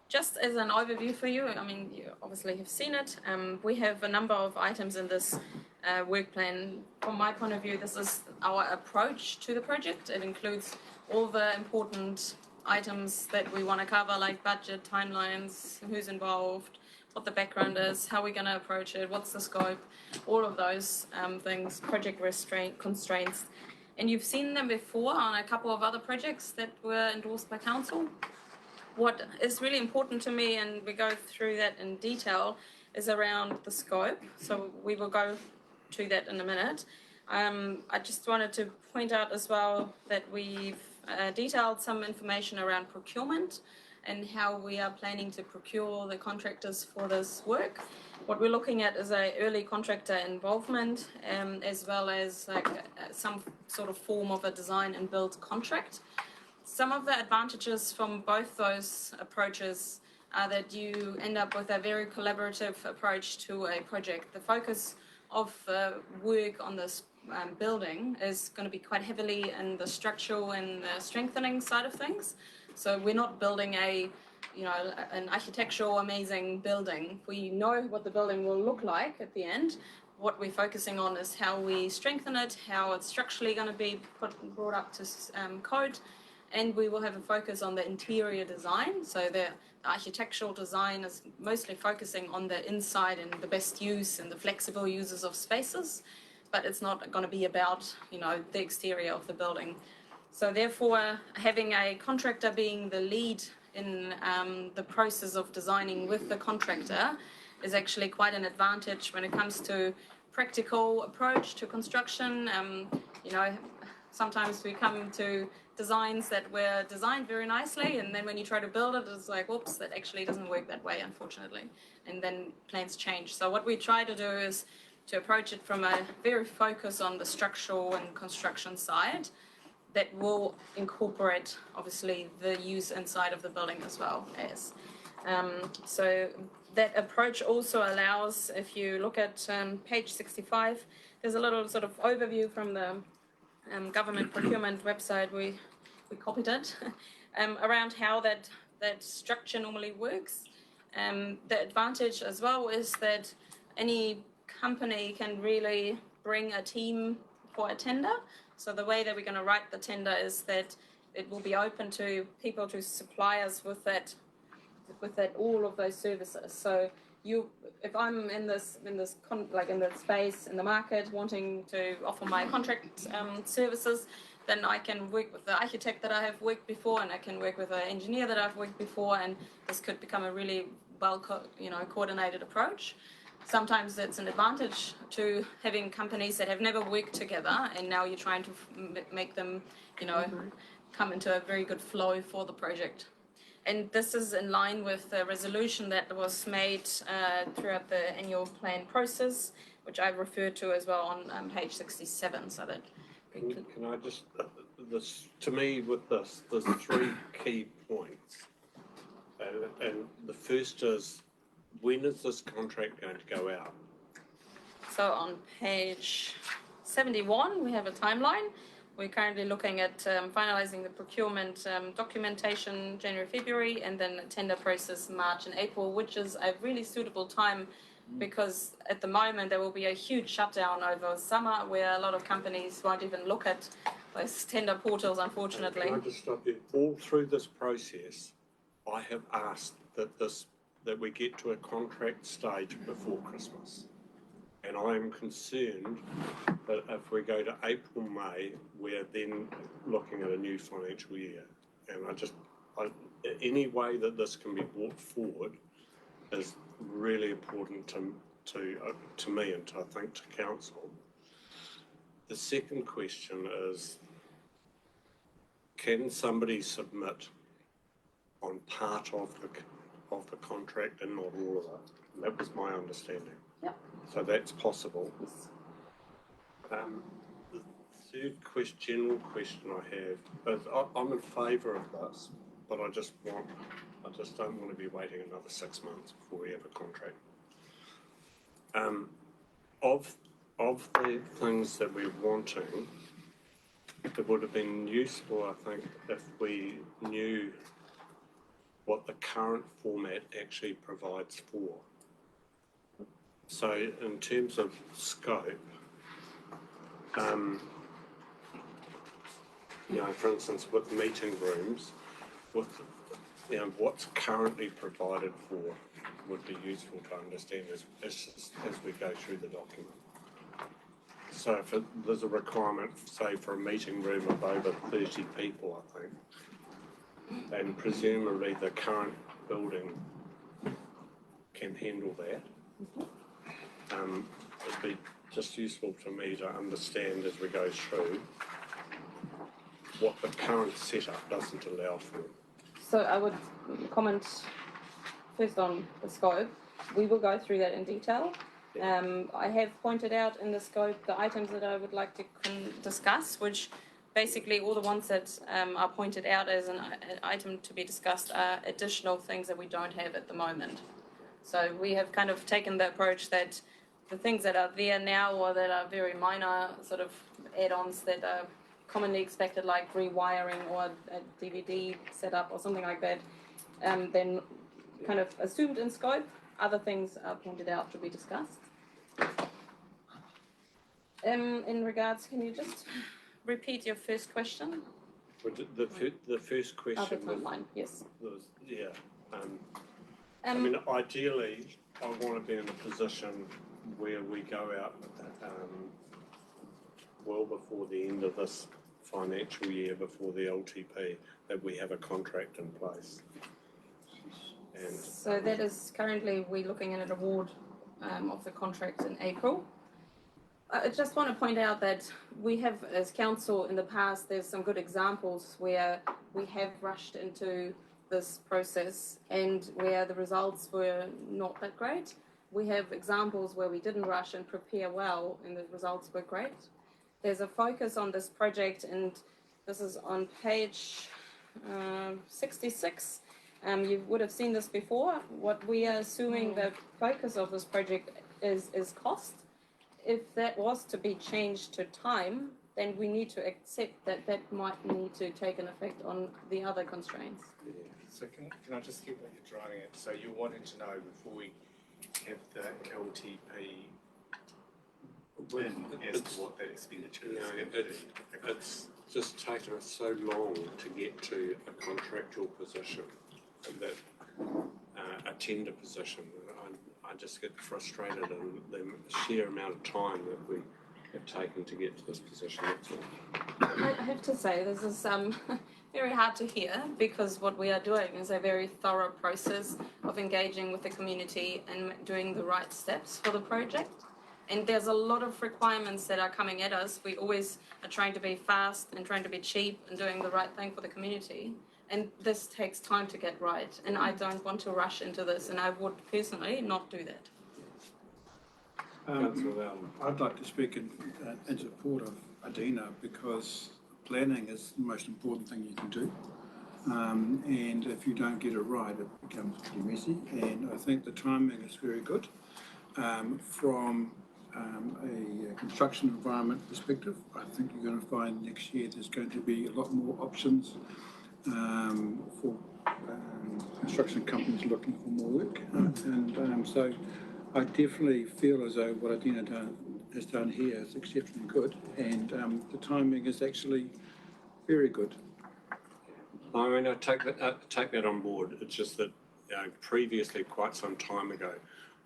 Just as an overview for you, I mean, you obviously have seen it. We have a number of items in this work plan. From my point of view, this is our approach to the project. It includes all the important items that we want to cover, like budget, timelines, who's involved, what the background is, how we're going to approach it, what's the scope, all of those things, project constraints. And you've seen them before on a couple of other projects that were endorsed by council. What is really important to me, and we go through that in detail, is around the scope. So we will go to that in a minute. I just wanted to point out as well that we've detailed some information around procurement and how we are planning to procure the contractors for this work. What we're looking at is a early contractor involvement, as well as like some sort of form of a design and build contract. Some of the advantages from both those approaches are that you end up with a very collaborative approach to a project. The focus of the work on this building is going to be quite heavily in the structural and the strengthening side of things. So we're not building an architectural amazing building. We know what the building will look like at the end. What we're focusing on is how we strengthen it, how it's structurally going to be brought up to code. And we will have a focus on the interior design. So the architectural design is mostly focusing on the inside and the best use and the flexible uses of spaces, but it's not going to be about, the exterior of the building. So therefore, having a contractor being the lead in the process of designing with the contractor is actually quite an advantage when it comes to practical approach to construction. Sometimes we come to designs that were designed very nicely, and then when you try to build it, it's like, whoops, that actually doesn't work that way, unfortunately. And then plans change. So what we try to do is to approach it from a very focus on the structural and construction side that will incorporate, obviously, the use inside of the building as well as. So that approach also allows, if you look at page 65, there's a little sort of overview from the government procurement website. We copied it around how that structure normally works. The advantage as well is that any company can really bring a team for a tender. So the way that we're going to write the tender is that it will be open to people, to suppliers with that all of those services. So if I'm in this space in the market wanting to offer my contract services, then I can work with the architect that I have worked before, and I can work with an engineer that I've worked before, and this could become a really well coordinated approach. Sometimes it's an advantage to having companies that have never worked together, and now you're trying to make them, come into a very good flow for the project. And this is in line with the resolution that was made throughout the annual plan process, which I referred to as well on page 67. So that can I just to me with this, there's three key points, and the first is, when is this contract going to go out? So on page 71, we have a timeline. We're currently looking at finalising the procurement documentation January, February, and then the tender process March and April, which is a really suitable time because at the moment there will be a huge shutdown over summer where a lot of companies won't even look at those tender portals, unfortunately. Can I just stop you? All through this process, I have asked that we get to a contract stage before Christmas. And I am concerned that if we go to April, May, we're then looking at a new financial year. And any way that this can be brought forward is really important to me and I think to council. The second question is, can somebody submit on part of the contract and not all of it. That was my understanding. Yep. So that's possible. The third general question I have is I'm in favour of this, but I just don't want to be waiting another 6 months before we have a contract. Of the things that we're wanting, it would have been useful, I think, if we knew what the current format actually provides for. So in terms of scope, for instance, with meeting rooms, what's currently provided for would be useful to understand as we go through the document. So if there's a requirement, say, for a meeting room of over 30 people, I think, and presumably the current building can handle that. It'd be just useful to me to understand as we go through what the current setup doesn't allow for. So I would comment first on the scope. We will go through that in detail. I have pointed out in the scope the items that I would like to discuss, which basically all the ones that are pointed out as an item to be discussed are additional things that we don't have at the moment. So we have kind of taken the approach that the things that are there now or that are very minor sort of add-ons that are commonly expected, like rewiring or a DVD setup or something like that, then kind of assumed in scope. Other things are pointed out to be discussed. In regards, can you just repeat your first question? The first question the timeline, yes. I mean, ideally, I want to be in a position where we go out well before the end of this financial year, before the LTP, that we have a contract in place. And so that is currently, we're looking at an award of the contract in April. I just want to point out that we have, as council in the past, there's some good examples where we have rushed into this process and where the results were not that great. We have examples where we didn't rush and prepare well and the results were great. There's a focus on this project, and this is on page 66. You would have seen this before. What we are assuming the focus of this project is cost. If that was to be changed to time, then we need to accept that that might need to take an effect on the other constraints. So can I just get what you're driving at? So you wanted to know before we have the LTP as to what that expenditure is. It's just taken us so long to get to a contractual position, that a tender position. I just get frustrated in the sheer amount of time that we have taken to get to this position. That's all. I have to say, this is very hard to hear, because what we are doing is a very thorough process of engaging with the community and doing the right steps for the project. And there's a lot of requirements that are coming at us. We always are trying to be fast and trying to be cheap and doing the right thing for the community. And this takes time to get right. And I don't want to rush into this, and I would personally not do that. I'd like to speak in support of Adina, because planning is the most important thing you can do. And if you don't get it right, it becomes pretty messy. And I think the timing is very good. From a construction environment perspective, I think you're going to find next year there's going to be a lot more options for construction companies looking for more work. So I definitely feel as though what Adina has done here is exceptionally good, and the timing is actually very good. I mean, I take that on board. It's just that previously, quite some time ago,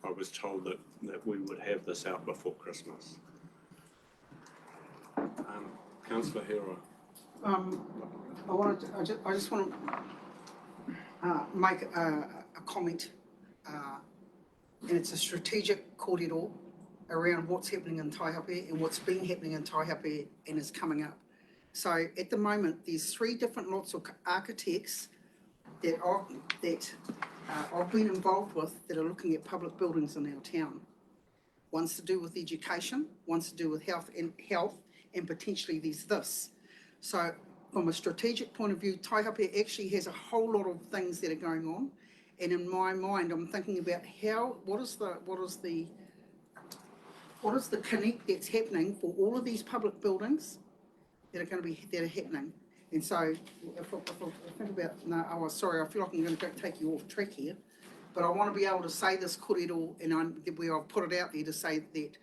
I was told that we would have this out before Christmas. Councillor Hero. I just want to make a comment, and it's a strategic corridor around what's happening in Taihape and what's been happening in Taihape and is coming up. So at the moment, there's 3 different lots of architects I've been involved with that are looking at public buildings in our town. One's to do with education, one's to do with health, and potentially there's this. So from a strategic point of view, Taihape actually has a whole lot of things that are going on. And in my mind, I'm thinking about what is the connect that's happening for all of these public buildings that are happening. And so if I think about, sorry, I feel like I'm going to take you off track here, but I want to be able to say this korero, and I've put it out there to say that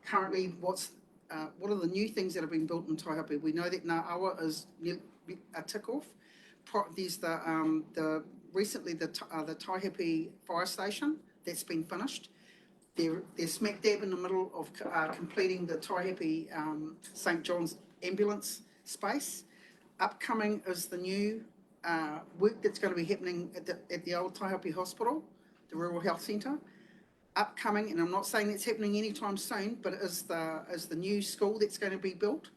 currently what are the new things that have been built in Taihape? We know that Ngā Awa is a tick-off. There's recently the Taihape fire station that's been finished. They're smack dab in the middle of completing the Taihape St John's ambulance space. Upcoming is the new work that's going to be happening at the old Taihape Hospital, the Rural Health Centre. Upcoming, and I'm not saying it's happening anytime soon, but is the new school that's going to be built.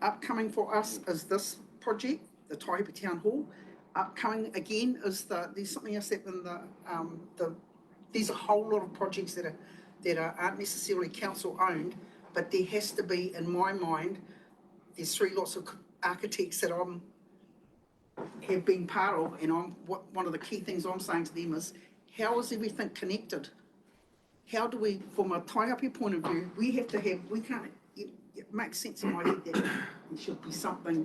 Upcoming for us is this project, the Taihape Town Hall. Upcoming again is there's something else that there's a whole lot of projects that aren't necessarily council owned, but there has to be, in my mind, there's 3 lots of architects that have been part of, and one of the key things I'm saying to them is, how is everything connected? How do we, from a Taihape point of view, it makes sense in my head that there should be something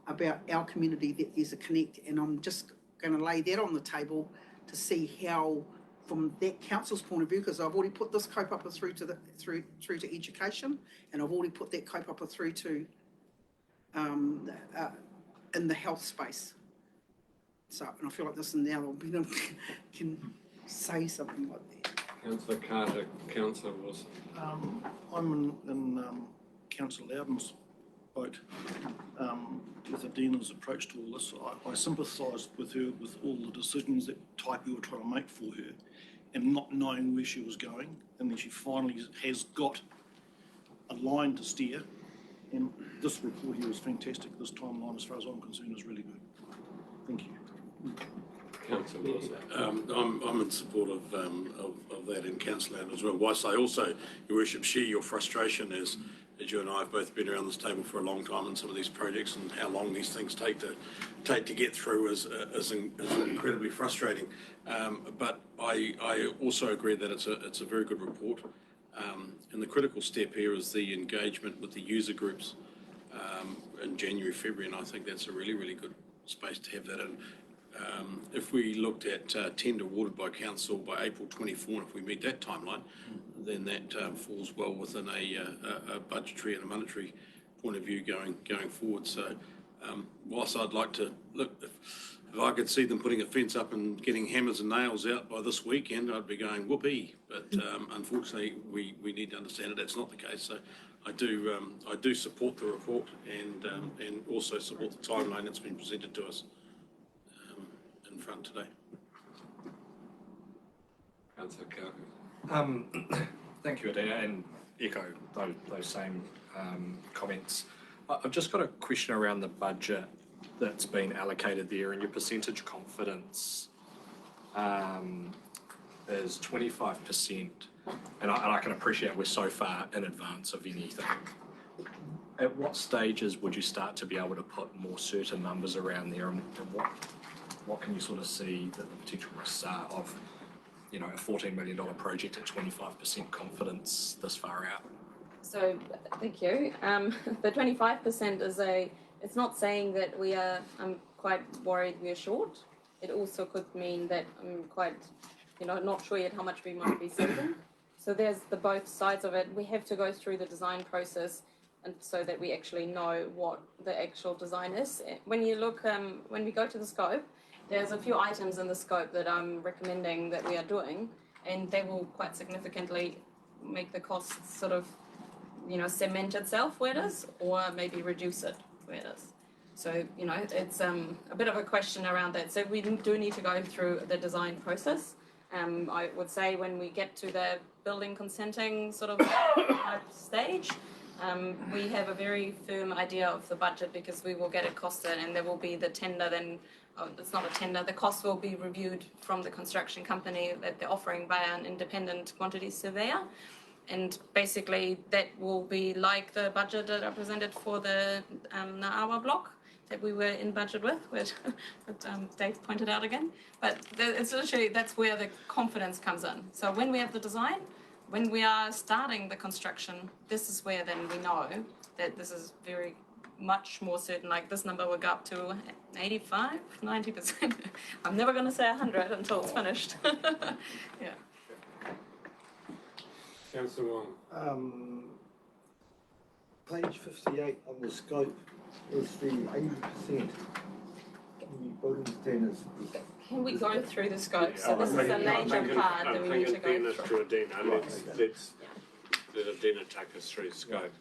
about our community that there's a connect, and I'm just going to lay that on the table to see how, from that council's point of view, because I've already put this kaupapa through to education, and I've already put that kaupapa through to in the health space. So, and I feel like this is now can say something like that. Councillor Carter, Councillor Wilson. I'm in Councillor Loudon's boat with Adina's approach to all this. I sympathise with her with all the decisions that Taipi were trying to make for her and not knowing where she was going, and then she finally has got a line to steer, and this report here is fantastic. This timeline, as far as I'm concerned, is really good. Thank you. Councillor Wilson. I'm in support of that, and Councillor Loudon as well. Whilst I also, Your Worship, share your frustration as you and I have both been around this table for a long time in some of these projects, and how long these things take to get through is incredibly frustrating. But I also agree that it's a very good report. And the critical step here is the engagement with the user groups in January, February, and I think that's a really, really good space to have that in. If we looked at tender awarded by council by April 24, and if we meet that timeline, then that falls well within a budgetary and a monetary point of view going forward. So whilst I'd like to look, if I could see them putting a fence up and getting hammers and nails out by this weekend, I'd be going whoopee. But unfortunately, we need to understand that that's not the case. So I do support the report and also support the timeline that's been presented to us in front today. Councillor Carter. Thank you, Adina, and echo those same comments. I've just got a question around the budget that's been allocated there, and your percentage confidence is 25%, and I can appreciate we're so far in advance of anything. At what stages would you start to be able to put more certain numbers around there, and what can you sort of see that the potential risks are of, a $14 million project at 25% confidence this far out? So, thank you. The 25% is it's not saying that I'm quite worried we're short. It also could mean that I'm quite, not sure yet how much we might be saving. So there's the both sides of it. We have to go through the design process, and so that we actually know what the actual design is. When you look, when we go to the scope, there's a few items in the scope that I'm recommending that we are doing, and they will quite significantly make the costs sort of, cement itself where it is, or maybe reduce it where it is. So, it's a bit of a question around that. So we do need to go through the design process. I would say when we get to the building consenting sort of stage, we have a very firm idea of the budget, because we will get it costed, and there will be the tender then it's not a tender, the cost will be reviewed from the construction company that they're offering by an independent quantity surveyor. And basically that will be like the budget that I presented for the Na'awa block that we were in budget with, which Dave pointed out again. But it's literally, that's where the confidence comes in. So when we have the design, when we are starting the construction, this is where then we know that this is very much more certain. Like this number will go up to 85, 90%. I'm never going to say 100 until it's finished. Yeah. Councillor Wong. Page 58 on the scope is the 80% building standards. Can we go through the scope? So this is a major part that we need to go through. Adina. Let Adina take us through the scope.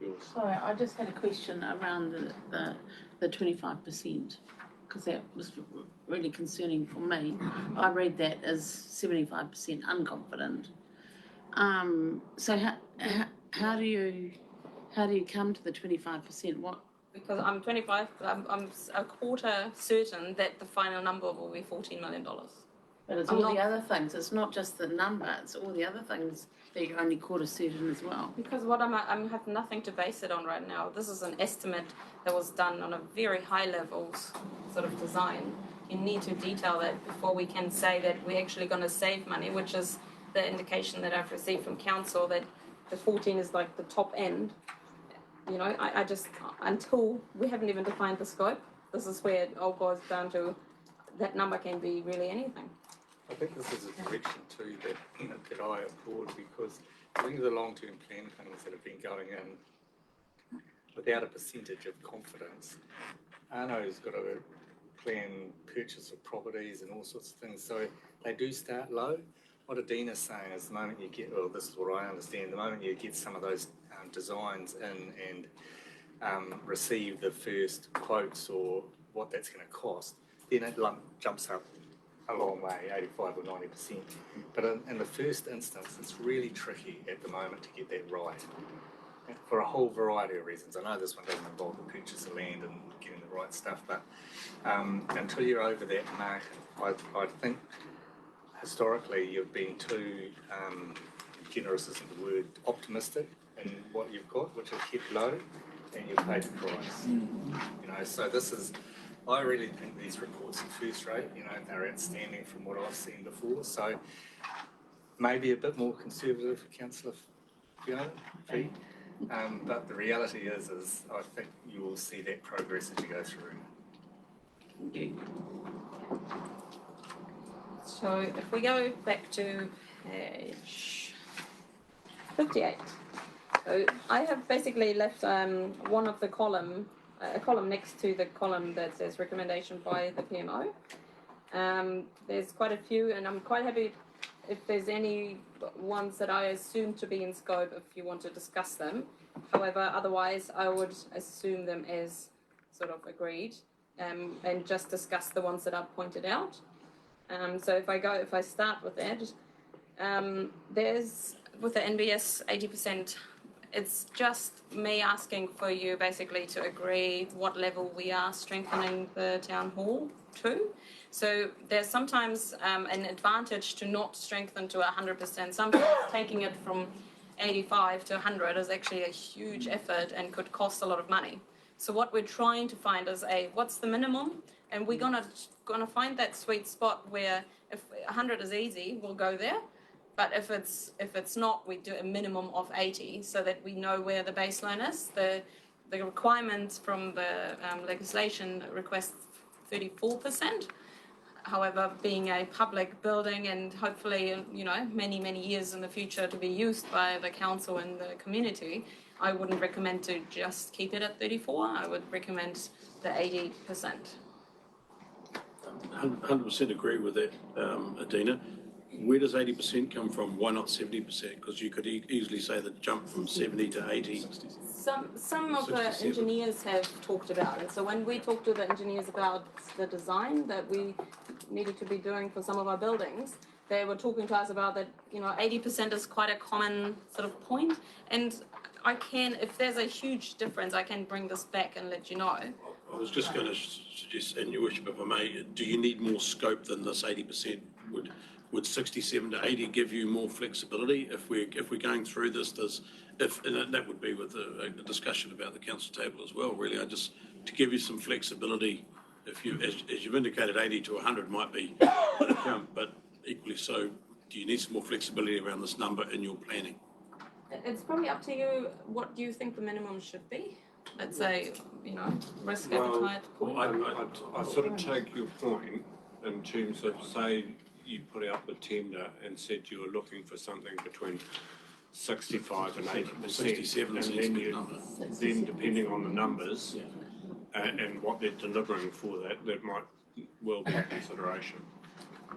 Yours. Sorry, I just had a question around the 25%, because that was really concerning for me. I read that as 75% unconfident. So how do you come to the 25%? What? Because I'm a quarter certain that the final number will be $14 million. But it's all the other things. It's not just the number. It's all the other things that you're only quarter certain as well. Because what I have nothing to base it on right now. This is an estimate that was done on a very high level sort of design. You need to detail that before we can say that we're actually going to save money, which is the indication that I've received from council that the 14 is like the top end. You know, I just, until we haven't even defined the scope, this is where it all goes down to that number can be really anything. I think this is a direction too that I applaud, because I think the long-term plan things that have been going in without a percentage of confidence. Arno's got a plan purchase of properties and all sorts of things, so they do start low. What Adina's saying is the moment you get, well, this is what I understand, the moment you get some of those designs in and receive the first quotes or what that's going to cost, then it jumps up a long way, 85 or 90%. But in the first instance, it's really tricky at the moment to get that right for a whole variety of reasons. I know this one doesn't involve the purchase of land and getting the right stuff, but until you're over that mark, I think historically you've been too generous isn't the word, optimistic in what you've got, which is kept low, and you've paid the price. You know, so this is, I really think these reports are first rate, you know, they're outstanding from what I've seen before, so maybe a bit more conservative for Councillor Fiona, but the reality is I think you will see that progress as you go through. Thank you. So if we go back to page 58, so I have basically left one of the a column next to the column that says recommendation by the PMO. There's quite a few, and I'm quite happy if there's any ones that I assume to be in scope if you want to discuss them. However, otherwise I would assume them as sort of agreed and just discuss the ones that I've pointed out. So if I start with that, there's with the NBS 80%, it's just me asking for you basically to agree what level we are strengthening the town hall to. So there's sometimes an advantage to not strengthen to 100%. Sometimes taking it from 85 to 100 is actually a huge effort and could cost a lot of money. So what we're trying to find is what's the minimum, and we're gonna find that sweet spot where if 100 is easy, we'll go there. But if it's not, we do a minimum of 80 so that we know where the baseline is. The requirements from the legislation request 34%. However, being a public building and hopefully, you know, many years in the future to be used by the council and the community, I wouldn't recommend to just keep it at 34. I would recommend the 80%. 100% agree with that, Adina. Where does 80% come from? Why not 70%? Because you could easily say the jump from 70 to 80. Some of the 67. engineers have talked about it. So when we talked to the engineers about the design that we needed to be doing for some of our buildings, they were talking to us about that, you know, 80% is quite a common sort of point. And I can, if there's a huge difference, I can bring this back and let you know. I was just going to suggest, and your worship, if I may, do you need more scope than this 80%? Would 67 to 80 give you more flexibility if we're going through this? And that would be with a discussion about the council table as well. Really, to give you some flexibility. If you, as you've indicated, 80 to 100 might be a jump, but equally so, do you need some more flexibility around this number in your planning? It's probably up to you. What do you think the minimum should be? Let's say, risk appetite. I sort of take your point in terms of, say, you put out the tender and said you were looking for something between 65 and 80%. 67 and then depending on the numbers and what they're delivering for that might well be a consideration.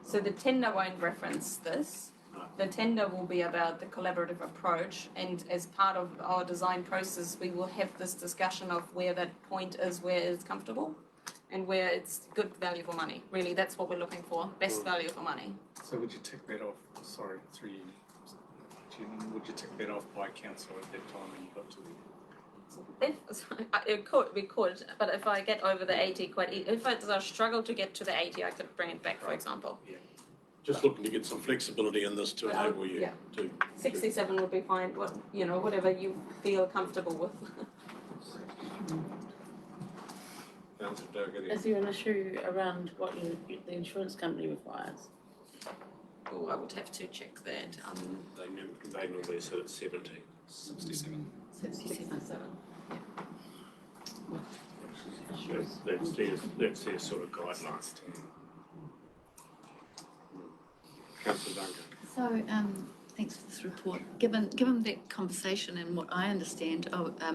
So the tender won't reference this. The tender will be about the collaborative approach, and as part of our design process, we will have this discussion of where that point is, where it's comfortable, and where it's good value for money. Really, that's what we're looking for, best value for money. So would you tick that off, sorry, through you, Chairman, would you tick that off by council at that time when you got to We could, but if I get over the 80 if I struggle to get to the 80, I could bring it back, for example. Yeah. Just looking to get some flexibility in this to enable you to. 67 would be fine, whatever you feel comfortable with. Is there an issue around what the insurance company requires? Oh, I would have to check that. They normally sit at 70. 67. 67. That's their sort of guidelines. Councillor Duncan. So, thanks for this report. Given that conversation and what I understand,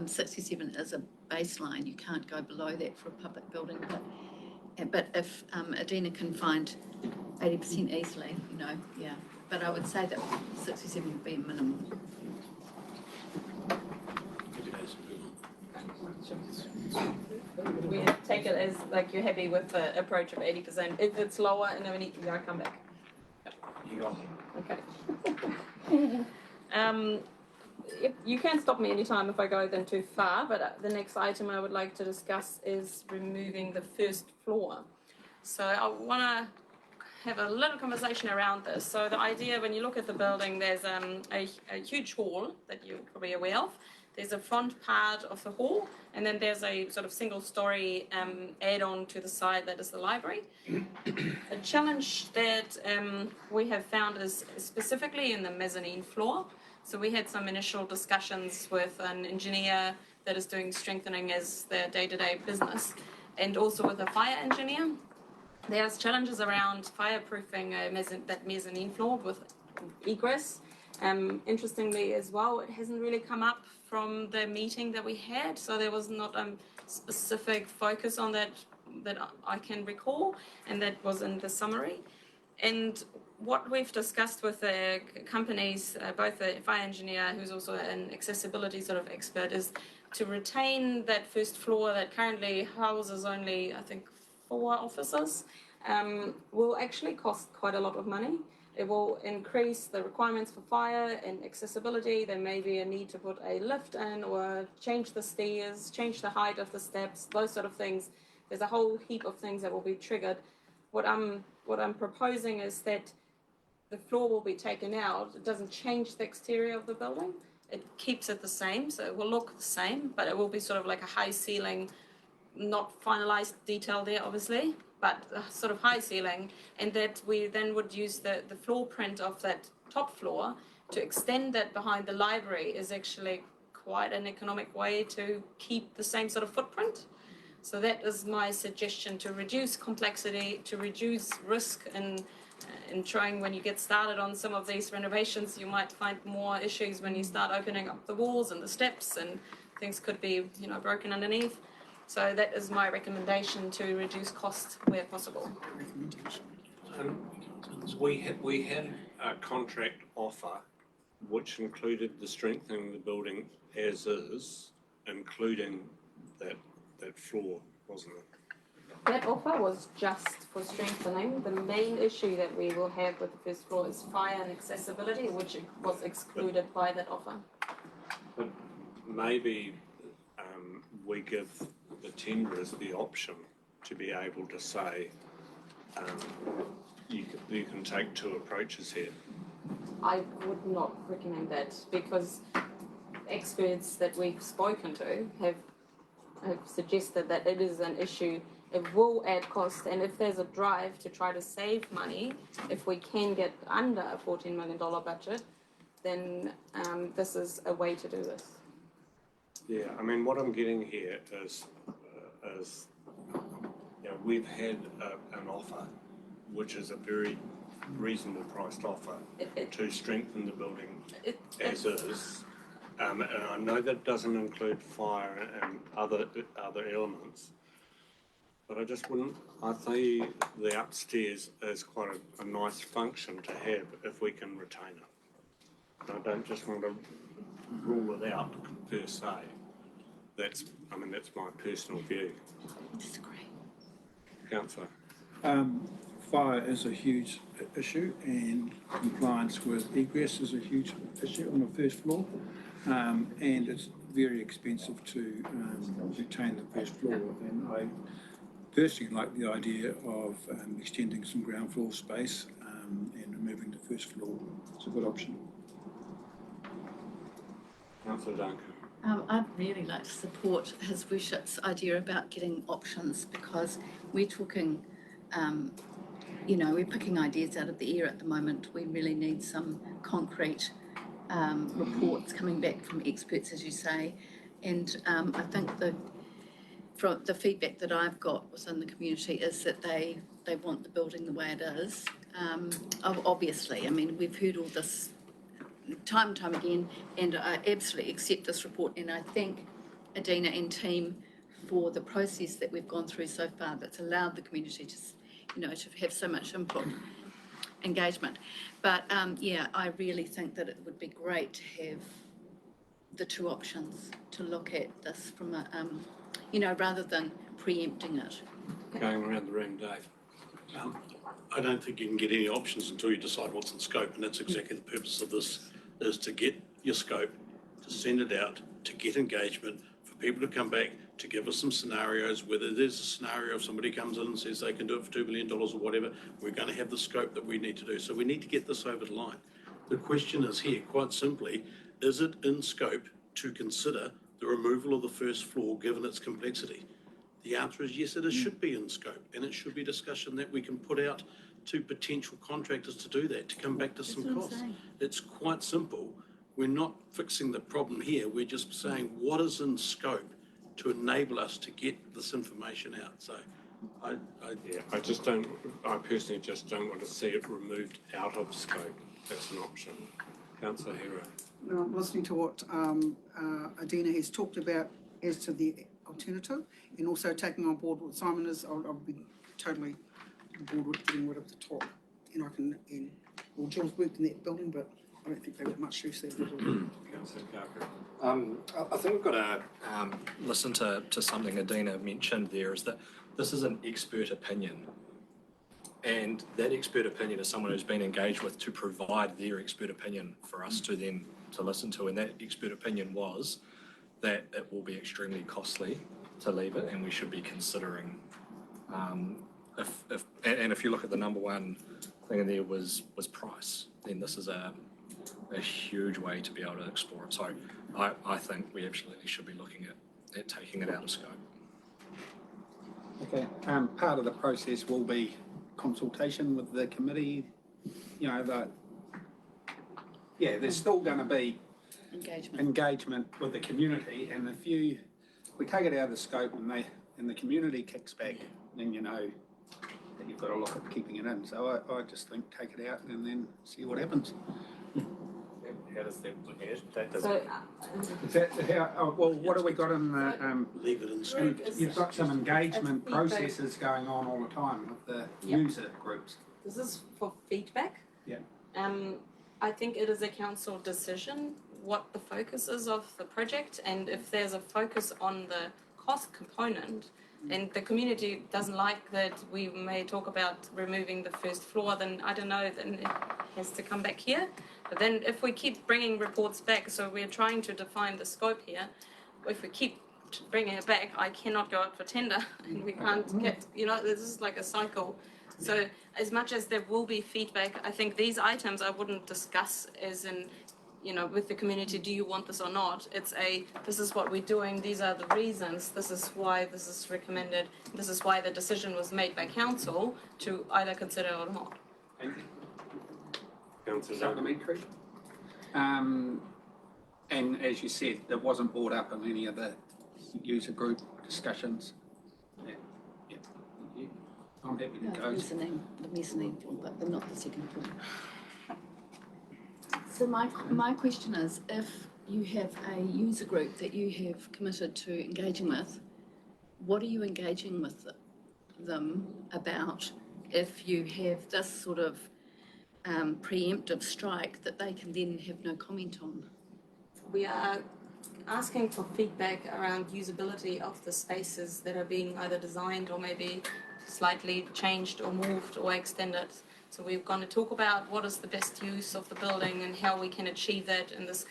67 is a baseline. You can't go below that for a public building. But if Adina can find 80% easily, yeah. But I would say that 67 would be a minimum. We take it as like you're happy with the approach of 80%. If it's lower, and then I come back. You got me. Okay. You can stop me anytime if I go then too far, but the next item I would like to discuss is removing the first floor. So I want to have a little conversation around this. So the idea, when you look at the building, there's a huge hall that you're probably aware of. There's a front part of the hall, and then there's a sort of single-story add-on to the side that is the library. A challenge that we have found is specifically in the mezzanine floor. So we had some initial discussions with an engineer that is doing strengthening as their day-to-day business, and also with a fire engineer. There's challenges around fireproofing that mezzanine floor with egress. Interestingly as well, it hasn't really come up from the meeting that we had, so there was not a specific focus on that I can recall, and that was in the summary. And what we've discussed with the companies, both the fire engineer, who's also an accessibility sort of expert, is to retain that first floor that currently houses only, I think, 4 offices, will actually cost quite a lot of money. It will increase the requirements for fire and accessibility. There may be a need to put a lift in or change the stairs, change the height of the steps, those sort of things. There's a whole heap of things that will be triggered. What I'm proposing is that the floor will be taken out. It doesn't change the exterior of the building. It keeps it the same, so it will look the same, but it will be sort of like a high ceiling, not finalized detail there, obviously, but a sort of high ceiling, and that we then would use the floor print of that top floor to extend that behind the library is actually quite an economic way to keep the same sort of footprint. So that is my suggestion, to reduce complexity, to reduce risk, and in trying, when you get started on some of these renovations, you might find more issues when you start opening up the walls and the steps, and things could be, broken underneath. So that is my recommendation, to reduce costs where possible. We had a contract offer which included the strengthening the building as is, including that floor, wasn't it? That offer was just for strengthening. The main issue that we will have with the first floor is fire and accessibility, which was excluded by that offer. But maybe we give the tenderers the option to be able to say, you can take two approaches here. I would not recommend that because experts that we've spoken to have suggested that it is an issue. It will add cost, and if there's a drive to try to save money, if we can get under a $14 million budget, then this is a way to do this. Yeah, I mean, what I'm getting here is you know, we've had an offer, which is a very reasonable priced offer to strengthen the building as is. And I know that doesn't include fire and other elements, but I just wouldn't. I think the upstairs is quite a nice function to have if we can retain it. I don't just want to rule it out per se. That's my personal view. Disagree. Councillor. Fire is a huge issue, and compliance with egress is a huge issue on the first floor, and it's very expensive to retain the first floor. And I personally like the idea of extending some ground floor space and removing the first floor. It's a good option. Councillor Duncan. I'd really like to support His Worship's idea about getting options, because we're talking, you know, we're picking ideas out of the air at the moment. We really need some concrete reports coming back from experts, as you say. And I think from the feedback that I've got within the community is that they want the building the way it is. Obviously, I mean, we've heard all this time and time again, and I absolutely accept this report, and I thank Adina and team for the process that we've gone through so far that's allowed the community to, you know, to have so much input, engagement. But yeah, I really think that it would be great to have the two options to look at this from a, you know, rather than preempting it. Going around the room, Dave. I don't think you can get any options until you decide what's in scope, and that's exactly the purpose of this, is to get your scope, to send it out, to get engagement, for people to come back, to give us some scenarios, whether there's a scenario if somebody comes in and says they can do it for $2 billion or whatever, we're going to have the scope that we need to do. So we need to get this over the line. The question is here, quite simply, is it in scope to consider the removal of the first floor given its complexity? The answer is yes, it should be in scope, and it should be discussion that we can put out to potential contractors to do that, to come back to some costs. It's quite simple. We're not fixing the problem here. We're just saying what is in scope to enable us to get this information out. So I personally just don't want to see it removed out of scope. That's an option. Councillor Hera. Now, I'm listening to what Adina has talked about as to the alternative, and also taking on board what Simon is. I'll be totally on board with getting rid of the top, and I can. Well, Jill's worked in that building, but I don't think they've got much use there. I think we've got to listen to something Adina mentioned there, is that this is an expert opinion. And that expert opinion is someone who's been engaged with to provide their expert opinion for us to then to listen to. And that expert opinion was that it will be extremely costly to leave it, and we should be considering if you look at the number one thing in there was price, then this is a huge way to be able to explore it. So I think we absolutely should be looking at taking it out of scope. Okay, part of the process will be consultation with the committee. You know, there's still going to be engagement with the community, and if we take it out of the scope and the community kicks back, then you know that you've got to look at keeping it in. So I just think take it out and then see what happens. How does that look at? So, Is that well, what have we got in the leave it in scope? You've got some engagement processes going on all the time with the user groups. this is for feedback. Yeah. I think it is a council decision what the focus is of the project, and if there's a focus on the cost component, and the community doesn't like that we may talk about removing the first floor, then I don't know, then it has to come back here. But then if we keep bringing reports back, so we're trying to define the scope here, if we keep bringing it back, I cannot go out for tender and we can't get, this is like a cycle. So as much as there will be feedback, I think these items I wouldn't discuss as in, with the community, do you want this or not? It's this is what we're doing, these are the reasons, this is why this is recommended, this is why the decision was made by council to either consider or not. Supplementary. And as you said, it wasn't brought up in any of the user group discussions. Yeah. I'm happy to go. The mezzanine floor, but not the second floor. So my question is, if you have a user group that you have committed to engaging with, what are you engaging with them about if you have this sort of preemptive strike that they can then have no comment on? We are asking for feedback around usability of the spaces that are being either designed or maybe slightly changed or moved or extended. So we're going to talk about what is the best use of the building and how we can achieve that, and this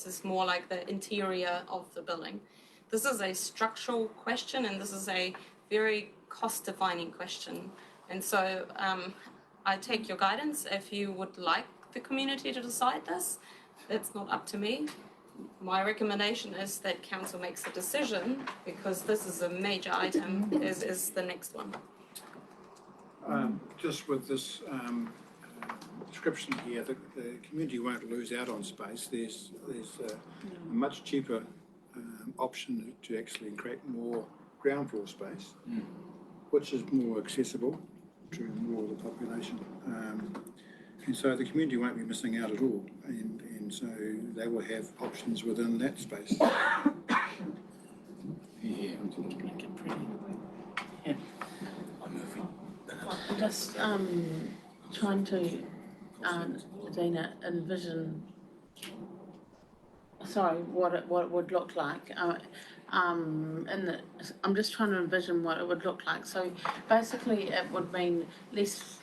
is more like the interior of the building. This is a structural question, and this is a very cost-defining question. And so I take your guidance. If you would like the community to decide this, that's not up to me. My recommendation is that council makes a decision, because this is a major item, is the next one. Just with this description here, the community won't lose out on space. There's a much cheaper option to actually create more ground floor space, which is more accessible to more of the population. And so the community won't be missing out at all, and so they will have options within that space. I'm just trying to, Dina, envision, what it would look like. I'm just trying to envision what it would look like. So basically, it would mean less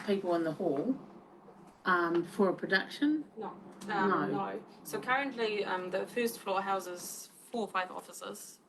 people in the hall for a production. No. So currently, the first floor houses 4 or 5 offices,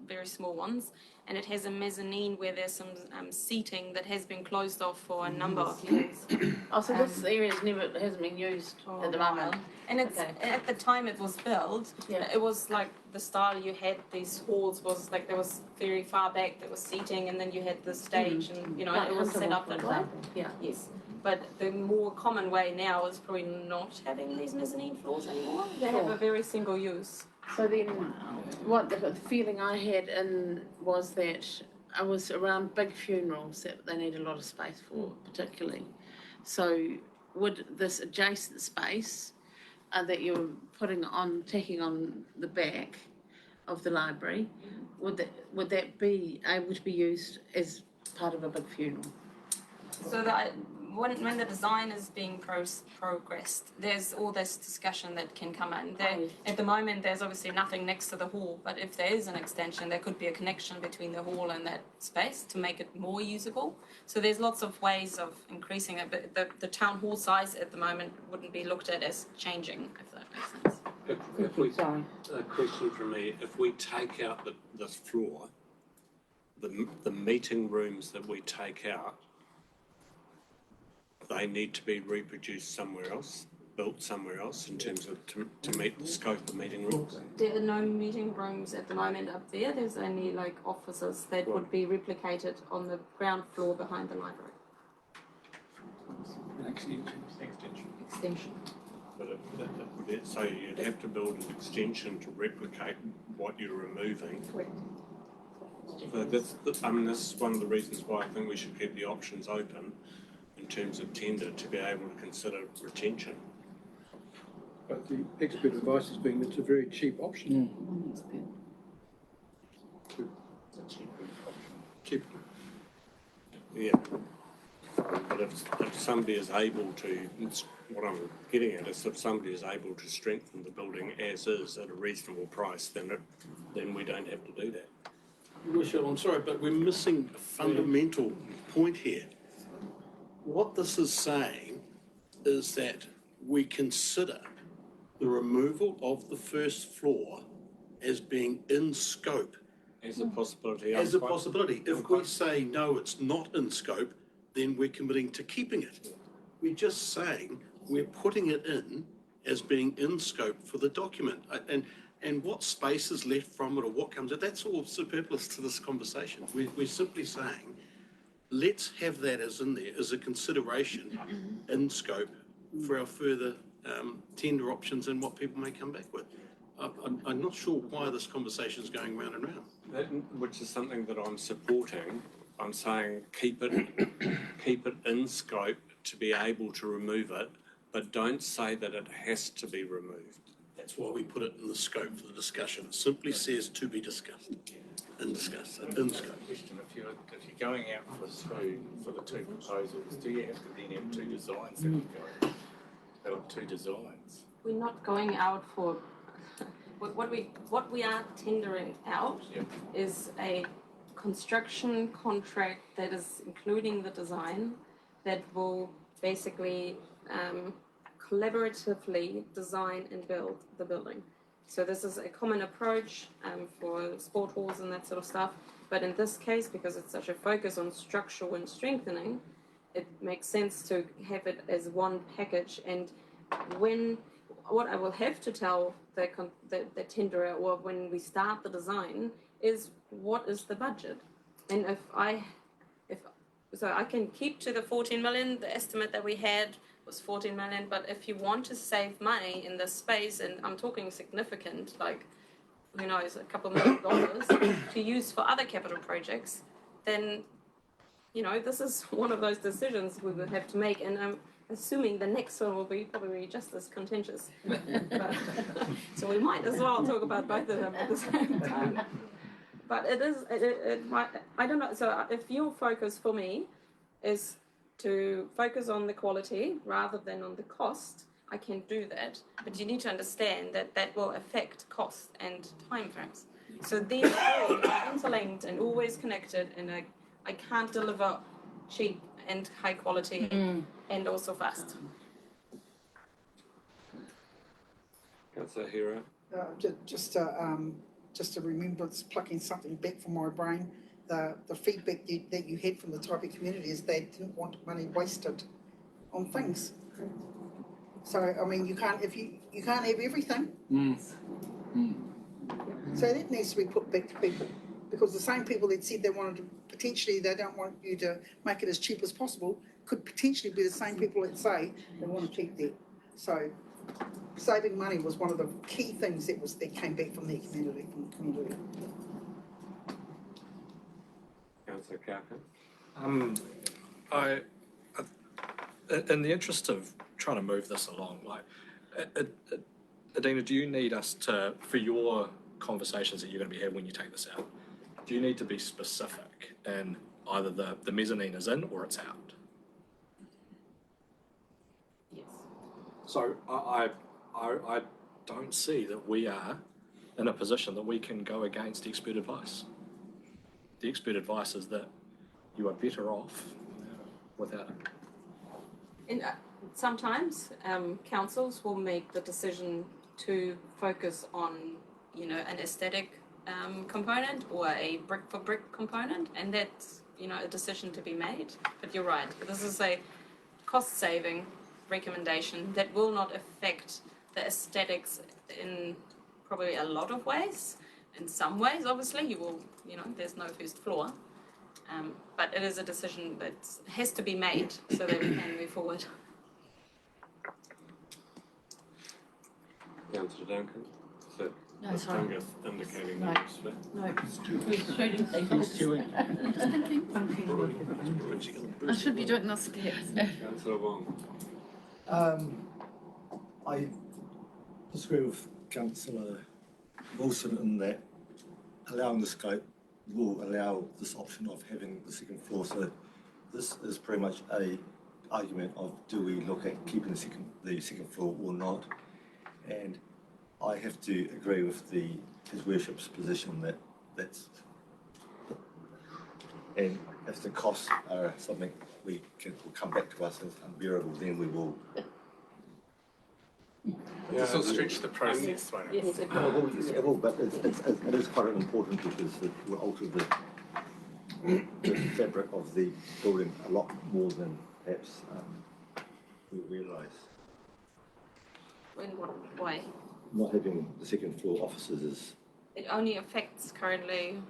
very small ones, and it has a mezzanine where there's some seating that has been closed off for a number of years. Oh, so this area hasn't been used at the moment. And it's at the time it was built, it was like the style you had. These halls was like there was very far back there was seating, and then you had the stage, and Like it was set up that way. Yeah. Yes. But the more common way now is probably not having these mezzanine floors anymore. They have a very single use. So then, what the feeling I had was that I was around big funerals that they need a lot of space for, particularly. So would this adjacent space that you're tacking on the back of the library, would that be able to be used as part of a big funeral? So that when the design is being progressed, there's all this discussion that can come in. At the moment, there's obviously nothing next to the hall, but if there is an extension, there could be a connection between the hall and that space to make it more usable. So there's lots of ways of increasing it, but the town hall size at the moment wouldn't be looked at as changing, if that makes sense. A question from me, if we take out this floor, the meeting rooms that we take out, they need to be reproduced somewhere else, built somewhere else in terms of to meet the scope of meeting rooms? There are no meeting rooms at the moment up there. There's only like offices that would be replicated on the ground floor behind the library. Extension. But so you'd have to build an extension to replicate what you're removing. Correct. But this is one of the reasons why I think we should keep the options open in terms of tender to be able to consider retention. But the expert advice has been it's a very cheap option. Cheap. Yeah. But if somebody is able to, what I'm getting at is if somebody is able to strengthen the building as is at a reasonable price, then we don't have to do that. Your Worship, I'm sorry, but we're missing a fundamental point here. What this is saying is that we consider the removal of the first floor as being in scope. As a possibility. As a possibility. If we say, no, it's not in scope, then we're committing to keeping it. We're just saying we're putting it in as being in scope for the document. And what space is left from it or what comes out, that's all superfluous to this conversation. We're simply saying, let's have that as in there as a consideration in scope for our further tender options and what people may come back with. I'm not sure why this conversation is going round and round. That, which is something that I'm supporting. I'm saying keep it in scope to be able to remove it, but don't say that it has to be removed. That's why we put it in the scope for the discussion. It simply says to be discussed. In scope. Question, if you're going out for the two proposals, do you have to then have two designs that you go? Develop two designs. We're not going out for, what we are tendering out is a construction contract that is including the design that will basically collaboratively design and build the building. So this is a common approach for sport halls and that sort of stuff. But in this case, because it's such a focus on structural and strengthening, it makes sense to have it as one package. And what I will have to tell the tenderer, or when we start the design, is what is the budget. And if I can keep to the 14 million, the estimate that we had was 14 million, but if you want to save money in this space, and I'm talking significant, like, who knows, a couple $1 million to use for other capital projects, then, this is one of those decisions we will have to make, and I'm assuming the next one will be probably just as contentious. So we might as well talk about both of them at the same time. But it might, I don't know, so if your focus for me is to focus on the quality rather than on the cost, I can do that. But you need to understand that that will affect cost and timeframes. So these all are interlinked and always connected, and I can't deliver cheap and high quality and also fast. Councillor Hero. Just to remember, it's plucking something back from my brain. The feedback that you had from the Taipi community is they didn't want money wasted on things. So I mean, you can't have everything. So that needs to be put back to people, because the same people that said they wanted to potentially, they don't want you to make it as cheap as possible, could potentially be the same people that say they want to keep that. So saving money was one of the key things that came back from the community. Councillor Kauka. In the interest of trying to move this along, Adina, do you need us to, for your conversations that you're going to be having when you take this out, do you need to be specific in either the mezzanine is in or it's out? Yes. So I don't see that we are in a position that we can go against expert advice. The expert advice is that you are better off without it. And sometimes councils will make the decision to focus on, an aesthetic component or a brick for brick component, and that's, a decision to be made. But you're right, this is a cost saving recommendation that will not affect the aesthetics in probably a lot of ways. In some ways, obviously, you will, there's no first floor. But it is a decision that has to be made so that we can move forward. Councillor Duncan. So No, sorry. Tungus indicating No. that it's split. No, I should be doing this steps. Councillor Wong. I disagree with Councillor Wilson in that allowing the scope will allow this option of having the second floor. So this is pretty much a argument of do we look at keeping the second floor or not. And I have to agree with His Worship's position that And if the costs are something will come back to us as unbearable, then we will. This will stretch the process, won't it? Yes, it Well, will. yes, it will, but it is quite important because it will alter the fabric of the building a lot more than perhaps we realise. In what way? Not having the second floor offices is It only affects currently,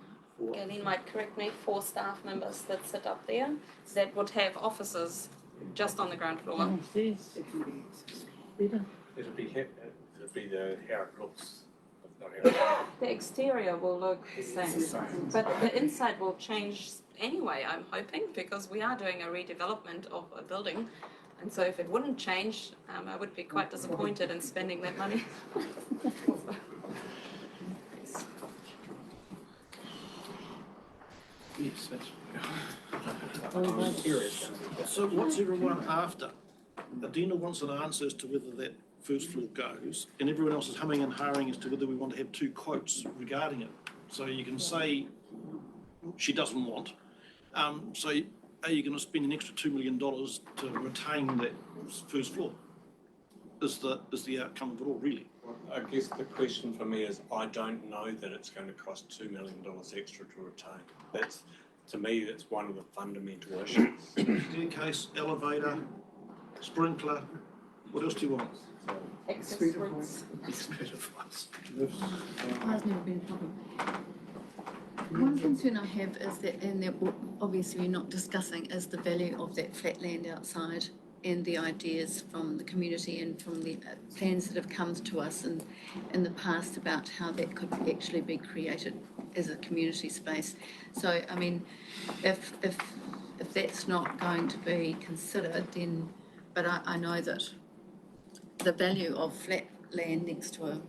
Galen might correct me, 4 staff members that sit up there that would have offices just on the ground floor. It'll be how it looks, not how it The exterior will look the same, but the inside will change anyway, I'm hoping, because we are doing a redevelopment of a building. And so if it wouldn't change, I would be quite disappointed in spending that money. Yes, so what's everyone after? Adina wants an answer as to whether that first floor goes, and everyone else is humming and hawing as to whether we want to have 2 quotes regarding it. So you can say she doesn't want. So are you going to spend an extra $2 million to retain that first floor? Is the outcome of it all, really? I guess the question for me is, I don't know that it's going to cost $2 million extra to retain. That's, to me, that's one of the fundamental issues. Staircase, elevator, sprinkler, what else do you want? Access routes. Has never been a problem. One concern I have is that, and that obviously we're not discussing, is the value of that flat land outside and the ideas from the community and from the plans that have come to us in the past about how that could actually be created as a community space. So, I mean, if that's not going to be considered, then, but I know that the value of flat land next to a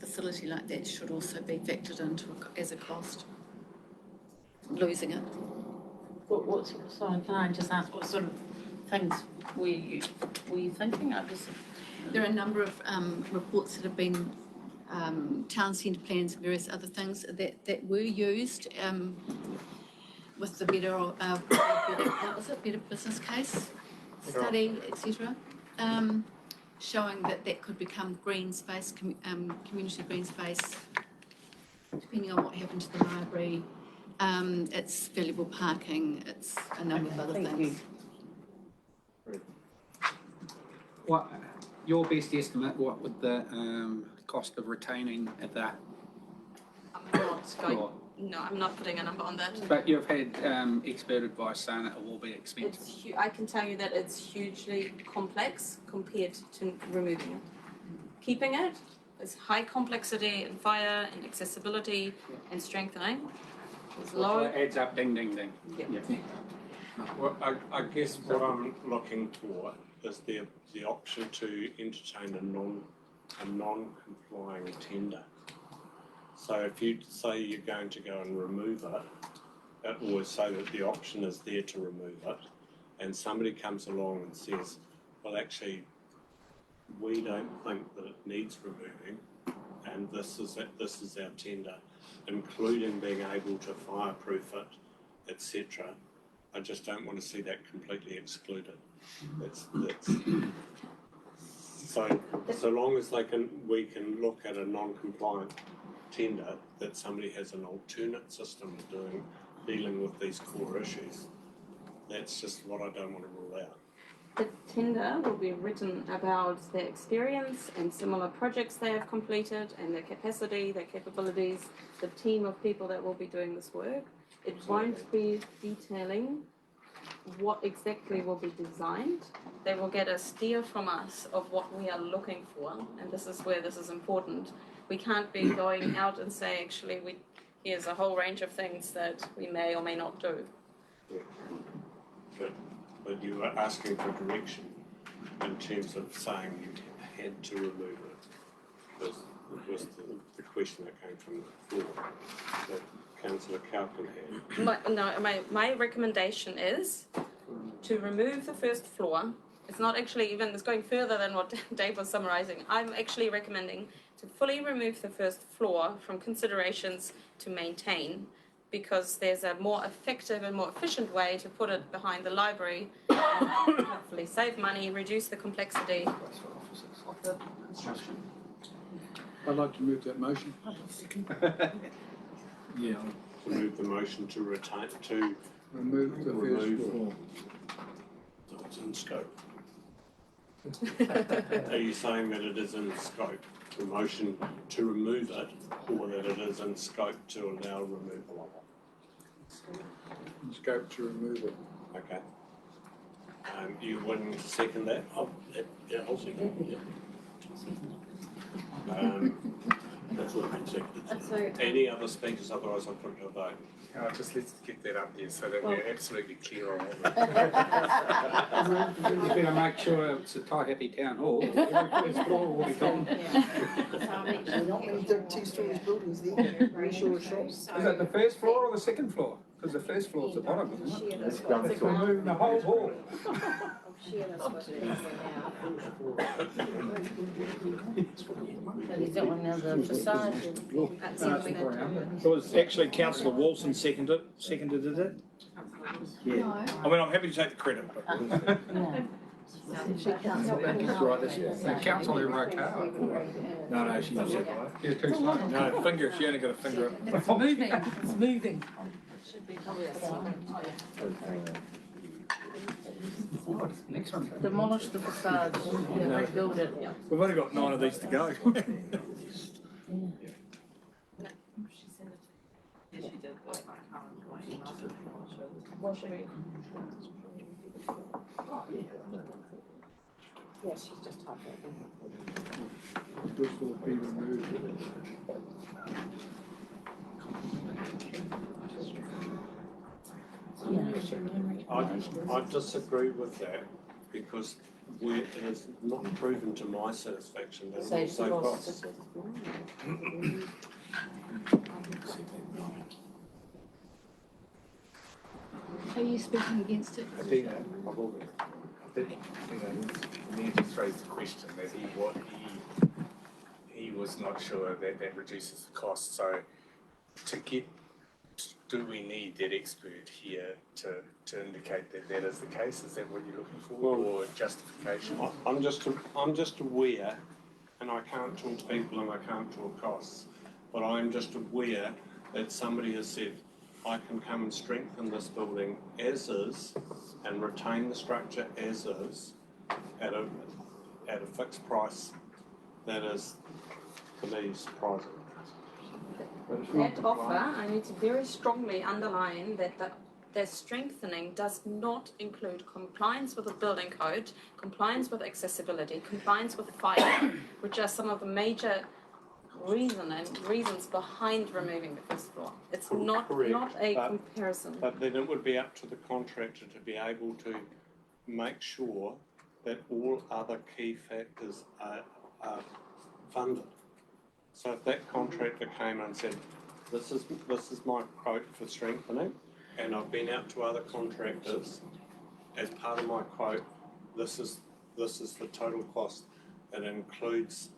facility like that should also be factored into as a cost. Losing it. Sorry, can I just ask what sort of things were you thinking? There are a number of reports that have been town centre plans and various other things that were used with the better business case study, etc. Showing that could become green space, community green space, depending on what happened to the library. It's valuable parking, it's a number of other things. What, your best estimate, what would the cost of retaining at that? I'm not putting a number on that. But you've had expert advice saying it will be expensive. I can tell you that it's hugely complex compared to removing it. Keeping it is high complexity in fire and accessibility and strengthening. It's low. So it adds up, ding, ding, ding. Yeah. Well, I guess what I'm looking for is the option to entertain a non-complying tender. So if you say you're going to go and remove it, or say that the option is there to remove it, and somebody comes along and says, well, actually, we don't think that it needs removing, and this is our tender, including being able to fireproof it, etc. I just don't want to see that completely excluded. So long as we can look at a non-compliant tender that somebody has an alternate system of dealing with these core issues. That's just what I don't want to rule out. The tender will be written about their experience and similar projects they have completed and their capacity, their capabilities, the team of people that will be doing this work. It won't be detailing what exactly will be designed. They will get a steer from us of what we are looking for, and this is where this is important. We can't be going out and say, actually, here's a whole range of things that we may or may not do. Yeah. But you were asking for direction in terms of saying you had to remove it. Was the question that came from the floor that Councillor Cowkin had. My recommendation is to remove the first floor. It's not actually even, it's going further than what Dave was summarising. I'm actually recommending to fully remove the first floor from considerations to maintain because there's a more effective and more efficient way to put it behind the library and hopefully save money, reduce the complexity of the construction. I'd like to move that motion. Yeah. To move the motion to retain, to Remove the first floor. So it's in scope. Are you saying that it is in scope, the motion to remove it, or that it is in scope to allow removal of it? In scope to remove it. Okay. You wouldn't second that? Yeah, I'll second it, that's what I've seconded. So, Any other speakers? Otherwise I'll put it to a vote. Just let's get that up there so that we're absolutely clear on all You better make sure it's a Taihape Town Hall. Every first floor will be gone. There are 2 stories buildings there, Reasure shops. Is it the first floor or the second floor? Because the first floor's the bottom, isn't it? It's removing the whole hall. share this with people So he's got one now, the facade. It was actually councillor Wilson seconded it. No. I mean, I'm happy to take the credit, but. The councillor wrote Carla. No, she was. You're too slow. No, finger, she only got a finger up. It's moving, it's moving. Next one. Demolish the facade, rebuild it. We've only got 9 of these to go. Yeah, she's just typed it in. This will be removed. I disagree with that because it is not proven to my satisfaction that it will save costs. Are you speaking against it? I think Mayor just raised the question that he was not sure that that reduces the cost. So do we need that expert here to indicate that that is the case? Is that what you're looking for, or justification? I'm just aware, and I can't talk to people and I can't talk costs, but I'm just aware that somebody has said, I can come and strengthen this building as is and retain the structure as is at a fixed price that is, for me, surprising. That offer, I need to very strongly underline that the strengthening does not include compliance with the building code, compliance with accessibility, compliance with fire, which are some of the major reasons behind removing the first floor. It's not a comparison. But then it would be up to the contractor to be able to make sure that all other key factors are funded. So if that contractor came and said, this is my quote for strengthening, and I've been out to other contractors, as part of my quote, this is the total cost. It includes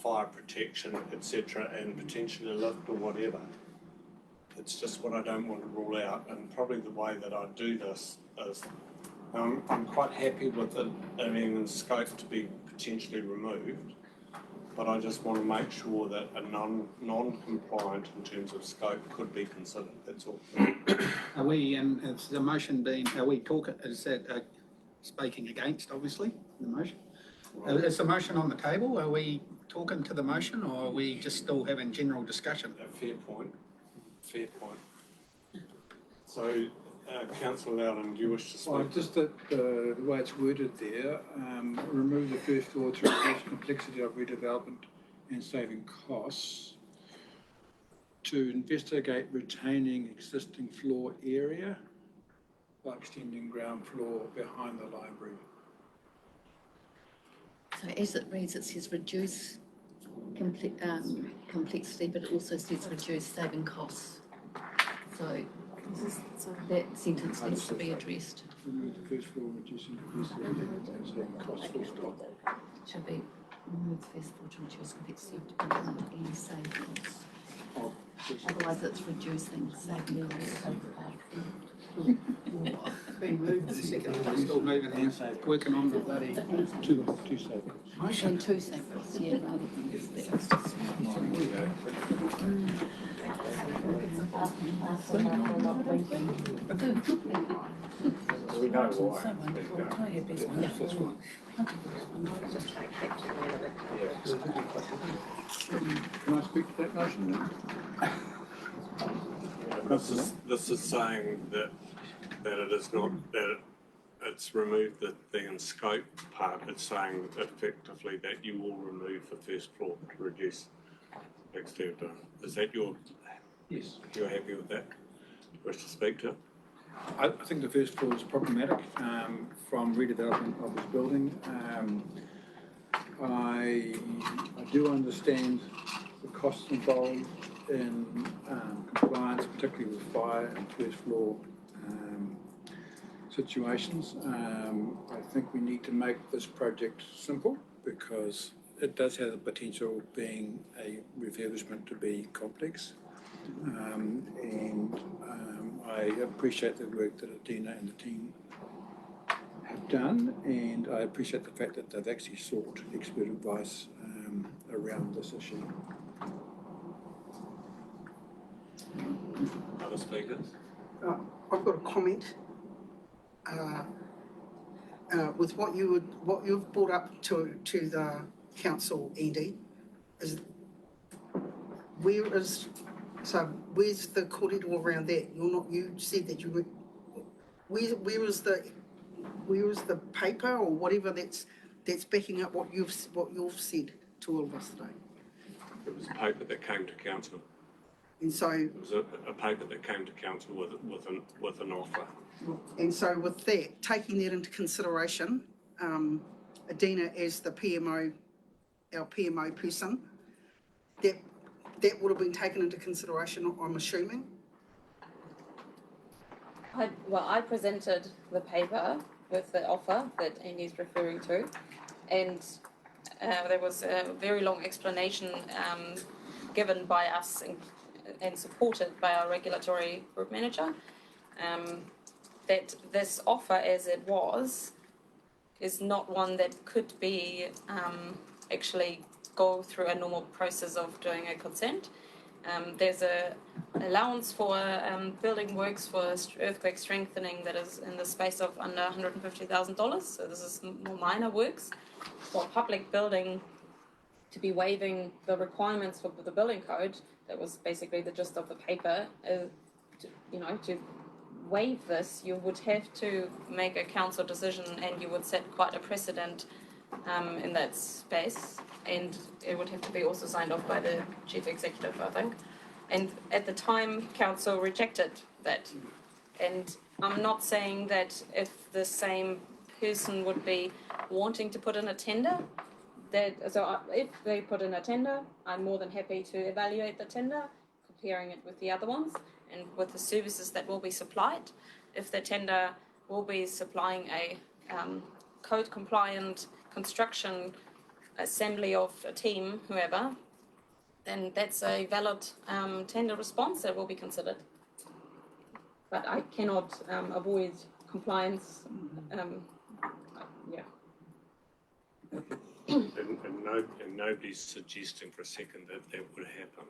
fire protection, etc., and potentially a lift or whatever. It's just what I don't want to rule out, and probably the way that I do this is I'm quite happy with it having in scope to be potentially removed, but I just want to make sure that a non-compliant in terms of scope could be considered, that's all. Are we, is the motion being, are we talking, is that speaking against, obviously, the motion? Is the motion on the table? Are we talking to the motion, or are we just still having general discussion? A fair point. So, Councillor Loudon, do you wish to speak? Well, just that the way it's worded there, remove the first floor to reduce complexity of redevelopment and saving costs. To investigate retaining existing floor area by extending ground floor behind the library. So as it reads, it says reduce complexity, but it also says reduce saving costs. So that sentence needs to be addressed. Remove the first floor, reducing complexity and saving costs, full stop. Should be remove the first floor to reduce complexity of development and save costs. Otherwise it's reducing safety of the Been moved to second, we're still moving here, working on the bloody two cycles. motion. Two cycles, yeah, rather than We know why. Can I speak to that motion then? This is saying that it is not, it's removed the in scope part. It's saying effectively that you will remove the first floor to reduce exterior door. Is that Yes. you're happy with that? Wish to speak to? I think the first floor is problematic from redevelopment of this building. I do understand the costs involved in compliance, particularly with fire and first floor situations. I think we need to make this project simple because it does have the potential, being a refurbishment, to be complex. I appreciate the work that Adina and the team have done, and I appreciate the fact that they've actually sought expert advice around this issue. Other speakers? I've got a comment. With what you've brought up to the council, Andy, is where's the corridor around that? You said that you were, where is the paper or whatever that's backing up what you've said to all of us today? It was a paper that came to council. And so, It was a paper that came to council with an offer. and so with that, taking that into consideration, Adina as the PMO, our PMO person, that would have been taken into consideration, I'm assuming. I presented the paper with the offer that Andy's referring to, and there was a very long explanation given by us and supported by our regulatory group manager, that this offer as it was is not one that could be actually go through a normal process of doing a consent. There's a allowance for building works for earthquake strengthening that is in the space of under $150,000. So this is more minor works. For a public building to be waiving the requirements for the building code, that was basically the gist of the paper. To waive this, you would have to make a council decision, and you would set quite a precedent in that space, and it would have to be also signed off by the chief executive, I think. And at the time, council rejected that. And I'm not saying that if the same person would be wanting to put in a tender, if they put in a tender, I'm more than happy to evaluate the tender, comparing it with the other ones and with the services that will be supplied. If the tender will be supplying a code compliant construction assembly of a team, whoever, then that's a valid tender response that will be considered. But I cannot avoid compliance. And nobody's suggesting for a second that would happen.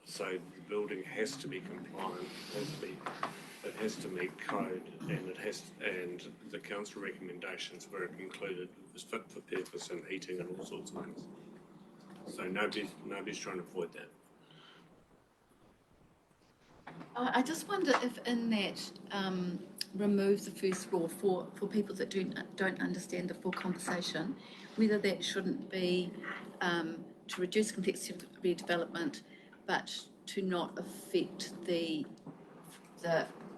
So the building has to be compliant, it has to meet code, and the council recommendations where it included was fit for purpose and heating and all sorts of things. So nobody's trying to avoid that. I just wonder if in that remove the first floor for people that don't understand the full conversation, whether that shouldn't be to reduce complexity of redevelopment, but to not affect the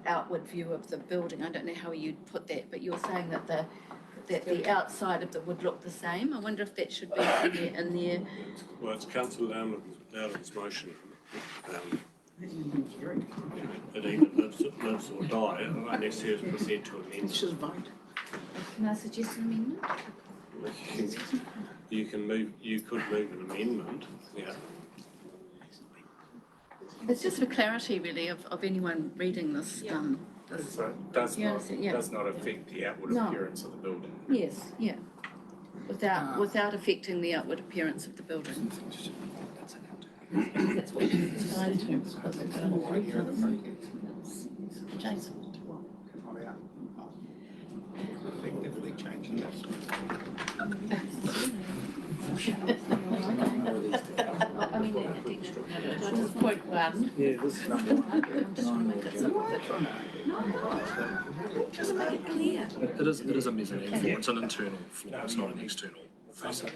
outward view of the building. I don't know how you'd put that, but you're saying that the outside of it would look the same. I wonder if that should be in there. Well, it's Councillor Loudon's motion. It either lives or die unless it is presented to amend. Can I suggest an amendment? You could move an amendment, yeah. It's just for clarity really of anyone reading this, this. So it does You not, understand? Yeah. does not affect the outward No. appearance of the building. Yes, yeah. Without affecting the outward appearance of the building. That's what you decided to, because it's Jason. Effectively changing this. I mean, point one. Yeah, this is number Just make it clear. It is a mezzanine floor, it's an internal floor, it's not an external facade.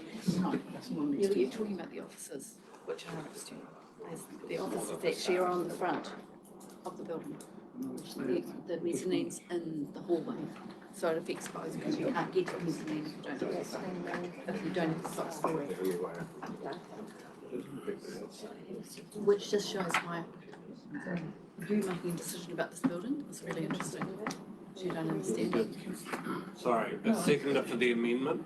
You're talking about the offices, which are external. The offices actually are on the front of the building. The mezzanines in the hallway. So it affects both because you can't get to the mezzanine if you don't have the top story. Which just shows why you making a decision about this building is really interesting. You don't understand it. Sorry, a seconder for the amendment?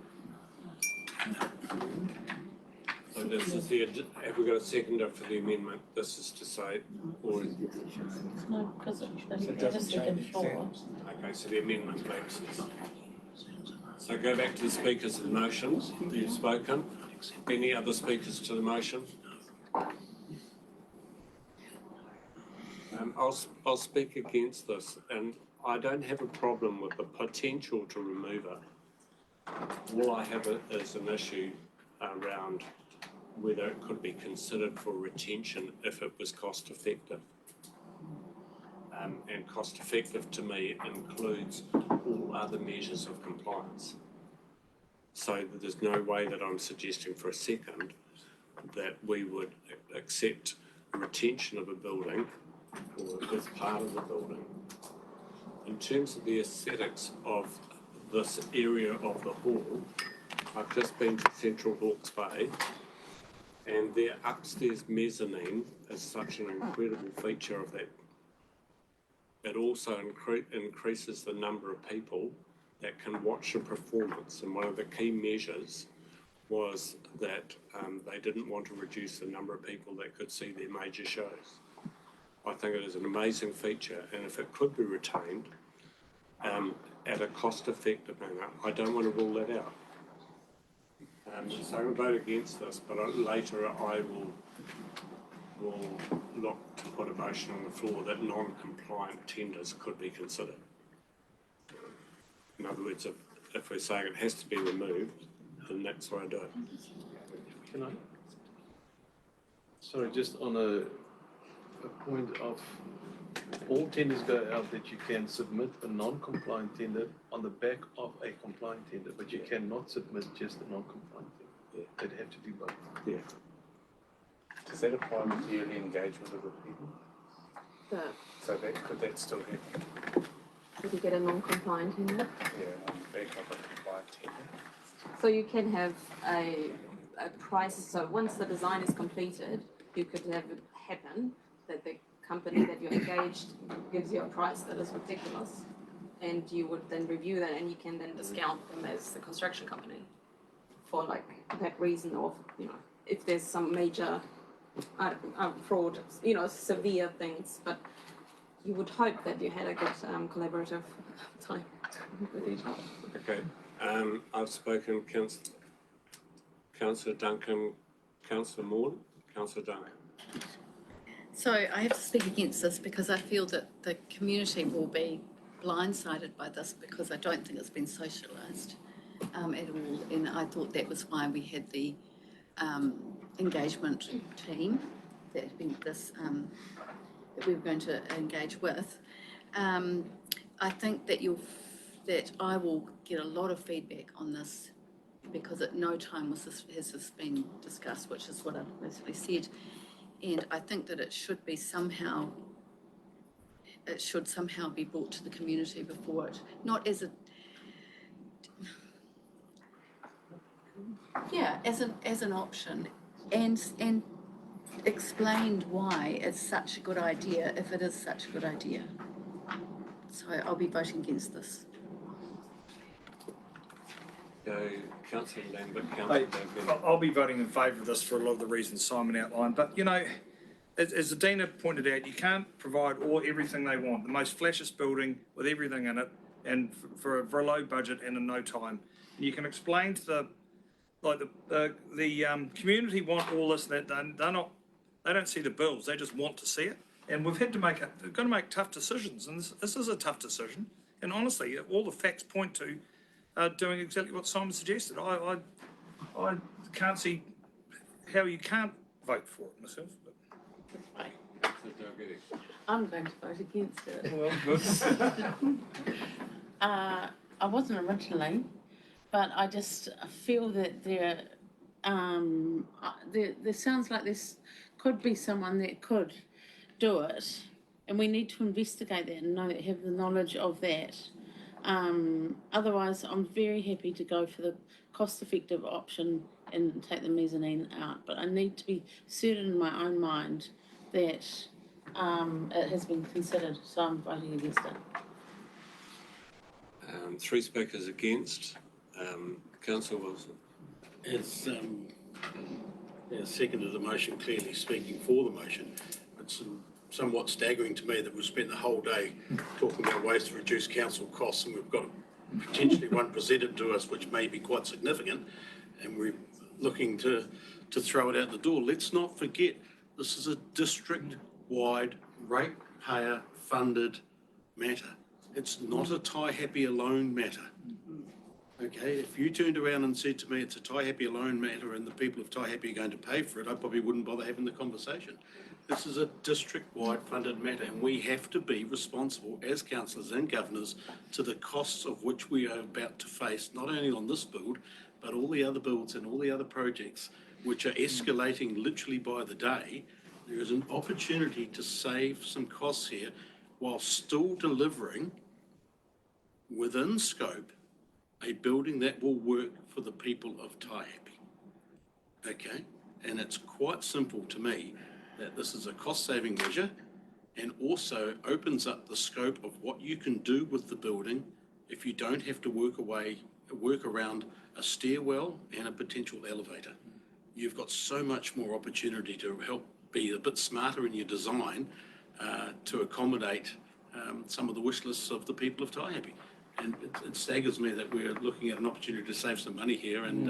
So this is the, have we got a seconder for the amendment? This is to say, or? No, because it's a second floor. Okay, so the amendment makes sense. So go back to the speakers of the motions. You've spoken. Any other speakers to the motion? I'll speak against this, and I don't have a problem with the potential to remove it. All I have is an issue around whether it could be considered for retention if it was cost effective. And cost effective to me includes all other measures of compliance. So there's no way that I'm suggesting for a second that we would accept retention of a building or as part of the building. In terms of the aesthetics of this area of the hall, I've just been to Central Hawke's Bay, and their upstairs mezzanine is such an incredible feature of that. It also increases the number of people that can watch a performance, and one of the key measures was that they didn't want to reduce the number of people that could see their major shows. I think it is an amazing feature, and if it could be retained at a cost-effective manner, I don't want to rule that out. So I will vote against this, but later I will look to put a motion on the floor that non-compliant tenders could be considered. In other words, if we're saying it has to be removed, then that's what I do. Can I? Sorry, just on a point of all tenders go out that you can submit a non-compliant tender on the back of a compliant tender, but you cannot submit just a non-compliant tender. Yeah. They'd have to be both. Yeah. Does that apply with the early engagement of the people? So could that still happen? If you get a non-compliant tender. Yeah, on the back of a compliant tender. So you can have a price, so once the design is completed, you could have it happen that the company that you engaged gives you a price that is ridiculous, and you would then review that and you can then discount them as the construction company for like that reason of, you know, if there's some major fraud, you know, severe things, but you would hope that you had a good collaborative time with each other. Okay, I've spoken, Councillor Duncan, Councillor Morton, Councillor Duncan. So I have to speak against this because I feel that the community will be blindsided by this because I don't think it's been socialised at all. And I thought that was why we had the engagement team that had been this that we were going to engage with. I think that that I will get a lot of feedback on this because at no time has this been discussed, which is what I've basically said. And I think that it should somehow be brought to the community before it, not as an option, and explained why it's such a good idea if it is such a good idea. So I'll be voting against this. Councillor Lambert, Councillor Duncan. I'll be voting in favour of this for a lot of the reasons Simon outlined, but you know, as Adina pointed out, you can't provide everything they want, the most flashiest building with everything in it, and for a low budget and in no time. And you can explain to the community want all this, that they don't see the bills, they just want to see it. And we've got to make tough decisions, and this is a tough decision. And honestly, all the facts point to doing exactly what Simon suggested. I can't see how you can't vote for it myself. I'm going to vote against it. Well, good. I wasn't originally, but I just feel that there sounds like this could be someone that could do it, and we need to investigate that and have the knowledge of that. Otherwise, I'm very happy to go for the cost-effective option and take the mezzanine out, but I need to be certain in my own mind that it has been considered, so I'm voting against it. 3 speakers against. Councillor Wilson. As seconded the motion, clearly speaking for the motion, it's somewhat staggering to me that we've spent the whole day talking about ways to reduce council costs, and we've got potentially one presented to us which may be quite significant, and we're looking to throw it out the door. Let's not forget, this is a district-wide ratepayer funded matter. It's not a Taihape alone matter. Okay, if you turned around and said to me it's a Taihape alone matter and the people of Taihape are going to pay for it, I probably wouldn't bother having the conversation. This is a district-wide funded matter, and we have to be responsible as councillors and governors to the costs of which we are about to face, not only on this build, but all the other builds and all the other projects which are escalating literally by the day. There is an opportunity to save some costs here while still delivering within scope a building that will work for the people of Taihape. Okay? And it's quite simple to me that this is a cost-saving measure and also opens up the scope of what you can do with the building if you don't have to work around a stairwell and a potential elevator. You've got so much more opportunity to help be a bit smarter in your design to accommodate some of the wish lists of the people of Taihape. And it staggers me that we're looking at an opportunity to save some money here and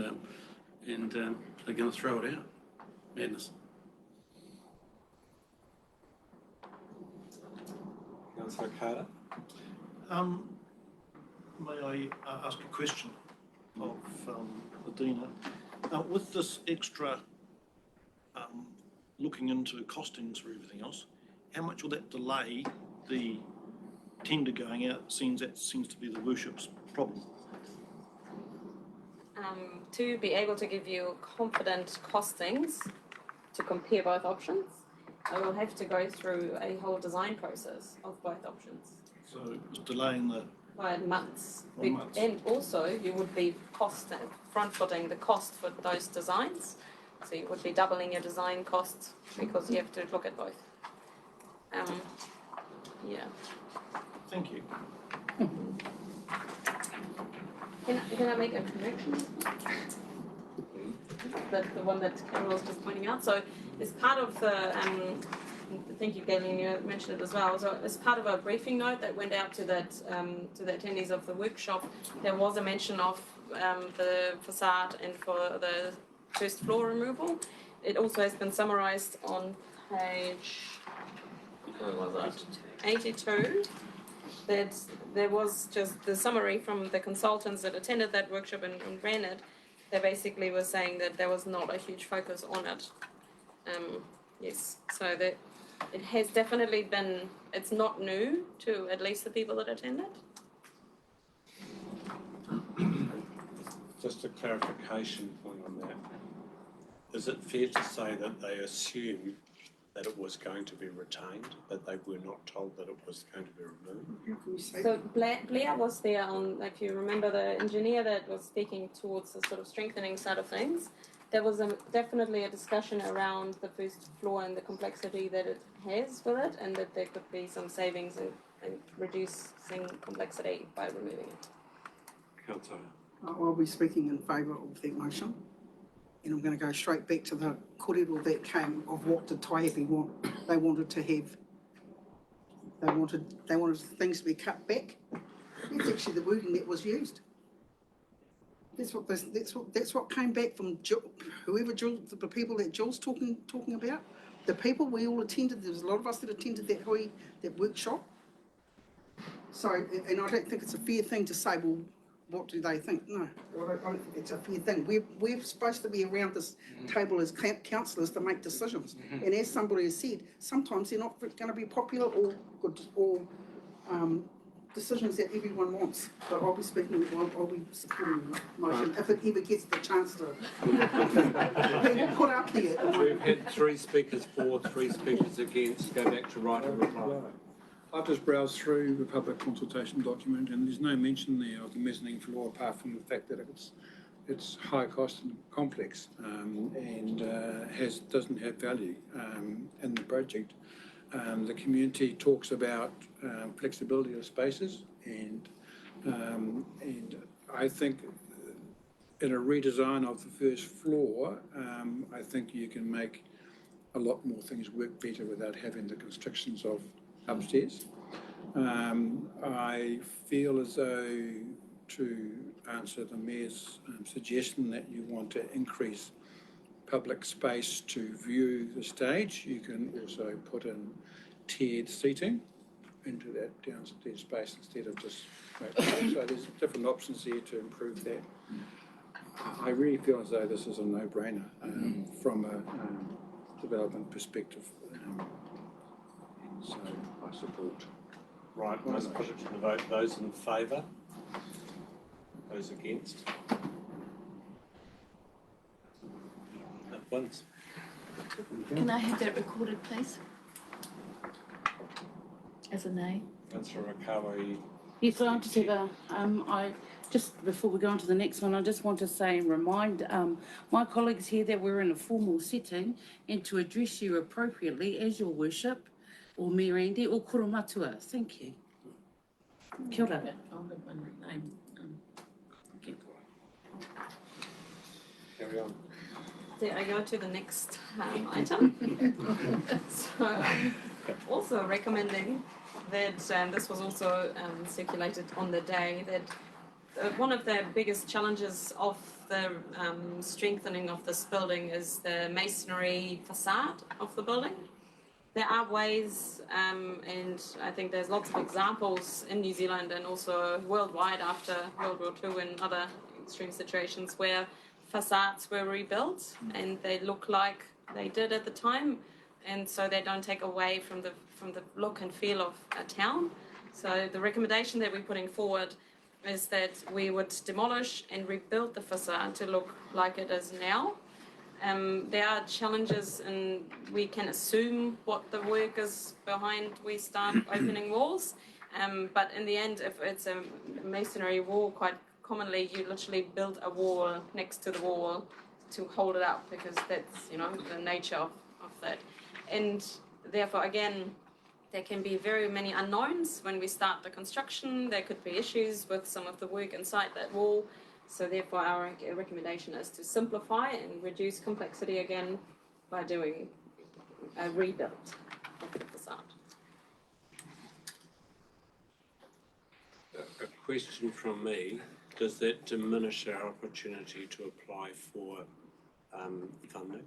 they're going to throw it out. Madness. Councillor Carter. May I ask a question of Adina? With this extra looking into costings for everything else, how much will that delay the tender going out? That seems to be the worship's problem. To be able to give you confident costings to compare both options, I will have to go through a whole design process of both options. So it's delaying the... By months. By months. And also you would be front-footing the cost for those designs. So you would be doubling your design costs because you have to look at both. Yeah. Thank you. Can I make a correction? The one that Carol was just pointing out. So as part of the, thank you, Galen, you mentioned it as well. So as part of a briefing note that went out to the attendees of the workshop, there was a mention of the facade and for the first floor removal. It also has been summarised on page, where was it? 82. That there was just the summary from the consultants that attended that workshop and ran it. They basically were saying that there was not a huge focus on it. Yes, so that it has definitely been, it's not new to at least the people that attended. Just a clarification point on that. Is it fair to say that they assumed that it was going to be retained, but they were not told that it was going to be removed? So Blair was there on, if you remember, the engineer that was speaking towards the sort of strengthening side of things. There was definitely a discussion around the first floor and the complexity that it has with it, and that there could be some savings and reducing complexity by removing it. Councillor. I'll be speaking in favour of that motion. And I'm going to go straight back to the kōrero that came of what did Taihape want. they wanted things to be cut back. That's actually the wording that was used. That's what came back from the people that Jill's talking about. The people we all attended, there was a lot of us that attended that workshop. So, and I don't think it's a fair thing to say, well, what do they think? No, I don't think it's a fair thing. We're supposed to be around this table as councillors to make decisions. And as somebody has said, sometimes they're not going to be popular or good or decisions that everyone wants. But I'll be supporting the motion if it ever gets the chance to be put up there. We've had 3 speakers for, 3 speakers against. Go back to right and reply. I've just browsed through the public consultation document, and there's no mention there of the mezzanine floor apart from the fact that it's high cost and complex, and doesn't have value in the project. The community talks about flexibility of spaces, and I think in a redesign of the first floor, I think you can make a lot more things work better without having the constrictions of upstairs. I feel as though, to answer the Mayor's suggestion that you want to increase public space to view the stage, you can also put in tiered seating into that downstairs space instead of just... So there's different options here to improve that. I really feel as though this is a no-brainer from a development perspective. So I support. Right, let's put it to the vote. Those in favour? Those against? That wins. Can I have that recorded, please? As a nay. Councillor Rakawa, Yes, I just have just before we go on to the next one, I just want to say and remind my colleagues here that we're in a formal setting and to address you appropriately as your worship, or Mayor Andy, or Koromatua. Thank you. Kia ora. I'll have my name. Okay. carry on. There I go to the next item. So, also recommending that, this was also circulated on the day, that one of the biggest challenges of the strengthening of this building is the masonry facade of the building. There are ways, and I think there's lots of examples in New Zealand and also worldwide after World War II and other extreme situations where facades were rebuilt and they look like they did at the time, and so they don't take away from the look and feel of a town. So the recommendation that we're putting forward is that we would demolish and rebuild the facade to look like it is now. There are challenges, and we can assume what the work is behind we start opening walls, but in the end, if it's a masonry wall, quite commonly you literally build a wall next to the wall to hold it up, because that's, you know, the nature of that. And therefore, again, there can be very many unknowns when we start the construction. There could be issues with some of the work inside that wall. So therefore, our recommendation is to simplify and reduce complexity again by doing a rebuild of the facade. A question from me: does that diminish our opportunity to apply for funding?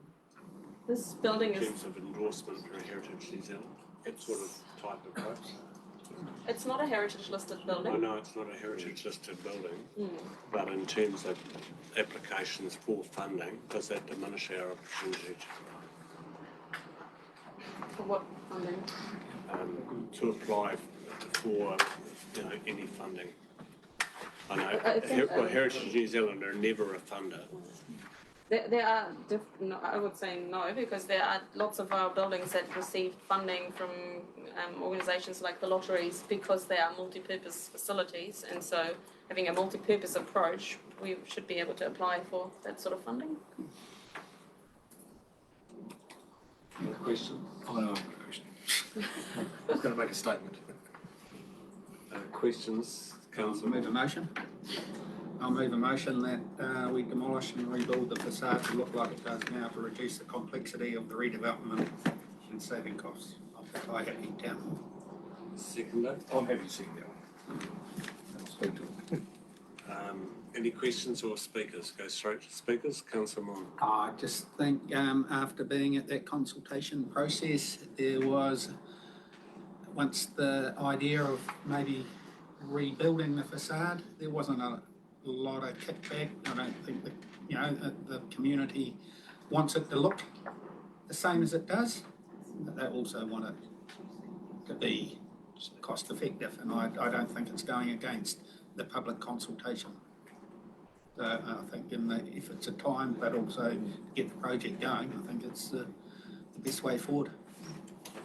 This building in is... terms of endorsement for Heritage New Zealand, that sort of type approach? It's not a heritage listed building. I know it's not a heritage listed building, but in terms of applications for funding, does that diminish our opportunity For what funding? to apply for, you know, any funding? I know I think, Heritage New Zealand are never a funder. There are, no, I would say no, because there are lots of our buildings that receive funding from organisations like the lotteries, because they are multi-purpose facilities, and so having a multi-purpose approach, we should be able to apply for that sort of funding. Question? Oh, no, I've got a question. I was going to make a statement. Questions, Councillor? Move a motion. I'll move a motion that we demolish and rebuild the facade to look like it does now to reduce the complexity of the redevelopment and saving costs of the Waihapi Town Hall. Seconder. I'm happy to see that one. I'll speak to it. Any questions or speakers? Go straight to speakers. Councillor Mon. I just think after being at that consultation process, there was, once the idea of maybe rebuilding the facade, there wasn't a lot of kickback. I don't think the community wants it to look the same as it does, but they also want it to be cost effective, and I don't think it's going against the public consultation. So I think in the efforts of time, but also to get the project going, I think it's the best way forward.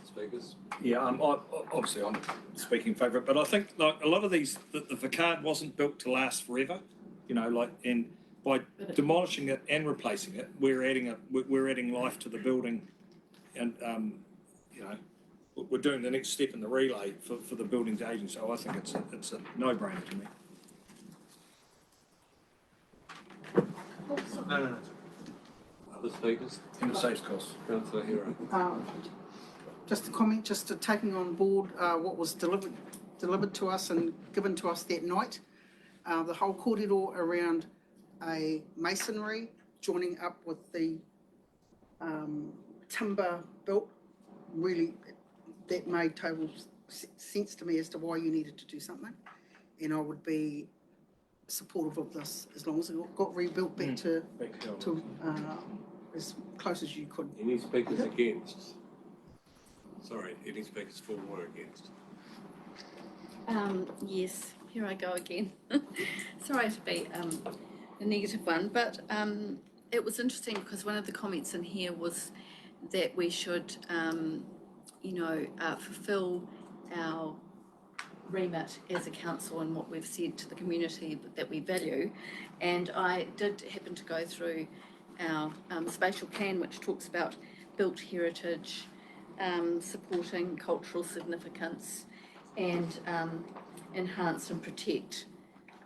Speakers. Yeah, obviously I'm speaking in favour, but I think like a lot of these, the facade wasn't built to last forever, and by demolishing it and replacing it, we're adding life to the building, and we're doing the next step in the relay for the building's aging. So I think it's a no-brainer to me. No. Other speakers? And it saves costs. Councillor Hero. Just a comment, just to taking on board what was delivered to us and given to us that night. The whole kōrero around a masonry joining up with the timber built, really, that made total sense to me as to why you needed to do something. And I would be supportive of this as long as it got rebuilt back to as close as you could. Any speakers against? Sorry, any speakers for or against? Yes, here I go again. Sorry to be a negative one, but it was interesting because one of the comments in here was that we should, fulfil our remit as a council and what we've said to the community that we value. And I did happen to go through our spatial plan, which talks about built heritage, supporting cultural significance, and enhance and protect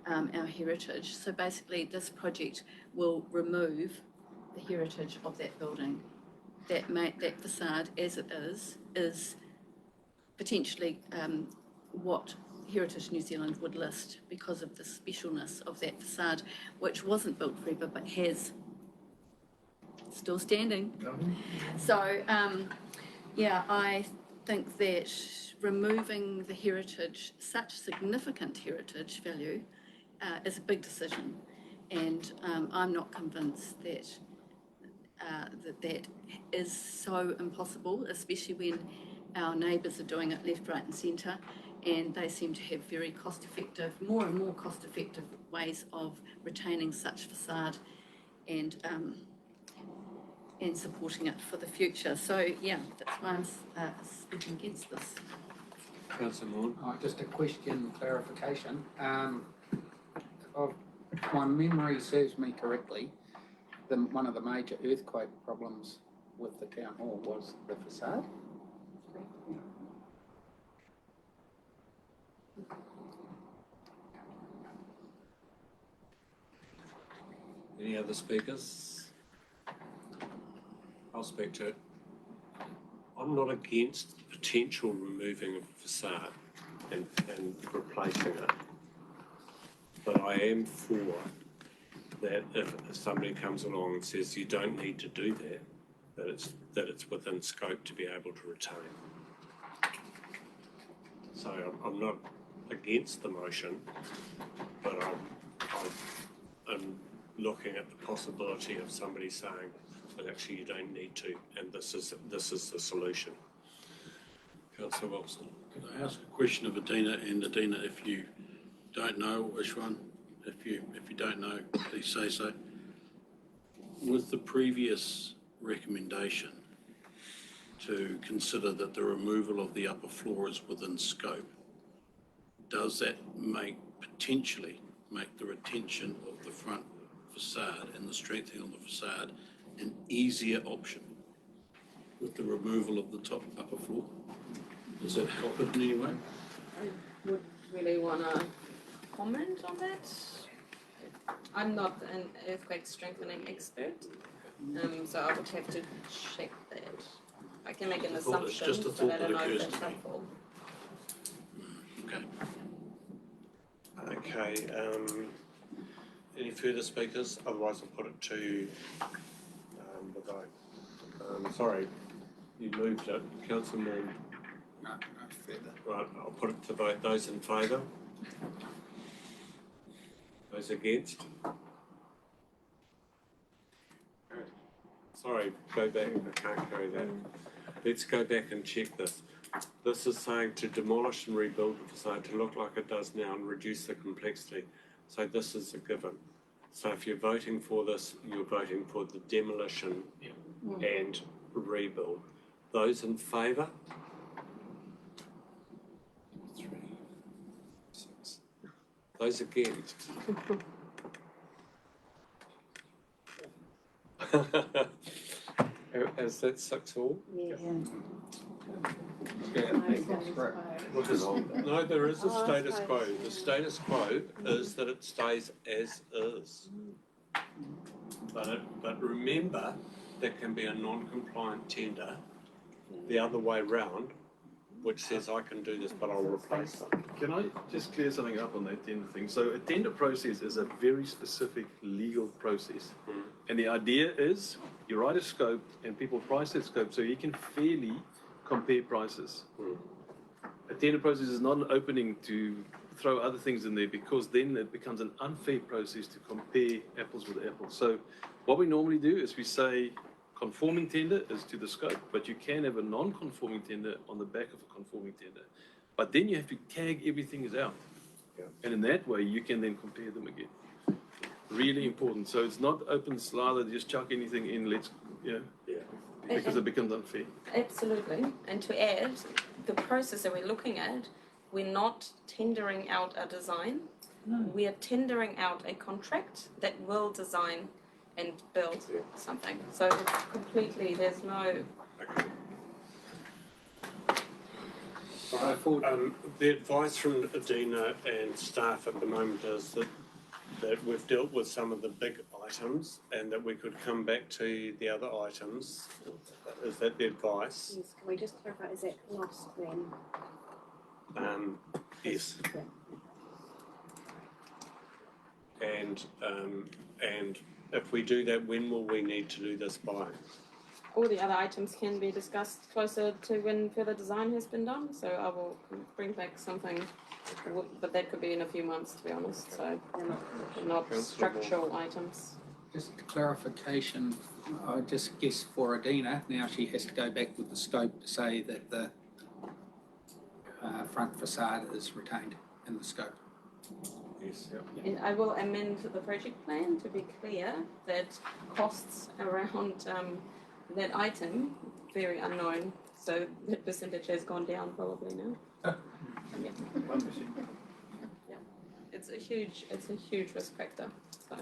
our heritage. So basically this project will remove the heritage of that building. That facade as it is potentially what Heritage New Zealand would list because of the specialness of that facade, which wasn't built forever but has still standing. So I think that removing the heritage, such significant heritage value, is a big decision, and I'm not convinced that that is so impossible, especially when our neighbours are doing it left, right and centre, and they seem to have very cost-effective, more and more cost-effective ways of retaining such facade and supporting it for the future. So that's why I'm speaking against this. Councillor Maughan. Just a question, clarification. If my memory serves me correctly, one of the major earthquake problems with the town hall was the facade. Any other speakers? I'll speak to it. I'm not against the potential removing of a facade and replacing it, but I am for that if somebody comes along and says you don't need to do that it's within scope to be able to retain. So I'm not against the motion, but I'm looking at the possibility of somebody saying, well, actually you don't need to, and this is the solution. Councillor Wilson. Can I ask a question of Adina, and Adina, if you don't know, Ishwan, if you don't know, please say so. With the previous recommendation to consider that the removal of the upper floor is within scope, does that potentially make the retention of the front facade and the strengthening of the facade an easier option with the removal of the upper floor? Does that help it in any way? I would really want to comment on that. I'm not an earthquake strengthening expert, so I would have to check that. I can make an Just a thought- it's assumption, just a but I thought don't that know if occurs that's to me. helpful. Okay, any further speakers? Otherwise I'll put it to, the vote. Sorry, you moved it, Councillor Moore. No further. Right, I'll put it to vote. Those in favour? Those against? Sorry, go back, I can't carry that. Let's go back and check this. This is saying to demolish and rebuild the facade to look like it does now and reduce the complexity. So this is a given. So if you're voting for this, you're voting for the demolition and rebuild. Those in favour? 3, 6. Those against? Is that 6 all? Yeah. No, there is a status quo. The status quo is that it stays as is. But remember, there can be a non-compliant tender the other way round, which says I can do this, but I'll replace them. Can I just clear something up on that tender thing? So a tender process is a very specific legal process. And the idea is you write a scope and people price that scope so you can fairly compare prices. A tender process is not an opening to throw other things in there because then it becomes an unfair process to compare apples with apples. So what we normally do is we say conforming tender is to the scope, but you can have a non-conforming tender on the back of a conforming tender. But then you have to tag everything out. And in that way, you can then compare them again. Really important. So it's not open slather, just chuck anything in, because it becomes unfair. Absolutely. And to add, the process that we're looking at, we're not tendering out a design. We are tendering out a contract that will design and build something. So it's completely, there's no... The advice from Adina and staff at the moment is that we've dealt with some of the big items and that we could come back to the other items. Is that the advice? Yes, can we just clarify, is that lost then? Yes. And if we do that, when will we need to do this by? All the other items can be discussed closer to when further design has been done. So I will bring back something, but that could be in a few months, to be honest. So they're not structural items. Just clarification, I just guess for Adina, now she has to go back with the scope to say that the front facade is retained in the scope. Yes. And I will amend the project plan to be clear that costs around that item, very unknown. So that percentage has gone down probably now. Yeah. It's a huge risk factor. So.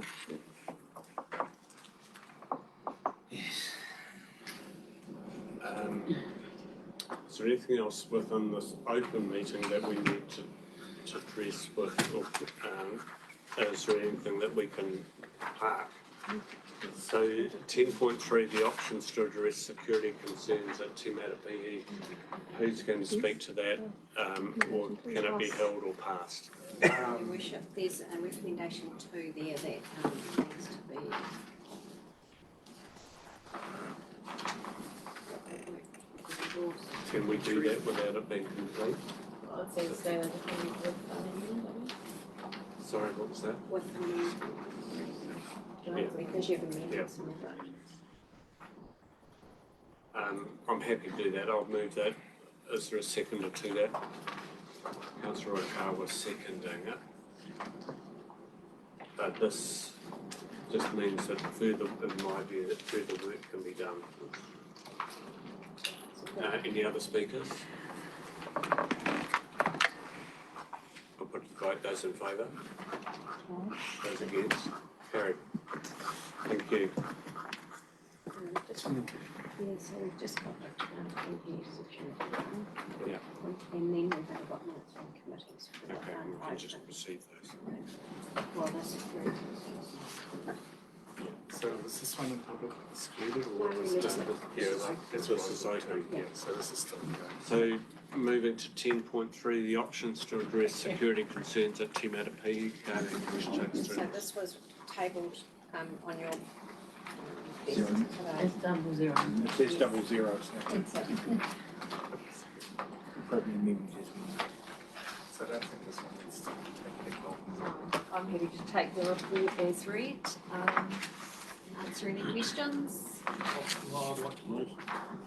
Is there anything else within this open meeting that we need to address with, or is there anything that we can park? So 10.3, the options to address security concerns at Te Matapihi. Who's going to speak to that, or can it be held or passed? Your Worship, there's a recommendation 2 there that needs to be. Can we do that without it being complete? I'd say stay with amendment. Sorry, what was that? With amendment. Yeah. Because you've amended Yeah. some of it. I'm happy to do that. I'll move that. Is there a seconder to that? Councillor O'Carr was seconding it. But this just means that further, in my view, that further work can be done. Any other speakers? I'll put the vote. Those in favour? Those against? Carried. Thank you. Yeah, so we've just got MPU security. Yeah. And then we've got minutes from committees. Okay, we can just receive those. Well, the security. So is this one public excluded or what was No, done? we Yeah, that's what I was saying, yeah, so this is still going. So moving to 10.3, the options to address security concerns at Te Matapihi. Karen, wish to take us So through. this was tabled, on your desk It's today. double zero. It says double zeros. That's it. Probably amended as well. So I don't think this one needs to take long. I'm happy to take the report as read. Answer any questions? Well, I'd like to move.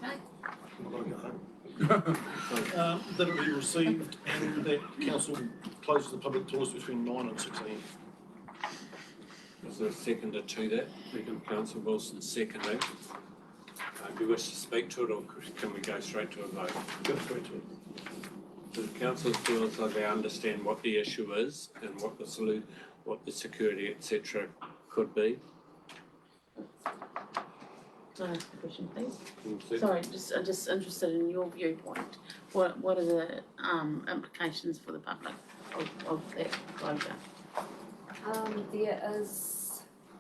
Okay. I've got to go home. That it be received and that council closes the public tours between 9 and 6 a.m. Is there a seconder to that? Councillor Wilson seconding. Do you wish to speak to it or can we go straight to a vote? Go straight to it. Do the councillors feel as though they understand what the issue is and what the security, etc. could be? Can I ask a question, please? Sorry, I'm just interested in your viewpoint. What are the implications for the public of that closure? There is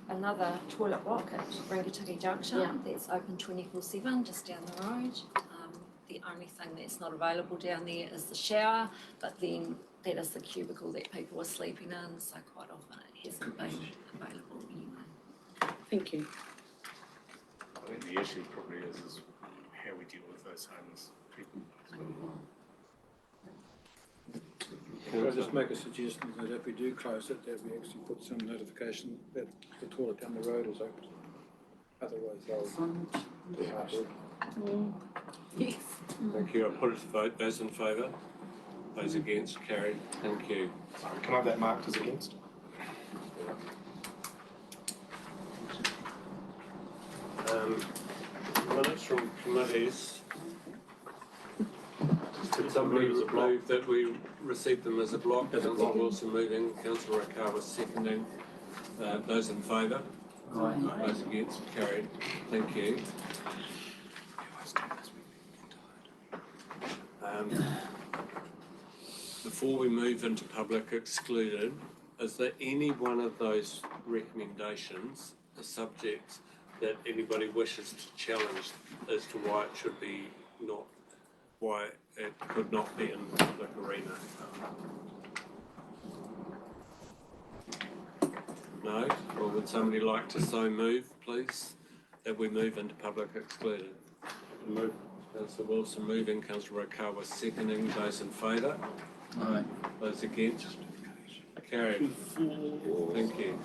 another toilet block at Rangitikei Junction Yeah. that's open 24/7 just down the road. The only thing that's not available down there is the shower, but then that is the cubicle that people are sleeping in, so quite often it hasn't been available anyway. Thank you. I think the issue probably is how we deal with those homeless people. Can I just make a suggestion that if we do close it, that we actually put some notification that the toilet down the road is open. Otherwise, they'll be hard work. Yes. Thank you. I'll put it to vote. Those in favour? Those against? Carried. Thank you. Sorry, can I have that marked as against? Minutes from committees. Could somebody move that we receive them as a block? Councillor Wilson moving, Councillor Rakawa seconding. Those in favour? Aye. Those against? Carried. Thank you. Before we move into public excluded, is there any one of those recommendations, the subjects, that anybody wishes to challenge as to why it should be not, why it could not be in the public arena? No? Well, would somebody like to so move, please, that we move into public excluded? Move. Councillor Wilson moving, Councillor Rakawa seconding. Those in favour? Aye. Those against? Carried. Thank you.